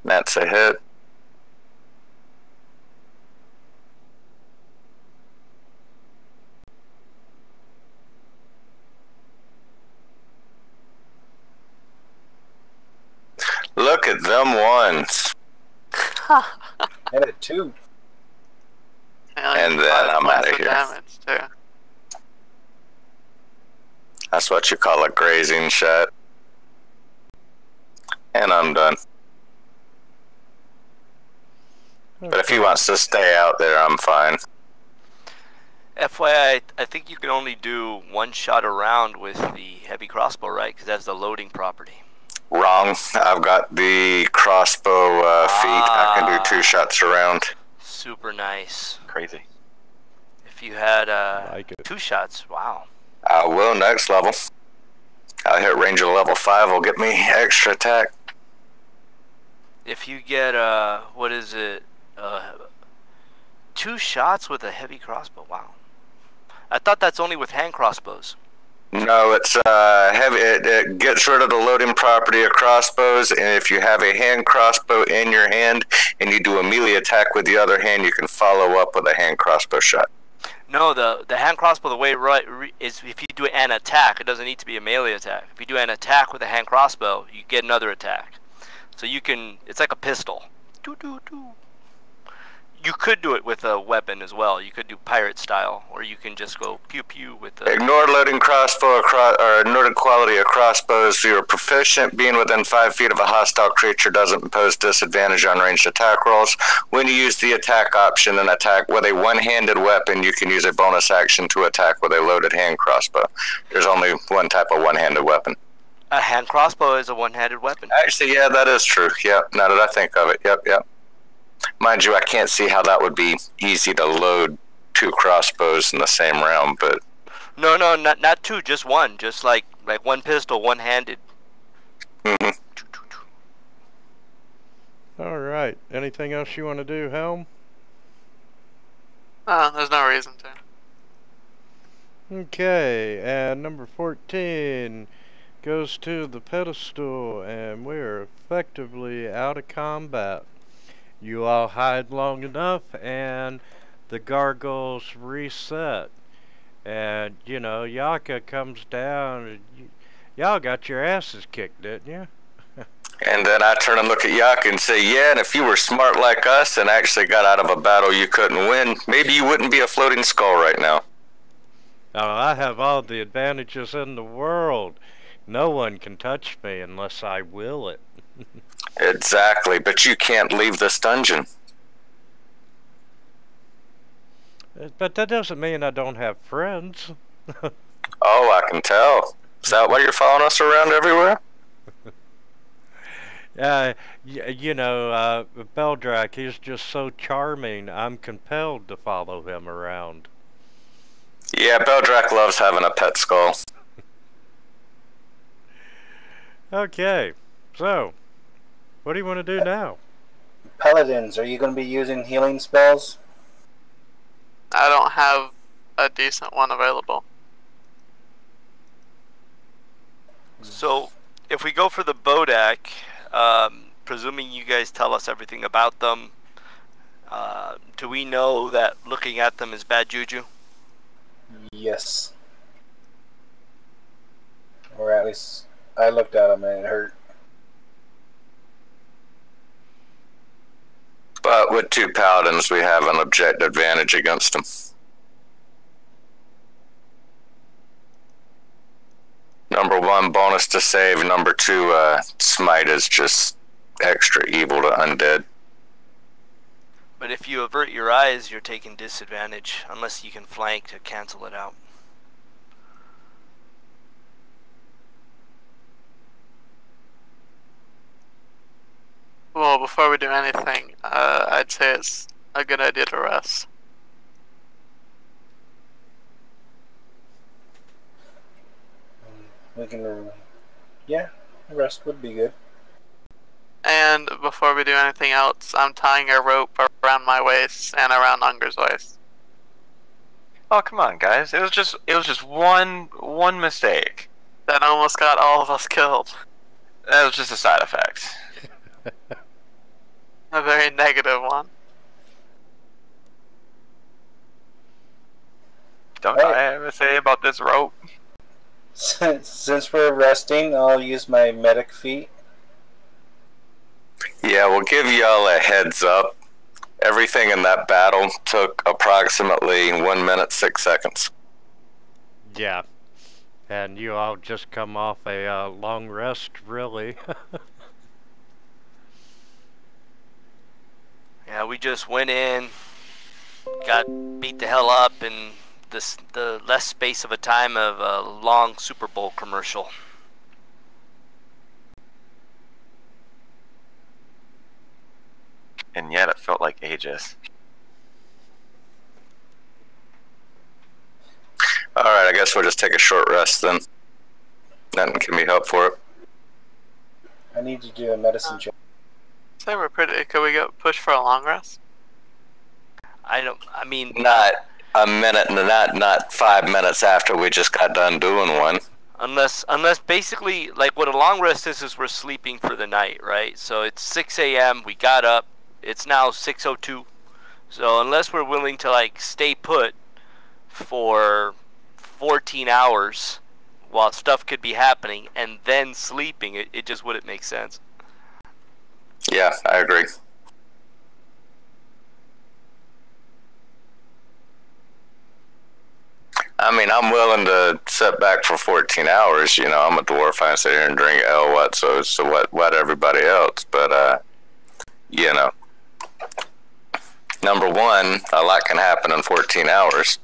That's a hit. Look at them ones. And a 2. And then I'm out of here. Damage too. That's what you call a grazing shot. And I'm done. But if he wants to stay out there, I'm fine. FYI, I think you can only do 1 shot around with the heavy crossbow, right? Because that's the loading property. Wrong. I've got the crossbow feet. I can do 2 shots around. Super nice. Crazy. If you had Like it. 2 shots, wow. I will next level. I'll hit range of level 5. Will get me extra attack. If you get what is it? 2 shots with a heavy crossbow. Wow. I thought that's only with hand crossbows. No, it's heavy. It gets rid of the loading property of crossbows, and if you have a hand crossbow in your hand and you do a melee attack with the other hand, you can follow up with a hand crossbow shot. No, the hand crossbow, the way it is if you do an attack, it doesn't need to be a melee attack. If you do an attack with a hand crossbow, you get another attack. So you can, it's like a pistol. Doo, doo, doo. You could do it with a weapon as well. You could do pirate style, or you can just go pew pew with the... Ignore loading crossbow or ignore the quality of crossbows. You're proficient. Being within 5 feet of a hostile creature doesn't impose disadvantage on ranged attack rolls. When you use the attack option and attack with a one-handed weapon, you can use a bonus action to attack with a loaded hand crossbow. There's only one type of one-handed weapon. A hand crossbow is a one-handed weapon. Actually, yeah, that is true. Yep, now that I think of it. Yep. Mind you, I can't see how that would be easy to load 2 crossbows in the same round, but... No, not 2, just 1. Just like 1 pistol, one-handed. Mm-hmm. Alright, anything else you want to do, Helm? Oh, there's no reason to. Okay, and number 14 goes to the pedestal, and we're effectively out of combat. You all hide long enough, and the gargoyles reset. And, you know, Yaka comes down, and y'all got your asses kicked, didn't you? And then I turn and look at Yak and say, yeah, and if you were smart like us and actually got out of a battle you couldn't win, maybe you wouldn't be a floating skull right now. Oh, I have all the advantages in the world. No one can touch me unless I will it. Exactly, but you can't leave this dungeon. But that doesn't mean I don't have friends. Oh, I can tell. Is that why you're following us around everywhere? You know, Beldrak, he's just so charming, I'm compelled to follow him around. Yeah, Beldrak loves having a pet skull. Okay, so, what do you want to do now? Paladins, are you going to be using healing spells? I don't have a decent one available. So, if we go for the bodak, presuming you guys tell us everything about them, do we know that looking at them is bad juju? Yes. Or at least I looked at them and it hurt. But with 2 paladins, we have an objective advantage against them. Number 1, bonus to save. Number 2, smite is just extra evil to undead. But if you avert your eyes, you're taking disadvantage, unless you can flank to cancel it out. Well, before we do anything, I'd say it's a good idea to rest. We can, yeah, rest would be good. And before we do anything else, I'm tying a rope around my waist and around Unger's waist. Oh, come on, guys. It was just one mistake. That almost got all of us killed. That was just a side effect. A very negative one. Don't I have a say about this rope? Since we're resting, I'll use my medic feat. Yeah, we'll give y'all a heads up. Everything in that battle took approximately 1 minute, 6 seconds. Yeah, and you all just come off a long rest, really. Yeah, we just went in, got beat the hell up in the less space of a time of a long Super Bowl commercial. And yet it felt like ages. Alright, I guess we'll just take a short rest then. Nothing can be helped for it. I need to do a medicine check. Say we're pretty. Could we go push for a long rest? I mean... Not a minute, not 5 minutes after we just got done doing one. Unless basically, like, what a long rest is we're sleeping for the night, right? So it's 6 a.m., we got up, it's now 6:02. So unless we're willing to, like, stay put for 14 hours while stuff could be happening and then sleeping, it just wouldn't make sense. Yeah, I agree. I mean, I'm willing to sit back for 14 hours. You know, I'm a dwarf. I sit here and drink ale, so what everybody else. But, you know, number 1, a lot can happen in 14 hours.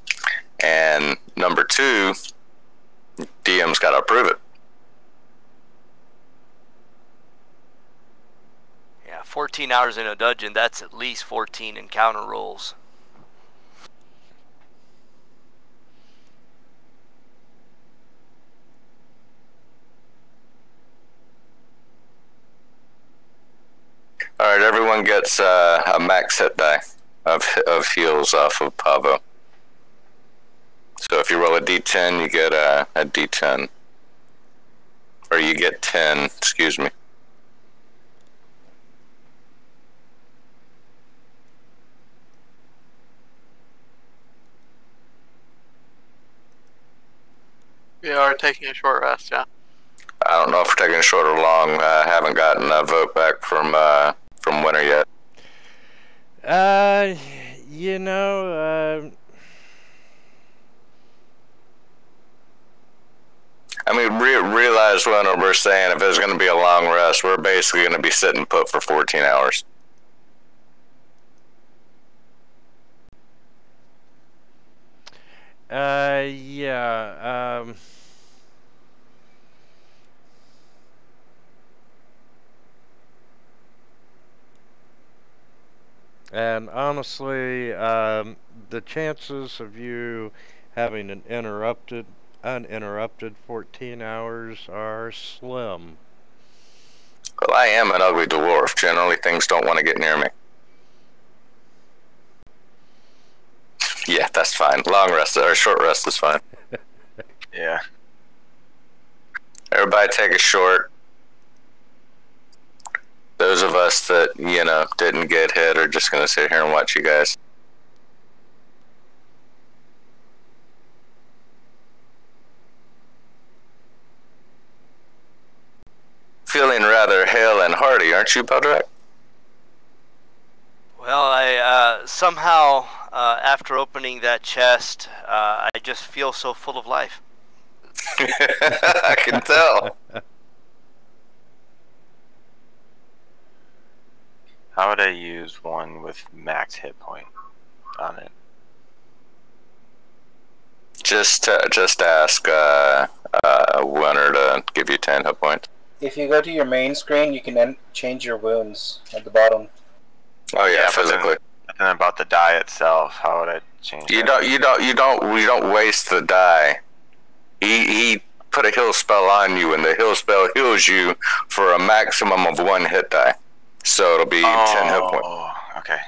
And number 2, DM's got to approve it. Yeah, 14 hours in a dungeon, that's at least 14 encounter rolls. Alright, everyone gets a max hit die of heals off of Pavo. So if you roll a d10, you get a d10. Or you get 10, excuse me. We are taking a short rest, yeah. I don't know if we're taking short or long. I haven't gotten a vote back from winner yet. You know, I mean, realize when we're saying if there's going to be a long rest, we're basically going to be sitting put for 14 hours. yeah, and honestly, the chances of you having an uninterrupted 14 hours are slim. Well, I am an ugly dwarf. Generally, things don't want to get near me. Yeah, that's fine. Long rest or short rest is fine. Yeah. Everybody take a short. Those of us that, you know, didn't get hit are just going to sit here and watch you guys. Feeling rather hale and hearty, aren't you, Beldrak? Well, I somehow, after opening that chest, I just feel so full of life. I can tell. How would I use one with max hit point on it? Just ask winner to give you 10 hit points. If you go to your main screen, you can then change your wounds at the bottom. Oh yeah, but physically. Then about the die itself, how would I change You that? we don't waste the die. He put a heal spell on you, and the heal spell heals you for a maximum of 1 hit die. So it'll be 10 hit points. Oh, okay.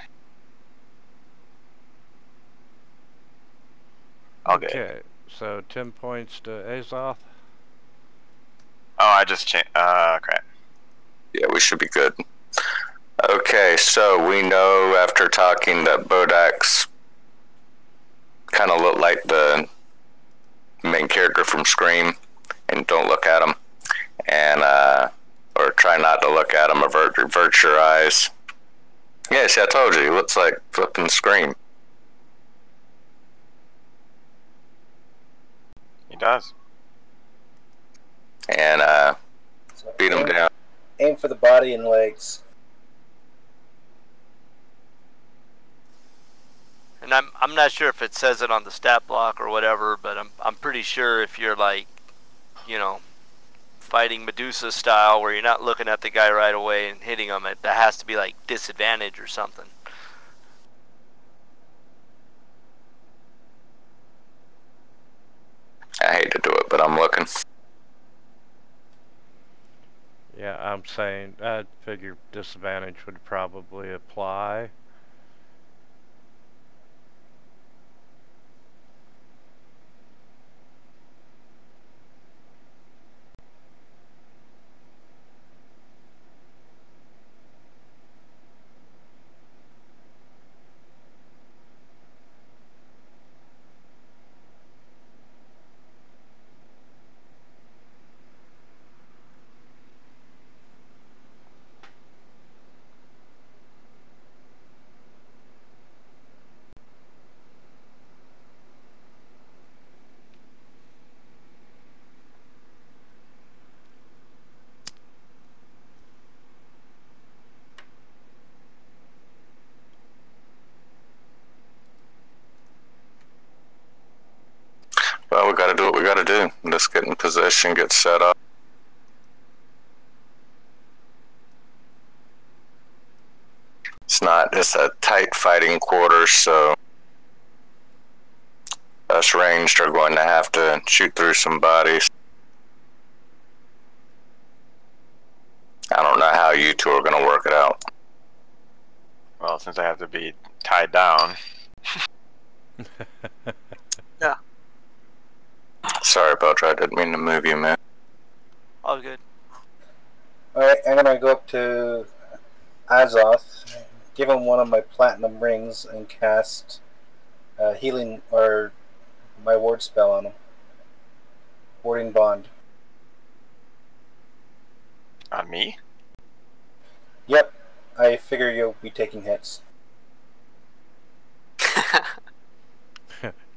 I'll get it. Okay, so 10 points to Azoth. Oh, I just changed. Crap. Yeah, we should be good. Okay, so we know after talking that bodaks kind of look like the main character from Scream, and don't look at them, and or try not to look at them, avert your eyes. Yeah, see, I told you, he looks like flipping Scream. He does. And So beat him down. Aim for the body and legs. And I'm not sure if it says it on the stat block or whatever, but I'm pretty sure if you're like, you know, fighting Medusa style where you're not looking at the guy right away and hitting him, that has to be like disadvantage or something. I hate to do it, but I'm looking. Yeah, I'm saying I figure disadvantage would probably apply. Well, we gotta do what we gotta do. Let's get in position, get set up. It's a tight fighting quarter, so us ranged are going to have to shoot through some bodies. I don't know how you two are gonna work it out. Well, since I have to be tied down. Sorry, Beldrak, I didn't mean to move you, man. All good. Alright, I'm gonna go up to Azoth, give him one of my platinum rings, and cast healing, or my ward spell on him. Warding Bond. On me? Yep, I figure you'll be taking hits.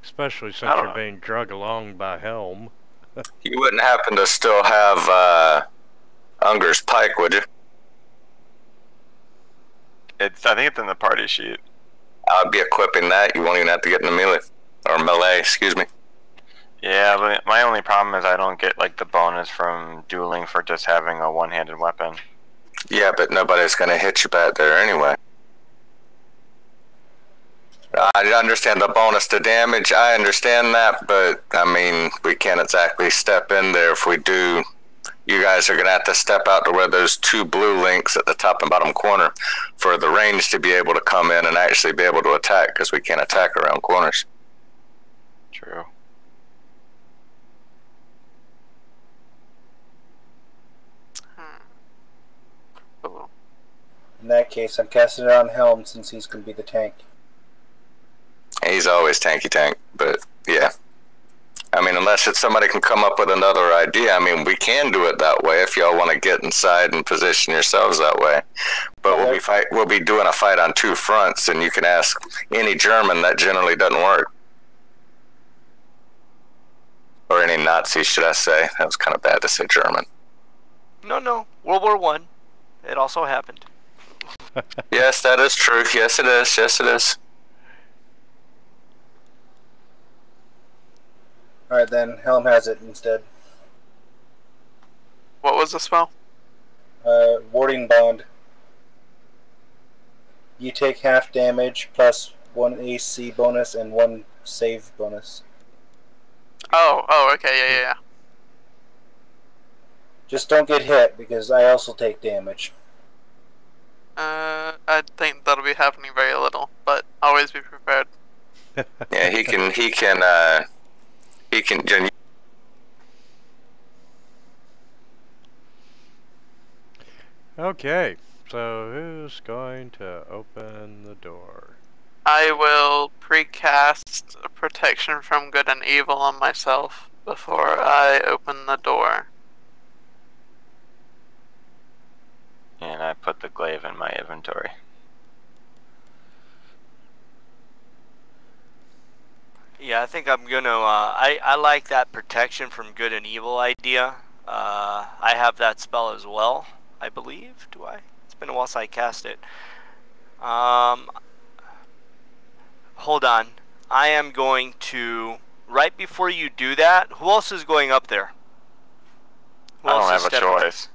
Especially since I don't you're know. being drug along by Helm. You wouldn't happen to still have Unger's pike, would you? I think it's in the party sheet. I'd be equipping that. You won't even have to get in the melee. Or melee, excuse me. Yeah, but my only problem is I don't get like the bonus from dueling for just having a one-handed weapon. Yeah, but nobody's going to hit you back there anyway. I understand the bonus to damage. I understand that, but I mean, we can't exactly step in there. If we do, you guys are going to have to step out to where those two blue links at the top and bottom corner for the range to be able to come in and actually be able to attack, because we can't attack around corners. True. Cool. In that case, I'm casting it on Helm since he's going to be the tank. He's always tanky tank, but yeah. I mean, unless it's somebody can come up with another idea. I mean, we can do it that way if y'all want to get inside and position yourselves that way. But we'll be doing a fight on two fronts, and you can ask any German, that generally doesn't work. Or any Nazi, should I say. That was kind of bad to say German. No. World War One. It also happened. Yes, that is true. Yes, it is. Yes, it is. Alright then, Helm has it instead. What was the spell? Warding Bond. You take half damage plus 1 AC bonus and 1 save bonus. Oh, okay, yeah. Just don't get hit, because I also take damage. I think that'll be happening very little, but always be prepared. Yeah, he can. Okay, so who's going to open the door? I will precast protection from good and evil on myself before I open the door. And I put the glaive in my inventory. Yeah, I think I'm gonna. I like that protection from good and evil idea. I have that spell as well, I believe. Do I? It's been a while since I cast it. Hold on. I am going to. Right before you do that, who else is going up there? Who I else don't is have a stepping- choice.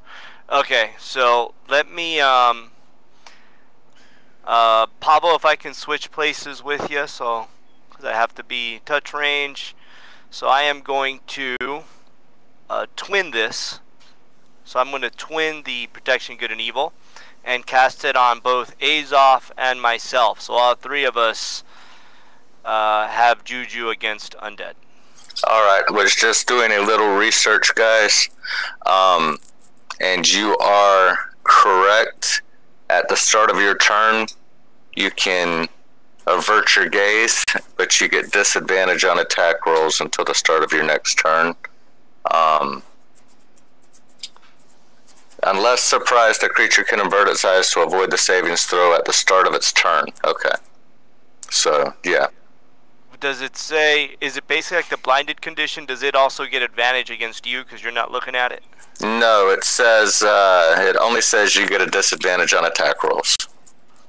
Okay, so let me, Pablo, if I can switch places with you, so, because I have to be touch range. So I am going to twin this. So I'm going to twin the protection good and evil and cast it on both Azoth and myself. So all three of us have juju against undead. Alright, was just doing a little research, guys. And you are correct. At the start of your turn, you can avert your gaze, but you get disadvantage on attack rolls until the start of your next turn. Unless surprised, a creature can avert its eyes to avoid the savings throw at the start of its turn. Okay. So, yeah. Does it say, is it basically like the blinded condition? Does it also get advantage against you because you're not looking at it? No, it says, it only says you get a disadvantage on attack rolls.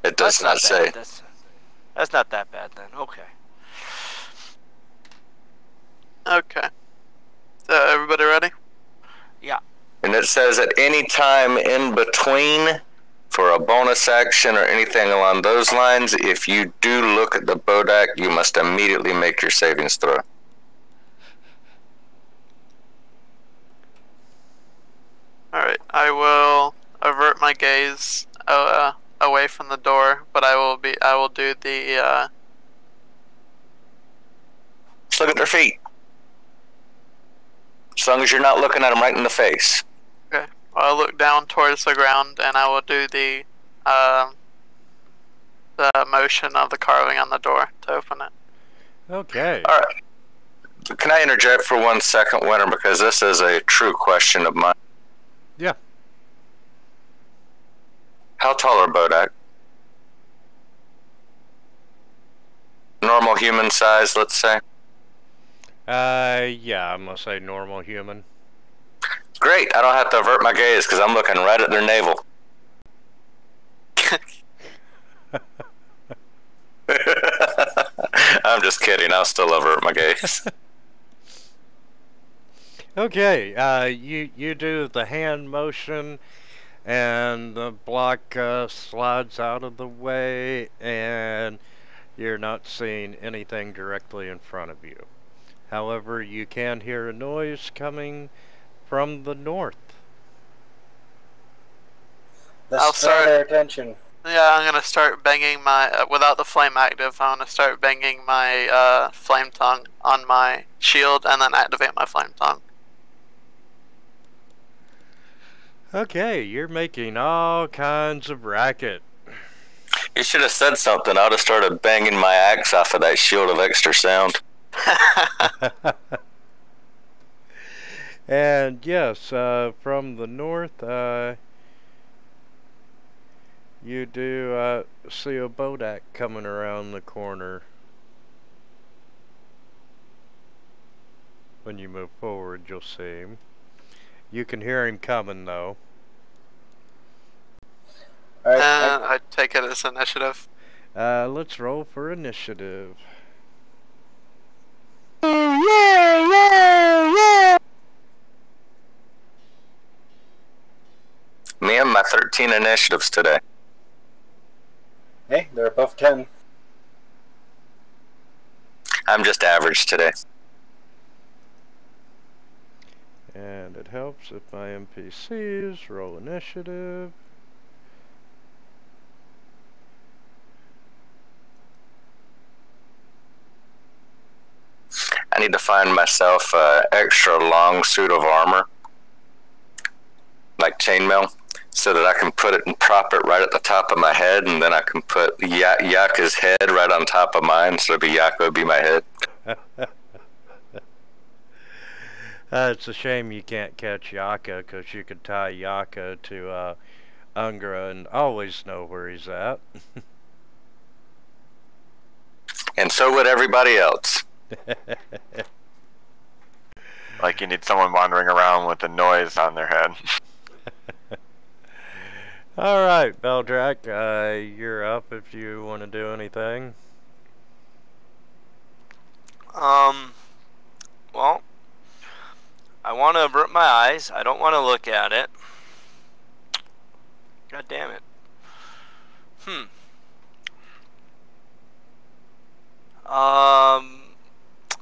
It does not say. That's not that bad then. Okay. Okay. So everybody ready? Yeah. And it says at any time in between, for a bonus action or anything along those lines, if you do look at the bodak, you must immediately make your savings throw. Alright, I will avert my gaze away from the door, but I will do the Let's look at their feet. As long as you're not looking at him right in the face. Okay. Well, I'll look down towards the ground, and I will do the motion of the carving on the door to open it. Okay. All right. Can I interject for 1 second, Winter, because this is a true question of mine. Yeah. How tall are bodak? Normal human size, let's say. Yeah, I'm gonna say normal human. Great, I don't have to avert my gaze because I'm looking right at their navel. I'm just kidding, I'll still avert my gaze. Okay, you do the hand motion, and the block slides out of the way, and you're not seeing anything directly in front of you. However, you can hear a noise coming from the north. Let's draw their attention. Yeah, I'm gonna start banging my without the flame active. I'm gonna start banging my flame tongue on my shield, and then activate my flame tongue. Okay, you're making all kinds of racket. You should have said something. I would have started banging my axe off of that shield of extra sound. And yes, from the north, you do see a bodak coming around the corner. When you move forward, you'll see him. You can hear him coming, though. All right, I take it as initiative. Let's roll for initiative. Me and my 13 initiatives today. hey, they're above 10. I'm just average today. And it helps if my NPCs roll initiative. I need to find myself an extra long suit of armor, like chainmail, so that I can put it and prop it right at the top of my head, and then I can put Yaka's head right on top of mine, so Yaka would be my head. It's a shame you can't catch Yaka, because you could tie Yaka to Unkh and always know where he's at. And so would everybody else. Like you need someone wandering around with a noise on their head. Alright, Beldrak, you're up if you want to do anything. Well, I want to avert my eyes. I don't want to look at it. God damn it.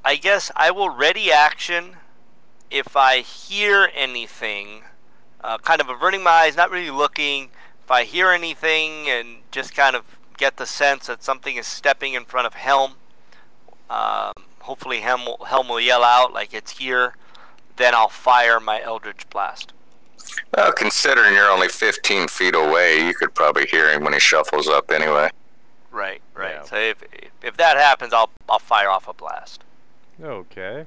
I guess I will ready action if I hear anything. Kind of averting my eyes, not really looking. If I hear anything and just kind of get the sense that something is stepping in front of Helm, hopefully Helm will yell out like it's here, then I'll fire my Eldritch Blast. Well, considering you're only 15 feet away, you could probably hear him when he shuffles up anyway. Right. Yeah. So if that happens, I'll fire off a blast. Okay.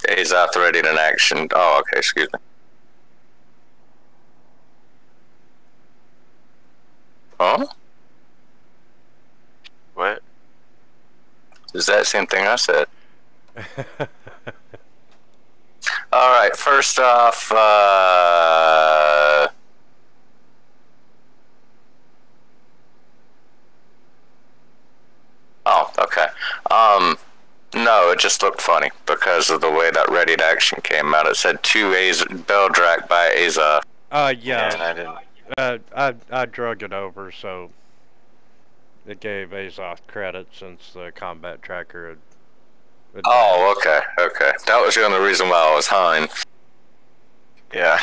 As Azoth ready in action. Oh, okay, excuse me. Huh? What? Is that the same thing I said? Alright, first off, oh, okay. No, it just looked funny because of the way that ready to action came out. It said 2 Beldrak by As Azoth. Yeah. And I didn't. I drug it over, so it gave Azoth credit since the combat tracker had... Oh, okay. That was the only reason why I was high. Yeah.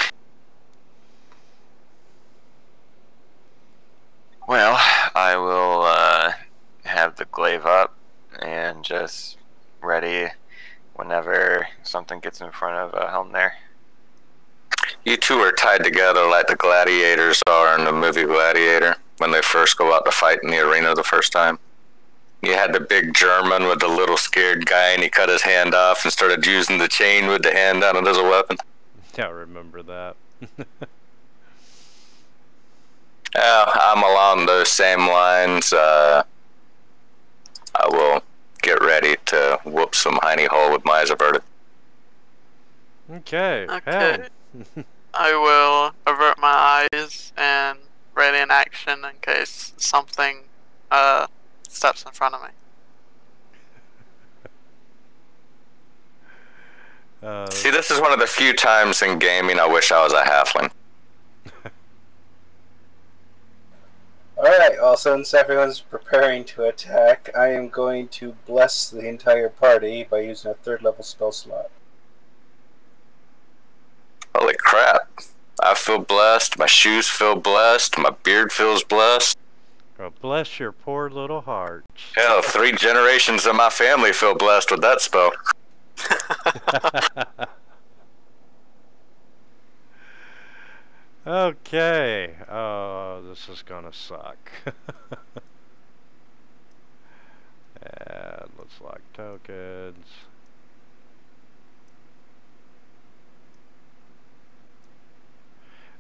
Well, I will have the glaive something gets in front of Helm there. You two are tied together like the gladiators are in the movie Gladiator when they first go out to fight in the arena the first time. You had the big German with the little scared guy, and he cut his hand off and started using the chain with the hand on it as a weapon. Yeah, I remember that. I'm along those same lines. I will get ready to whoop some hiney hole with my eyes averted. Okay, Okay. Helm. I will avert my eyes and ready in action in case something steps in front of me. See, this is one of the few times in gaming I wish I was a halfling. Alright, well, since everyone's preparing to attack, I am going to bless the entire party by using a 3rd level spell slot. Holy crap. I feel blessed, my shoes feel blessed, my beard feels blessed. Well, bless your poor little hearts. Hell, 3 generations of my family feel blessed with that spell. Okay. Oh, this is gonna suck. And let's lock tokens.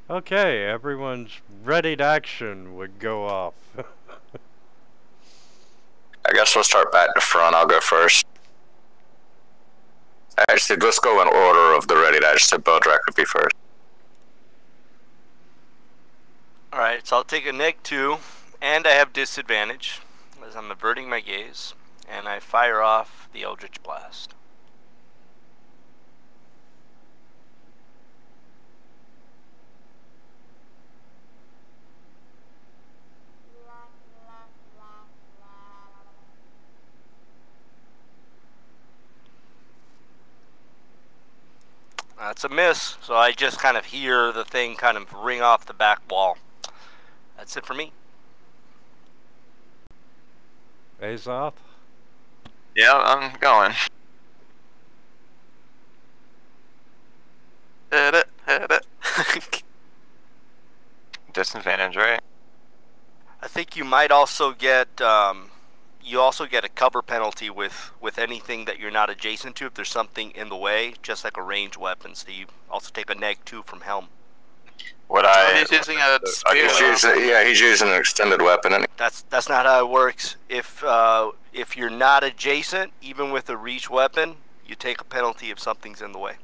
Okay, everyone's ready to action would go off. I guess we'll start back to front. I'll go first. Actually, let's go in order of the ready to action. Beldrak would be first. Alright, so I'll take a -2, and I have disadvantage, as I'm averting my gaze, and I fire off the Eldritch Blast. That's a miss, so I just kind of hear the thing kind of ring off the back wall. That's it for me. Azoth? Yeah, I'm going. Hit it. Disadvantage, right? I think you might also get a cover penalty with anything that you're not adjacent to if there's something in the way, just like a ranged weapon. So you also take a -2 from Helm. He's using a spear. He's using an extended weapon. And That's not how it works. If you're not adjacent, even with a reach weapon, you take a penalty if something's in the way.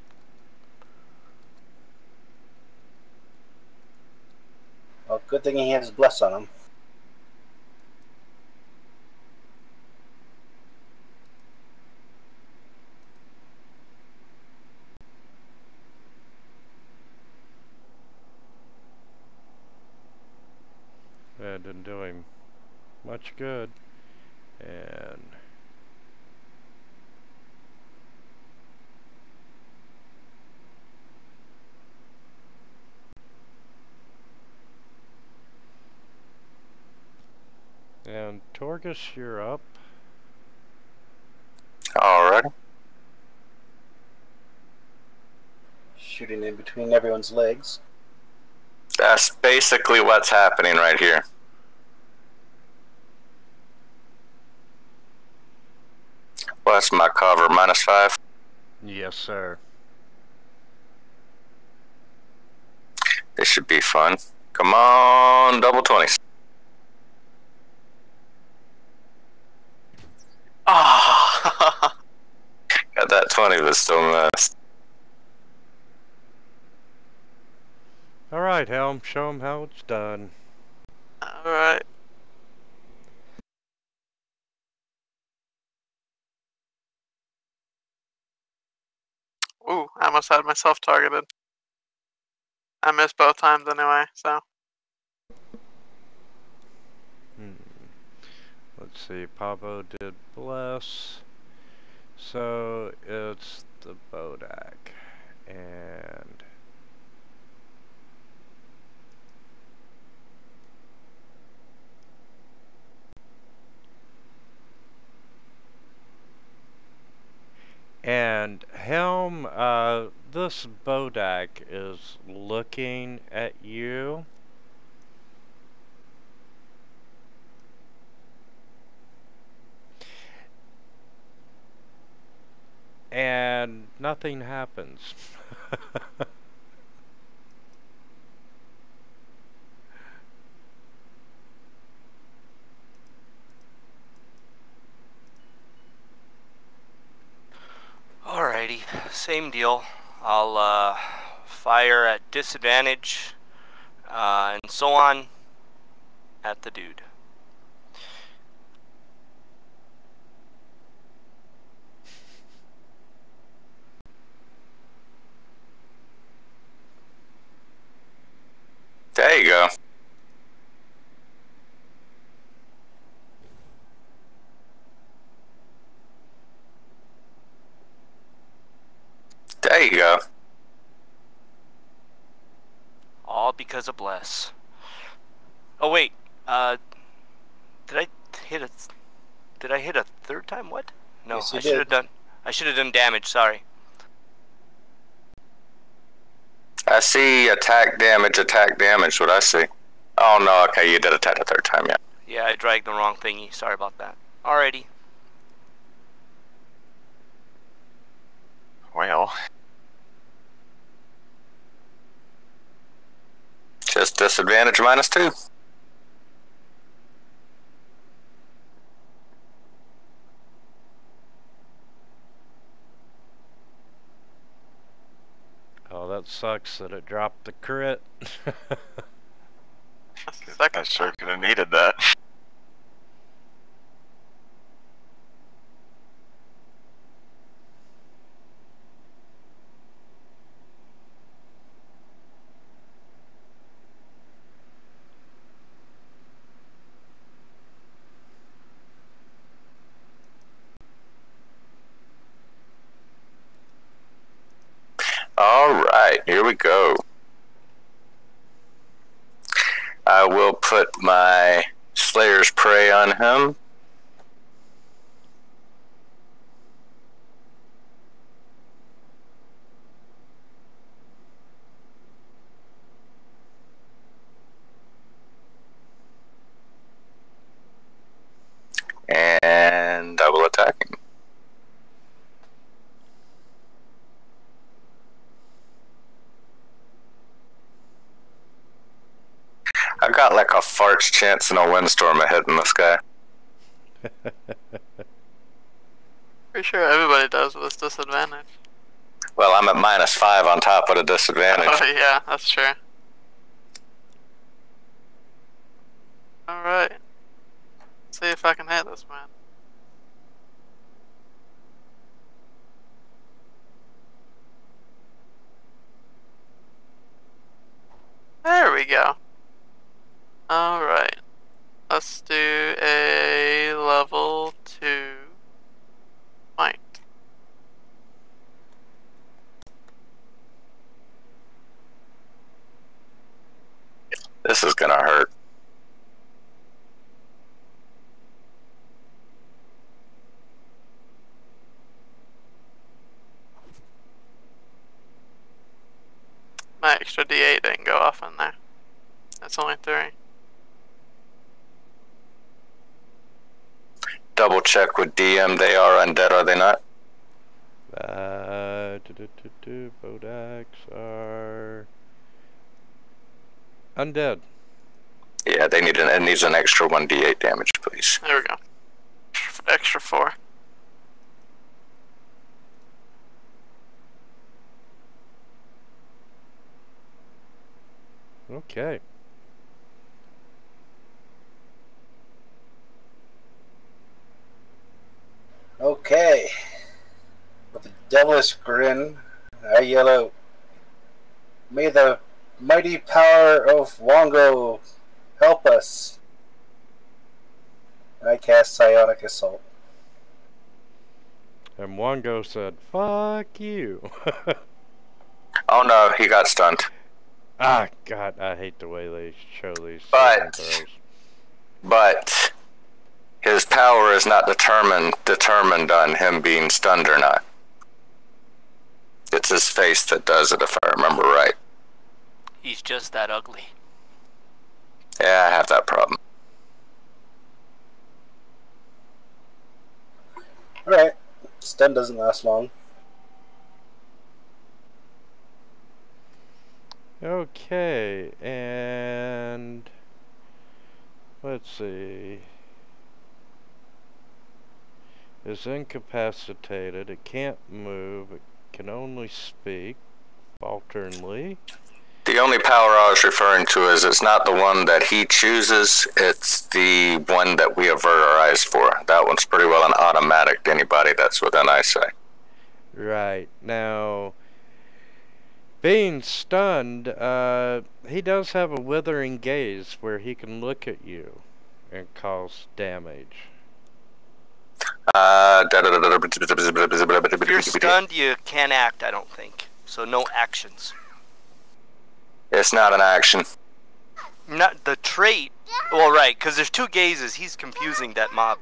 Well, good thing he has bless on him. That didn't do him much good. And Torgus, you're up. alright. Shooting in between everyone's legs. That's basically what's happening right here. What's my cover? -5? Yes, sir. This should be fun. Come on, double 20s. Ah. Got that 20, but still missed. Alright, Helm, show him how it's done. Alright. Ooh, I almost had myself targeted. I missed both times anyway, so. Let's see, Pavo did bless. So it's the bodak. And Helm, this bodak is looking at you. And nothing happens. Alrighty, same deal. I'll fire at disadvantage and so on at the dude. There you go. There you go. All because of Bless. Oh wait, did I hit a? Did I hit a third time? What? No, Yes, you I should have did. done. I should have done damage. Sorry. I see attack damage, what I see. Oh no, okay, you did attack the third time, yeah. Yeah, I dragged the wrong thingy. Sorry about that. Alrighty. Well, Just disadvantage -2. Oh, that sucks that it dropped the crit. That's the I second sure time. could have needed that. Alright, here we go. I will put my Slayer's Prey on him. And I will attack him. I got like a fart's chance in a windstorm of hitting this guy. Pretty sure everybody does with this disadvantage. Well, I'm at -5 on top of the disadvantage. Oh yeah, that's true. Alright. See if I can hit this man. There we go. Alright. Let's do a level 2 might. This is gonna hurt. My extra D8 didn't go off in there. That's only 3. Double check with DM. They are undead, are they not? Bodaks are undead. Yeah, they need it needs an extra 1d8 damage, please. There we go. Extra 4. Okay. Okay. With a devilish grin, I yell out, "May the mighty power of Wongo help us!" And I cast Psionic Assault. And Wango said, "Fuck you." Oh no, he got stunned. Ah, God, I hate the way they show these But- saving throws. But his power is not determined on him being stunned or not. It's his face that does it, if I remember right. He's just that ugly. Yeah, I have that problem. Alright. Stun doesn't last long. Okay, and let's see. Is incapacitated. It can't move. It can only speak falteringly. The only power I was referring to is it's not the one that he chooses, it's the one that we avert our eyes for. That one's pretty well an automatic to anybody that's within eyesight. Right. Now, being stunned, he does have a withering gaze where he can look at you and cause damage. If you're stunned, you can't act, I don't think. So no actions. It's not an action. Not the trait. Well, right, because there's two gazes. He's confusing that mob.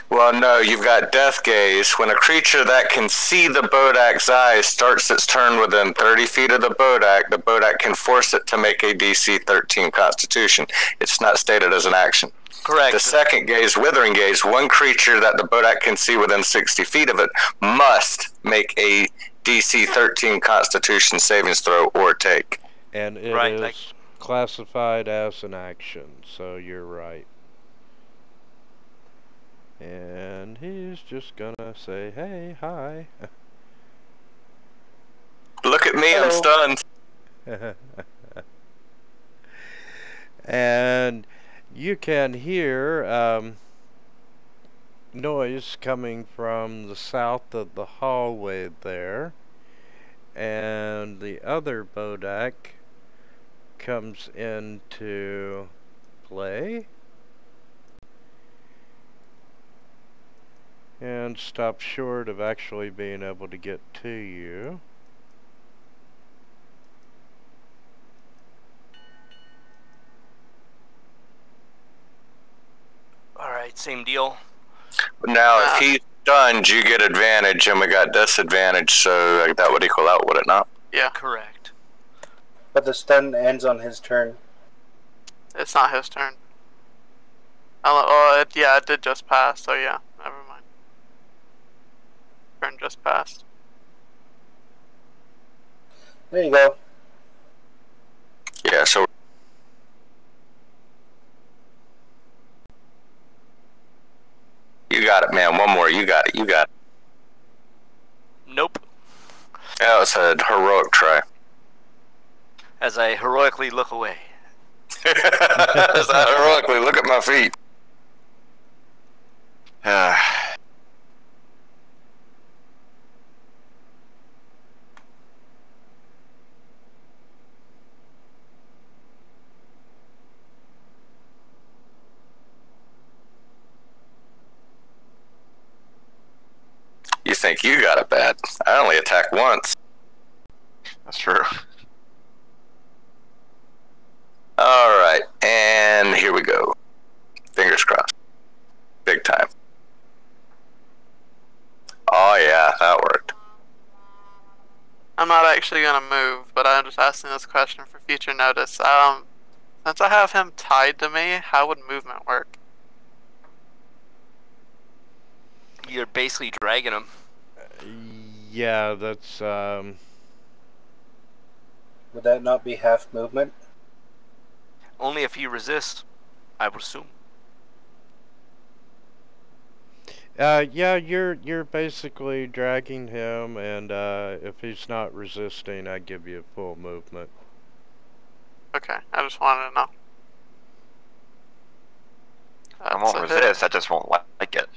Well, no, you've got Death Gaze. When a creature that can see the bodak's eyes starts its turn within 30 feet of the bodak can force it to make a DC 13 Constitution. It's not stated as an action. Correct. The second gaze, Withering Gaze, one creature that the bodak can see within 60 feet of it must make a DC 13 Constitution savings throw or take. And it Right, is like- classified as an action, so you're right. And he's just gonna say, hey, hi. Look at me, I'm stunned. And you can hear noise coming from the south of the hallway there. And the other bodak comes into play. And stops short of actually being able to get to you. Alright, same deal. Now, if he's stunned, you get advantage, and we got disadvantage, so that would equal out, would it not? Yeah, Correct. But the stun ends on his turn. it's not his turn. Yeah, it did just pass, so yeah, never mind. Turn just passed. There you go. Yeah, so you got it, man. One more. You got it. You got it. Nope. That was a heroic try. As I heroically look away. As I heroically look at my feet. You think you got it bad. I only attacked once. That's true. Alright, and here we go. Fingers crossed. Big time. Oh yeah, that worked. I'm not actually gonna move, but I'm just asking this question for future notice. Since I have him tied to me, how would movement work? You're basically dragging him. Yeah, that's Would that not be half movement? Only if he resists, I would assume. yeah, you're basically dragging him, and if he's not resisting, I give you full movement. Okay, I just wanted to know. I won't That's a hit. resist, I just won't like it.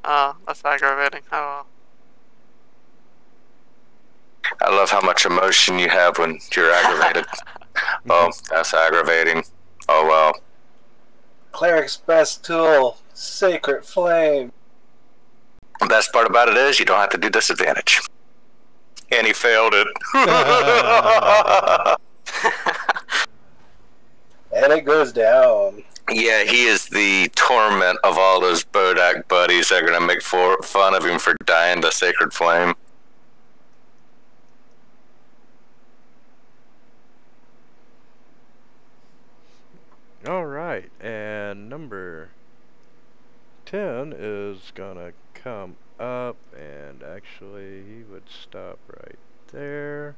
Oh, that's aggravating. Oh, I love how much emotion you have when you're aggravated. Oh, that's aggravating. Oh well. Cleric's best tool, Sacred Flame. The best part about it is you don't have to do disadvantage. And he failed it. And it goes down. Yeah, he is the torment of all those bodak buddies that are going to make fun of him for dying to sacred flame. Alright, and number 10 is gonna come up, and actually he would stop right there.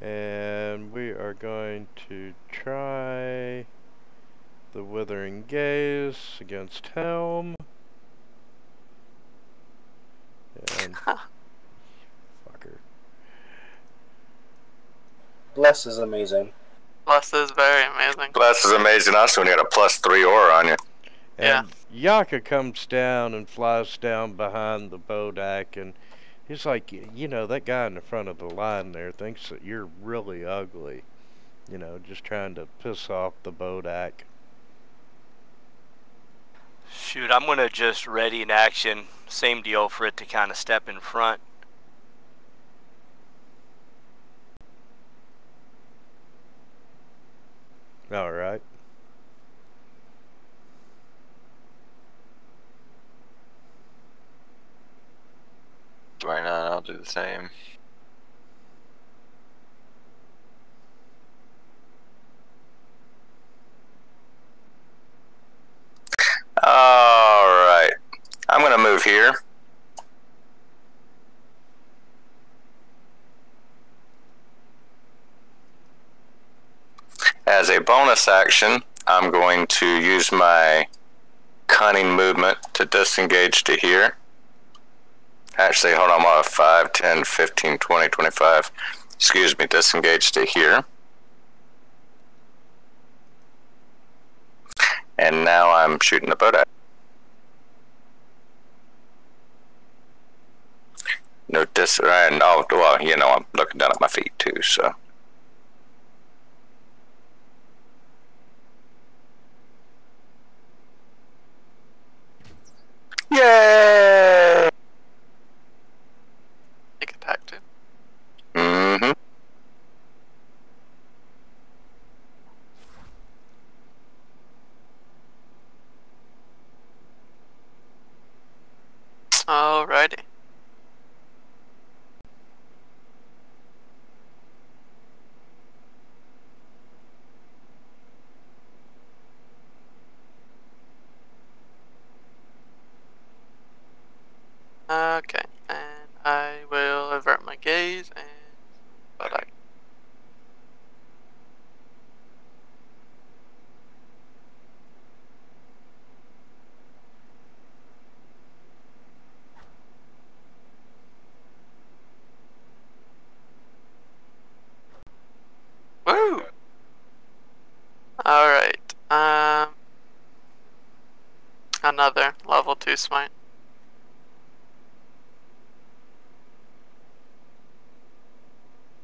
And we are going to try the Withering Gaze against Helm. And fucker. Bless is amazing. Bless is very amazing. Bless is amazing. Also, when you got a +3 aura on you. And Yaka comes down and flies down behind the bodak, and he's like, you know, that guy in the front of the line there thinks that you're really ugly. You know, just trying to piss off the bodak. Shoot, I'm gonna just ready in action. Same deal for it to kind of step in front. Alright. Why not? I'll do the same. Alright. I'm going to move here. As a bonus action, I'm going to use my cunning movement to disengage to here. Actually, hold on, I'm 5, 10, 15, 20, 25. Excuse me, disengage to here. And now I'm shooting the bodak. No no, well, you know, I'm looking down at my feet too, so. Yay! Take attack too. Mm-hmm. Alrighty. Okay, and I will avert my gaze and bodak. Woo! Alright, another level 2 smite.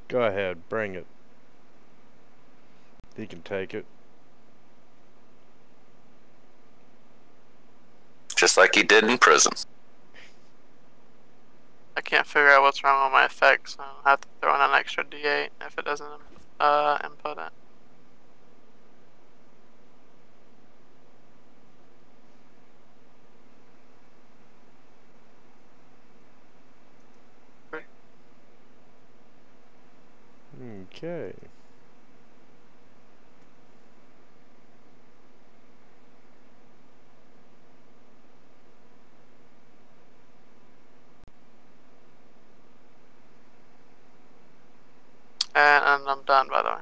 Go ahead, bring it. He can take it. Just like he did in prison. I can't figure out what's wrong with my effects, so I'll have to throw in an extra D8 if it doesn't input it. Okay. And I'm done, by the way.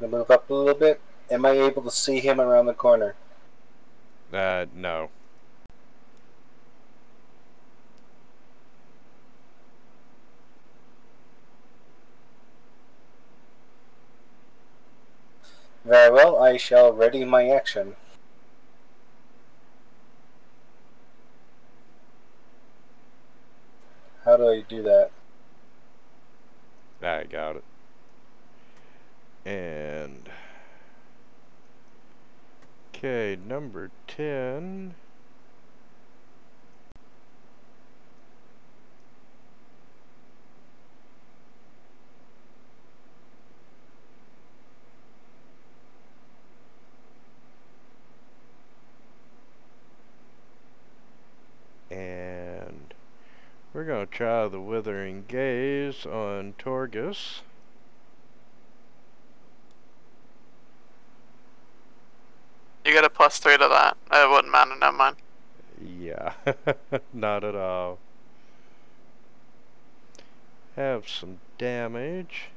I'm gonna move up a little bit. Am I able to see him around the corner? No. Very well, I shall ready my action. How do I do that? I got it. And okay, number 10. And we're going to try the Withering Gaze on Torgus. You get a +3 to that. It wouldn't matter, never mind. Yeah, not at all. Have some damage.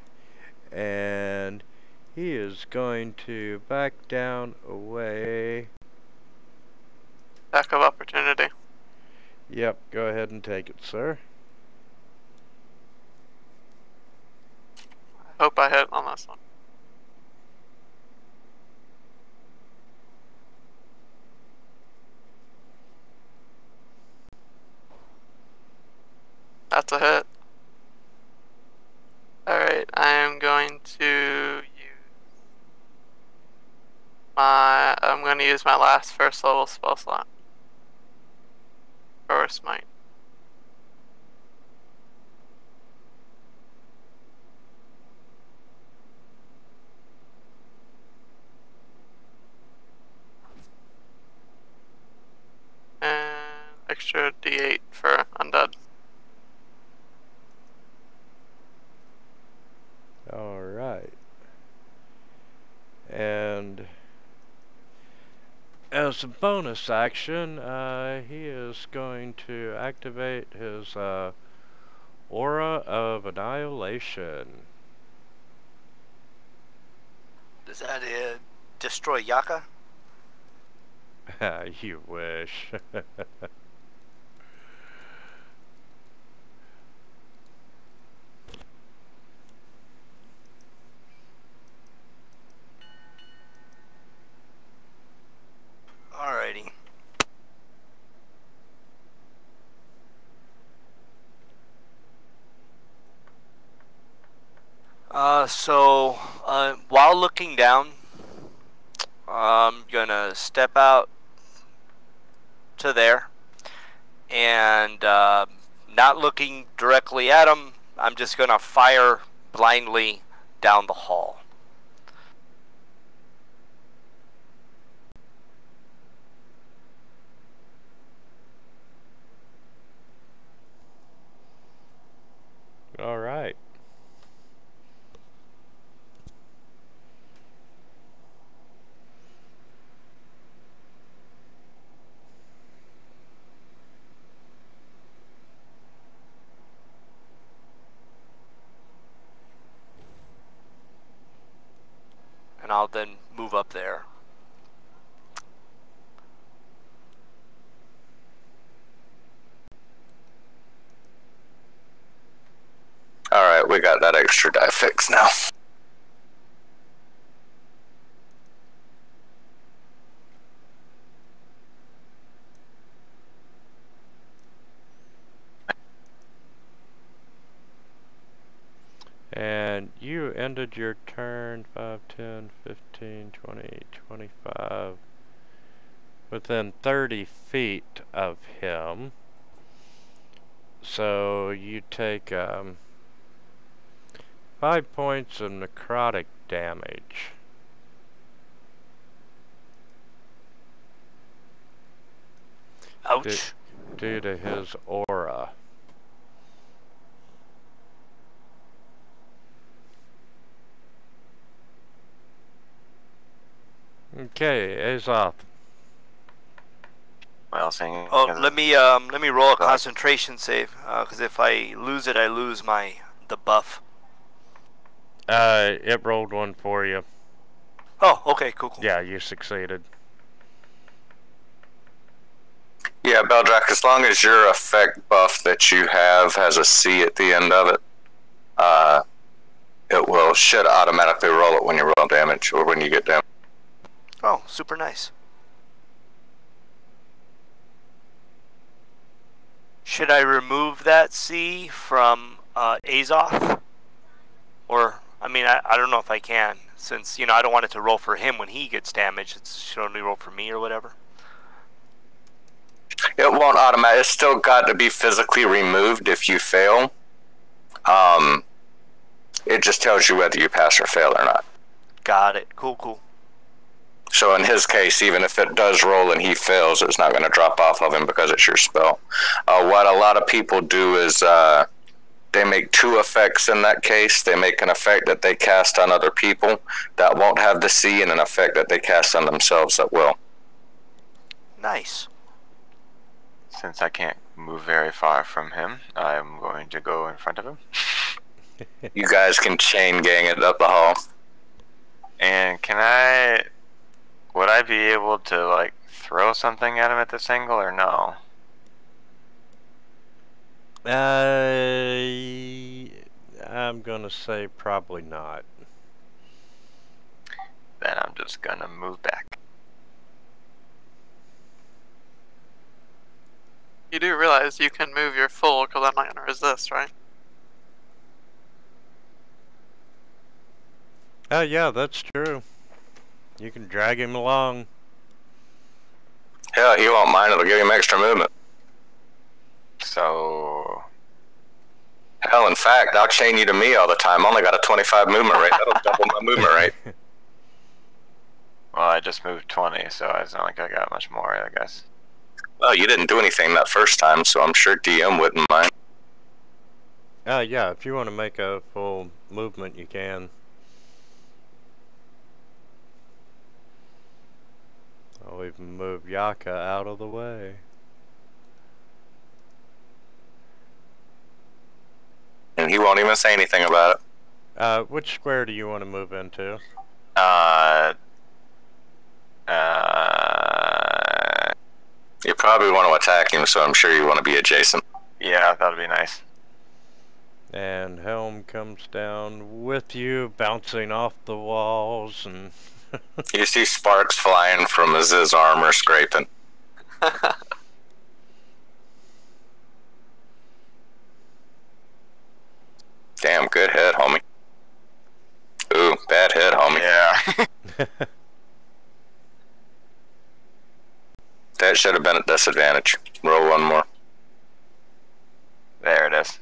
And he is going to back down away. Attack of opportunity. Yep, go ahead and take it, sir. I hope I hit on this one. That's a hit. Alright, I am going to use my last first level spell slot. Or smite. And extra D8 for undead. Alright. And as a bonus action, he is going to activate his Aura of Annihilation. Does that destroy Yaka? You wish. Alrighty. While looking down, I'm gonna step out to there, and not looking directly at him, I'm just gonna fire blindly down the hall. Alright. And I'll then move up there. Alright, we got that extra die fixed now. And you ended your turn 5, 10, 15, 20, 25 within 30 feet of him. So you take 5 points of necrotic damage. Ouch. Due to his aura. Okay, Azoth. Well, saying. Oh, let me roll a concentration save, because if I lose it, I lose the buff. It rolled one for you. Oh, okay, cool. Yeah, you succeeded. Yeah, Beldrak, as long as your effect buff that you have has a C at the end of it, it should automatically roll it when you roll damage or when you get damage. Oh, super nice. Should I remove that C from Azoth? Or, I mean, I don't know if I can, Since, you know, I don't want it to roll for him when he gets damaged. It should only roll for me or whatever. It won't automatically. It's still got to be physically removed if you fail. It just tells you whether you pass or fail or not. Got it. Cool, cool. So in his case, even if it does roll and he fails, it's not going to drop off of him because it's your spell. What a lot of people do is they make two effects in that case. They make an effect that they cast on other people that won't have the C, and an effect that they cast on themselves that will. Nice. Since I can't move very far from him, I'm going to go in front of him. You guys can chain gang it up the hall. And would I be able to, like, throw something at him at this angle, or no? I'm gonna say probably not. Then I'm just gonna move back. You do realize you can move your full because I'm not going to resist, right? Yeah, that's true. You can drag him along. Hell, he won't mind. It'll give him extra movement. So... Hell, in fact, I'll chain you to me all the time. I only got a 25 movement rate. That'll double my movement rate. Well, I just moved 20, so it's not like I got much more, I guess. Well, you didn't do anything that first time, so I'm sure DM wouldn't mind. Yeah, if you want to make a full movement, you can. I'll even move Yaka out of the way. And he won't even say anything about it. Which square do you want to move into? You probably want to attack him, so I'm sure you want to be adjacent. Yeah, that'd be nice. And Helm comes down with you, bouncing off the walls, and You see sparks flying from his armor scraping. Damn, good head, homie. Ooh, bad head, homie. Yeah. That should have been at disadvantage. Roll one more. There it is.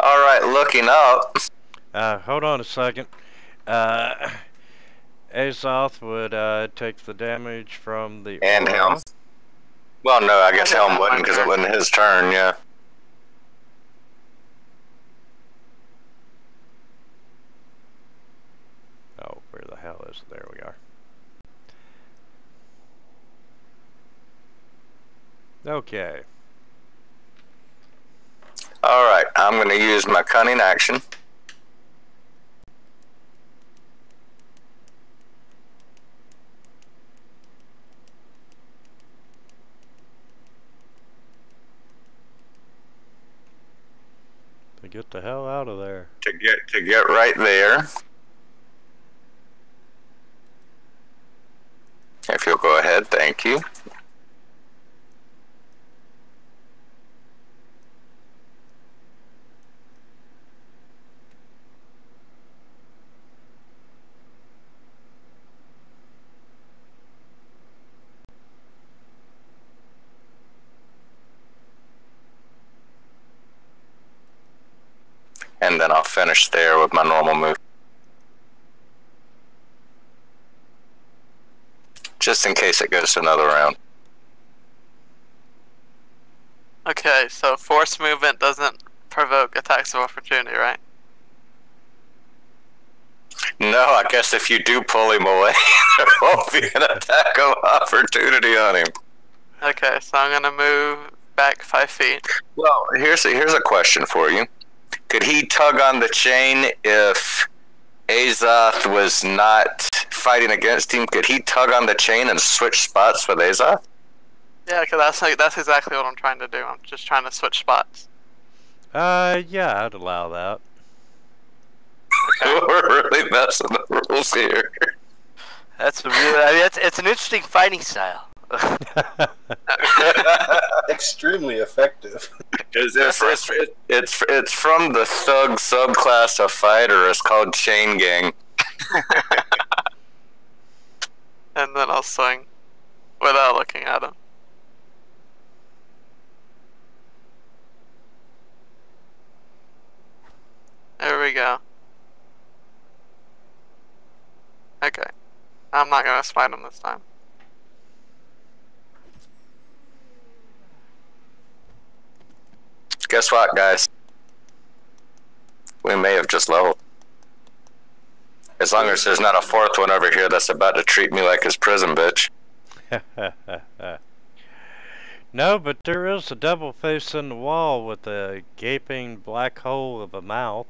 Alright, looking up. hold on a second. Azoth would take the damage from the And aura. Helm. Well, no, I guess Helm wouldn't because it wasn't his turn, yeah. Oh, where the hell is it? There we are. Okay. Alright, I'm going to use my cunning action. To get the hell out of there. To get right there. If you'll go ahead, thank you. And then I'll finish there with my normal move. Just in case it goes to another round. Okay, so force movement doesn't provoke attacks of opportunity, right? No, I guess if you do pull him away, there won't be an attack of opportunity on him. Okay, so I'm gonna move back 5 feet. Well, here's a question for you. Could he tug on the chain if Azoth was not fighting against him? Could he tug on the chain and switch spots with Azoth? Yeah, because that's exactly what I'm trying to do. I'm just trying to switch spots. Yeah, I'd allow that. We're really messing the rules here. That's a real. I mean, it's an interesting fighting style. Extremely effective. It's from the thug subclass of fighter. It's called Chain Gang. And then I'll swing without looking at him. There we go. Okay. I'm not gonna smite him this time. Guess what, guys? We may have just leveled. As long as there's not a fourth one over here that's about to treat me like his prison bitch. No, but there is a devil face in the wall with a gaping black hole of a mouth.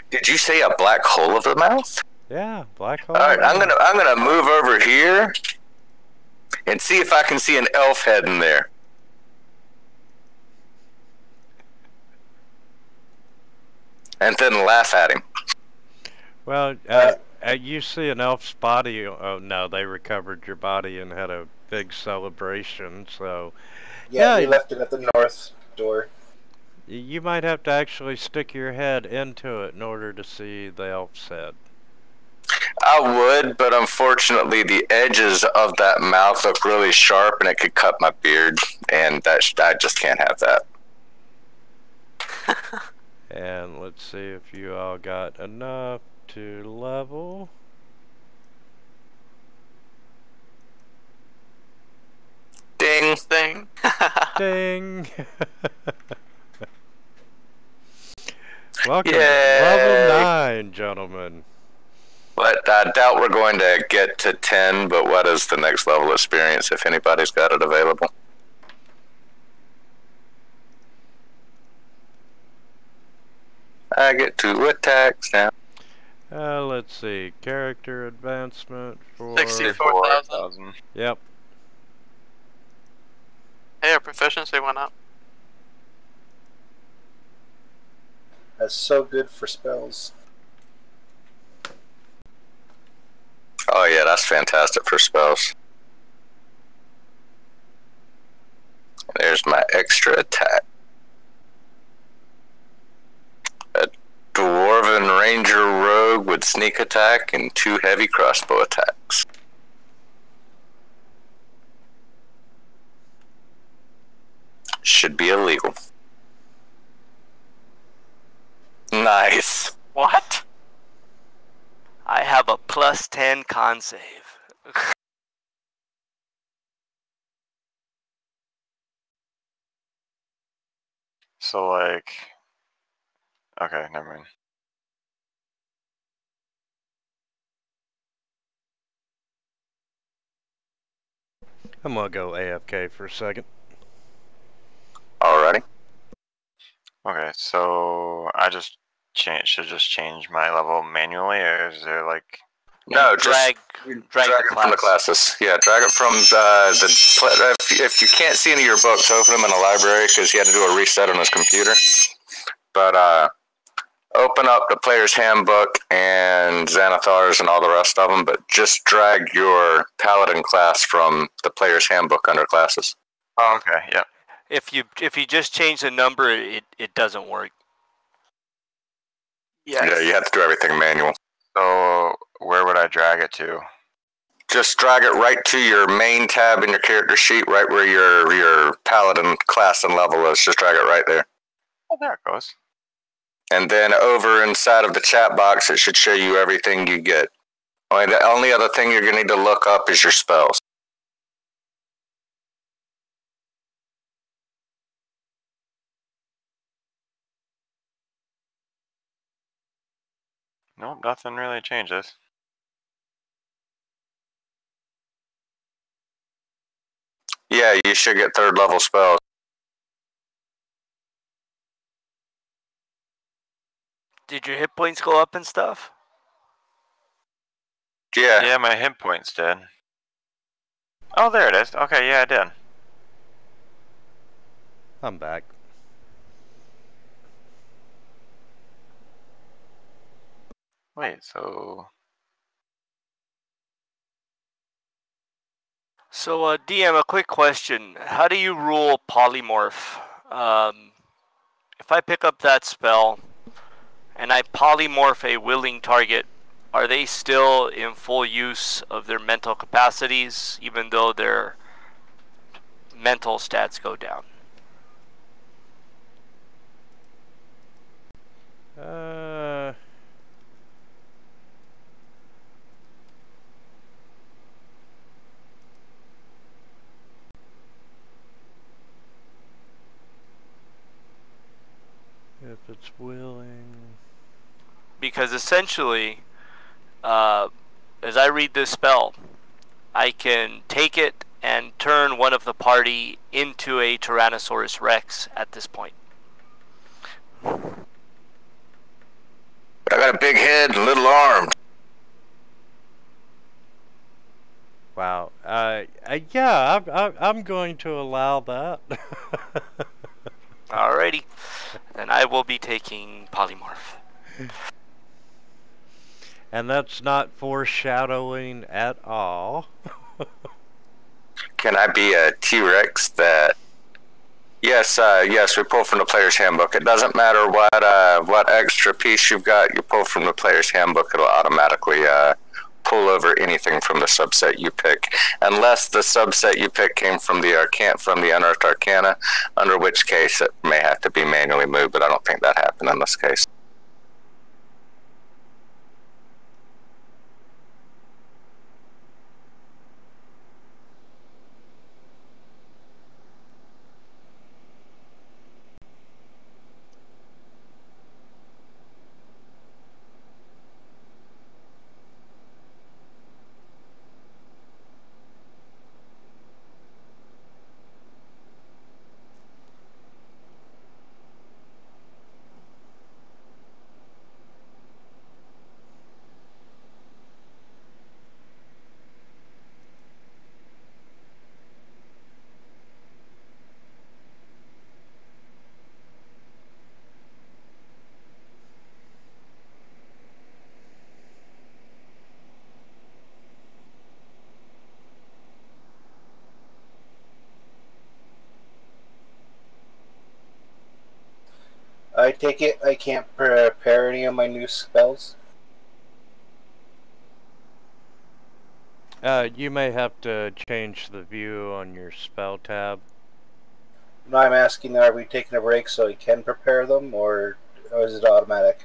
Did you say a black hole of a mouth? Yeah, black hole. All right, I'm gonna move over here and see if I can see an elf head in there. And then laugh at him. Well, you see an elf's body. Oh no, they recovered your body and had a big celebration. So Yeah, Yeah. we left it at the north door. you might have to actually stick your head into it in order to see the elf's head. I would, but unfortunately the edges of that mouth look really sharp and it could cut my beard, and I just can't have that. And let's see if you all got enough to level. Ding. Thing. Ding! Welcome Yay. to level 9, gentlemen. But I doubt we're going to get to 10, but what is the next level experience if anybody's got it available? I get 2 attacks now. Let's see. Character advancement for... 64,000. Yep. Hey, our proficiency went up. That's so good for spells. Oh yeah, that's fantastic for spells. There's my extra attack. A dwarven ranger rogue with sneak attack and 2 heavy crossbow attacks. Should be illegal. Nice. What? I have a +10 con save. So like, okay, never mind. I'm gonna go AFK for a second. Alrighty. Okay, so I just should just change my level manually, or is there like? No, drag just drag it the from the class. classes. Yeah, drag it from if you can't see any of your books, open them in the library because he had to do a reset on his computer. But open up the player's handbook and Xanathars and all the rest of them, but just drag your paladin class from the player's handbook under classes. Oh, okay, yeah. If you just change the number, it doesn't work. Yes. Yeah, you have to do everything manual. So where would I drag it to? Just drag it right to your main tab in your character sheet, right where your paladin class and level is. Just drag it right there. Oh, there it goes. And then over inside of the chat box, it should show you everything you get. The only other thing you're going to need to look up is your spells. Nope, nothing really changes. Yeah, you should get 3rd level spells. Did your hit points go up and stuff? Yeah. Yeah, my hit points did. Oh, there it is. Okay, yeah, I did. I'm back. Wait, so So, DM, a quick question. How do you rule polymorph? If I pick up that spell and I polymorph a willing target, are they still in full use of their mental capacities, even though their mental stats go down? If it's willing. Because essentially, as I read this spell, I can take it and turn one of the party into a Tyrannosaurus Rex at this point. I got a big head and little arms. Wow. Yeah, I'm going to allow that. Alrighty. Then I will be taking polymorph. And that's not foreshadowing at all. Can I be a T-Rex that... Yes, we pull from the player's handbook. It doesn't matter what extra piece you've got, you pull from the player's handbook, it'll automatically pull over anything from the subset you pick, unless the subset you pick came from the Unearthed Arcana, under which case it may have to be manually moved, but I don't think that happened in this case. I take it I can't prepare any of my new spells? You may have to change the view on your spell tab. No, I'm asking, are we taking a break so I can prepare them, or is it automatic?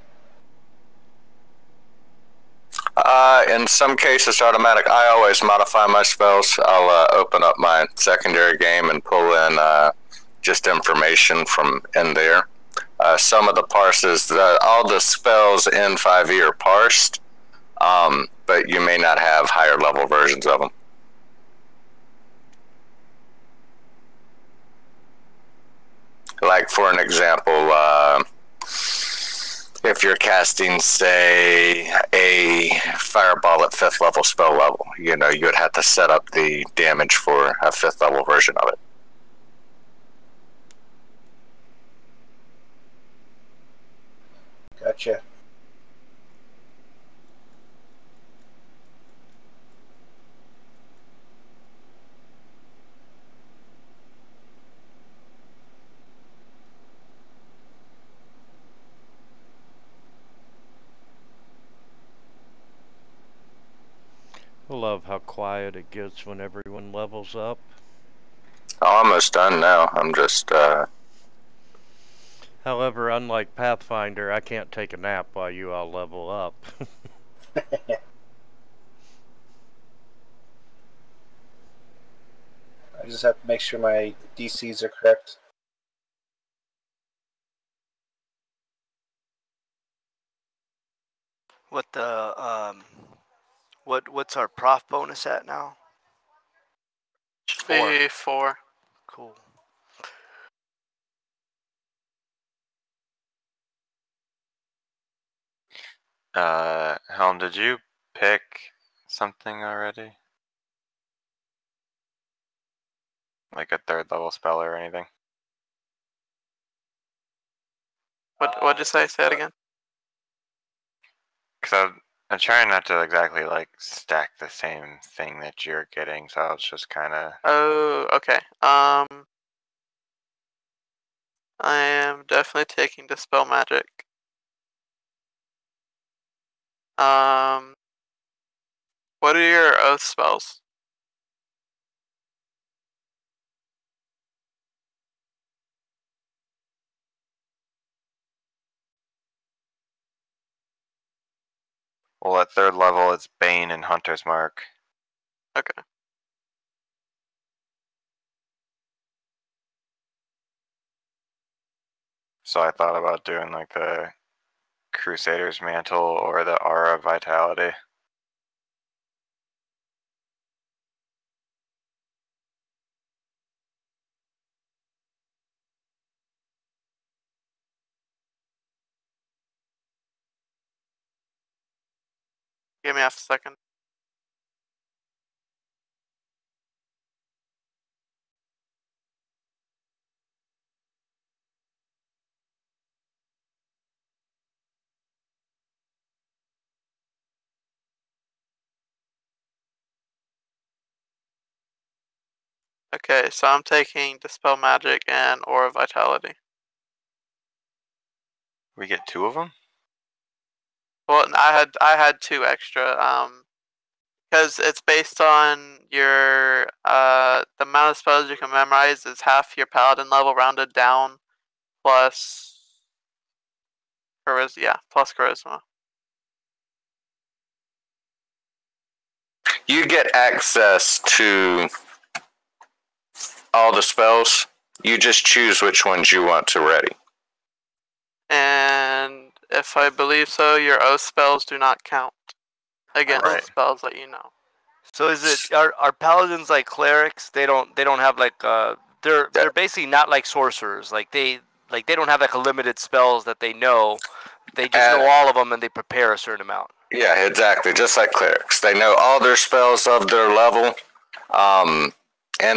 In some cases, automatic. I always modify my spells. I'll open up my secondary game and pull in just information from in there. Some of the parses, all the spells in 5e are parsed, but you may not have higher level versions of them. Like, for an example, if you're casting, say, a fireball at 5th level spell level, you would have to set up the damage for a 5th level version of it. Gotcha. I love how quiet it gets when everyone levels up. I'm almost done now. I'm just... However, unlike Pathfinder, I can't take a nap while you all level up. I just have to make sure my DCs are correct. What the what's our prof bonus at now? Should be 4. Cool. Helm, did you pick something already? Like a 3rd level spell or anything? What'd you say? Say it again. Because I'm trying not to exactly like stack the same thing that you're getting, so I was just kind of. Oh, okay. I am definitely taking Dispel Magic. What are your oath spells? Well, at 3rd level, it's Bane and Hunter's Mark. Okay. So I thought about doing like the Crusader's Mantle or the Aura of Vitality. Give me half a second. Okay, so I'm taking Dispel Magic and Aura Vitality. We get 2 of them? Well, I had 2 extra. Because it's based on your the amount of spells you can memorize is half your paladin level rounded down, plus charisma. Yeah, plus charisma. You get access to all the spells. You just choose which ones you want to ready. And if I believe so, your oath spells do not count against Right. spells that you know. So is it are paladins like clerics? They don't have like they're basically not like sorcerers. Like they don't have like a limited spells that they know. They just know all of them and they prepare a certain amount. Yeah, exactly. Just like clerics, they know all their spells of their level, and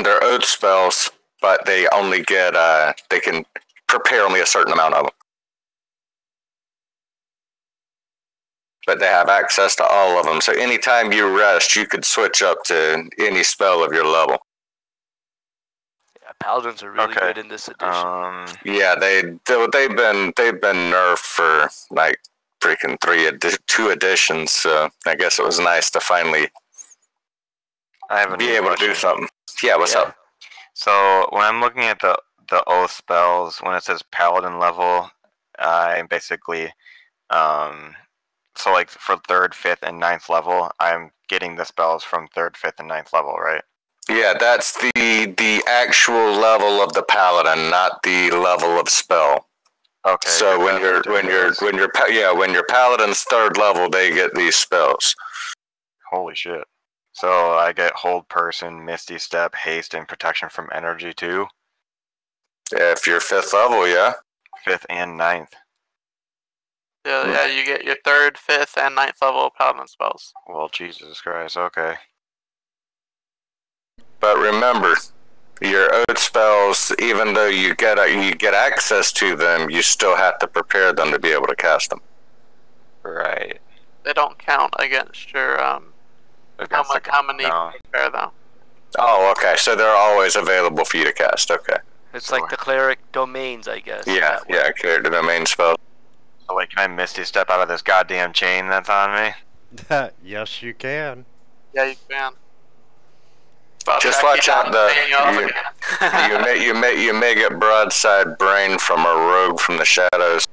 their oath spells, but they only get they can prepare only a certain amount of them. But they have access to all of them. So anytime you rest, you could switch up to any spell of your level. Yeah, paladins are really good in this edition. Yeah, they've been nerfed for like freaking 2 editions. So I guess it was nice to finally be able to do something. Yeah, what's up? So when I'm looking at the oath spells, when it says paladin level, I'm basically so like for 3rd, 5th, and 9th level, I'm getting the spells from 3rd, 5th, and 9th level, right? Yeah, that's the actual level of the paladin, not the level of spell. Okay. So when your paladin's 3rd level, they get these spells. Holy shit! So I get hold person, misty step, haste, and protection from energy too. Yeah, if you're 5th level, yeah. 5th and 9th. Yeah, you get your 3rd, 5th, and 9th level paladin spells. Well, Jesus Christ, okay. But remember, your oath spells, even though you get access to them, you still have to prepare them to be able to cast them. Right. They don't count against your how many you prepare though. Oh, okay. So they're always available for you to cast. Okay. It's like the cleric domains, I guess. Yeah, clear the domain spell. So like, can I misty step out of this goddamn chain that's on me? Yes, you can. Yeah, you can. Just watch out you may get broadside brain from a rogue from the shadows.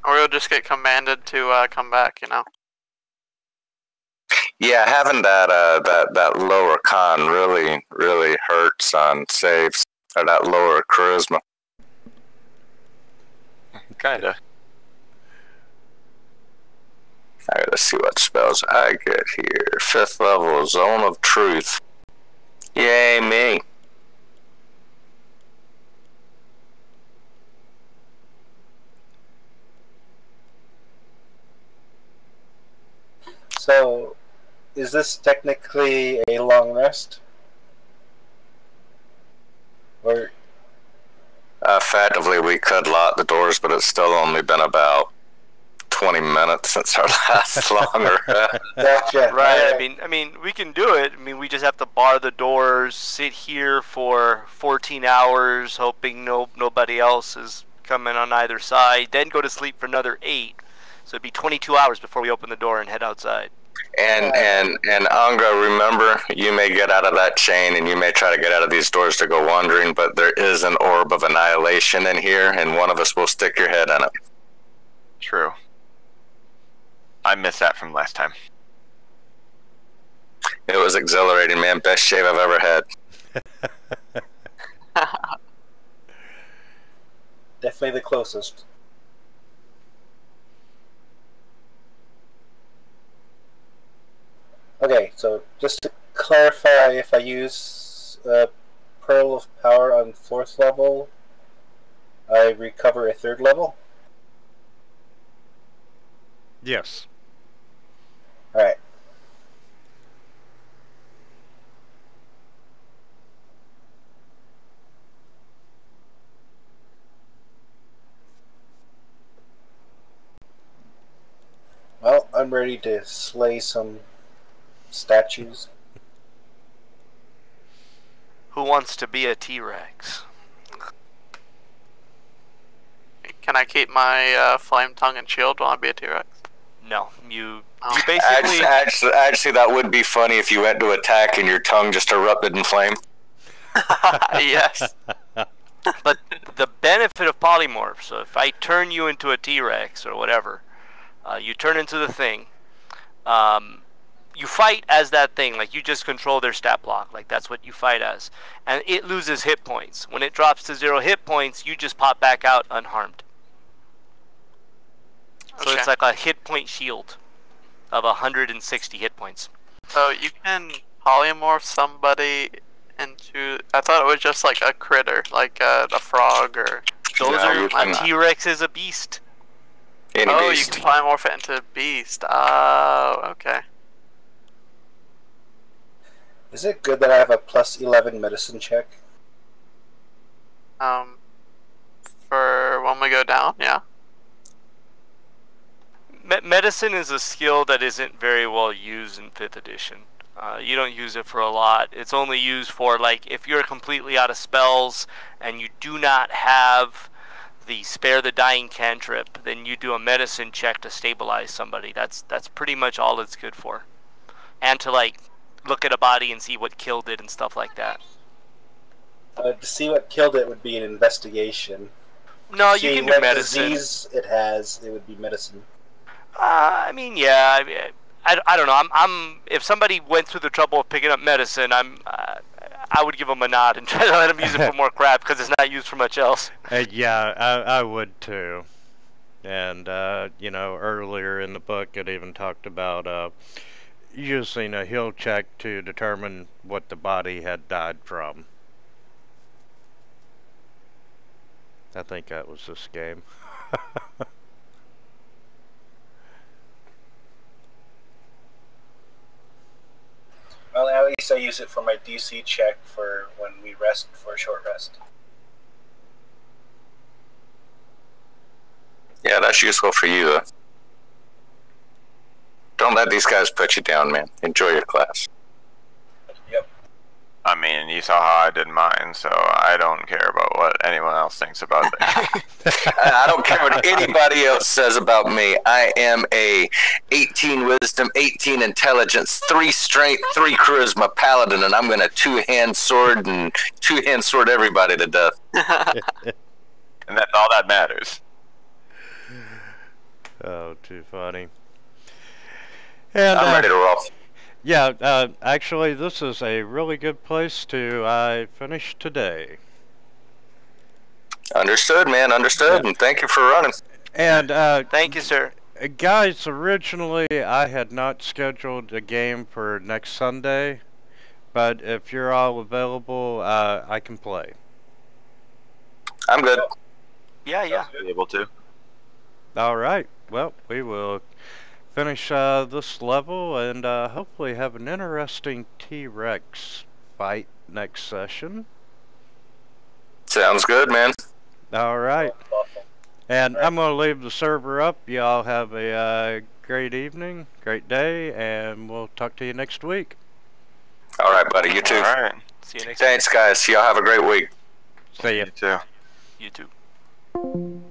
Or you'll just get commanded to come back, you know. Yeah, having that lower con really hurts on saves, or that lower charisma. Kinda. I gotta see what spells I get here. 5th level, Zone of Truth. Yay, me. So, is this technically a long rest? Or Effectively, we could lock the doors, but it's still only been about 20 minutes since our last longer. Gotcha. Right. Alright. I mean, we can do it. I mean, we just have to bar the doors, sit here for 14 hours, hoping nobody else is coming on either side. Then go to sleep for another 8. So it'd be 22 hours before we open the door and head outside. And Unkh, remember, you may get out of that chain and you may try to get out of these doors to go wandering, but there is an orb of annihilation in here, and one of us will stick your head in it. True. I missed that from last time. It was exhilarating, man. Best shave I've ever had. Definitely the closest. Okay, so just to clarify, if I use Pearl of Power on 4th level, I recover a 3rd level? Yes. Alright. Well, I'm ready to slay some statues. Who wants to be a T-Rex? Can I keep my flame tongue and shield while I be a T-Rex? No, you Oh. basically. Actually, that would be funny if you went to attack and your tongue just erupted in flame. Yes. But the benefit of polymorph, so if I turn you into a T-Rex or whatever, you turn into the thing, you fight as that thing, like you just control their stat block, like that's what you fight as. And it loses hit points. When it drops to 0 hit points, you just pop back out unharmed. So Okay. it's like a hit point shield of 160 hit points. So you can polymorph somebody into... I thought it was just like a critter, like a frog or... Those No, you are... A can- T-Rex is a beast. Any Oh, beast. you can polymorph it into a beast. Oh, okay. Is it good that I have a plus 11 medicine check? For when we go down, yeah. Medicine is a skill that isn't very well used in 5th edition. You don't use it for a lot. It's only used for, like, if you're completely out of spells and you do not have the spare the dying cantrip, then you do a medicine check to stabilize somebody. That's pretty much all it's good for. And to, like, look at a body and see what killed it and stuff like that. To see what killed it would be an investigation. No, See you can do what medicine. disease it has, it would be medicine. I mean, yeah. I don't know. I'm if somebody went through the trouble of picking up medicine, I would give them a nod and try to let them use it for more crap because it's not used for much else. Yeah, I would too. And, you know, earlier in the book it even talked about using a heal check to determine what the body had died from. I think that was this game. Well, at least I use it for my DC check for when we rest for a short rest. Yeah, that's useful for you. Don't let these guys put you down, man. Enjoy your class. Yep. I mean, you saw how I did mine, so I don't care about what anyone else thinks about it. I don't care what anybody else says about me. I am a 18 wisdom, 18 intelligence, 3 strength, 3 charisma paladin, and I'm gonna two-hand sword everybody to death. And that's all that matters. Oh, too funny. And, I'm ready to roll. yeah, actually, this is a really good place to finish today. Understood, man. Understood, and thank you for running. And, Thank you, sir. guys, originally I had not scheduled a game for next Sunday, but if you're all available, I can play. I'm good. Yeah. Be able to. All right. Well, we will finish this level and hopefully have an interesting T-Rex fight next session. Sounds good, man. All right. Awful. And Right. I'm going to leave the server up. Y'all have a great evening, great day, and we'll talk to you next week. All right, buddy. You too. All right. See you next Thanks, guys. Y'all have a great week. See ya. You too. week. You too.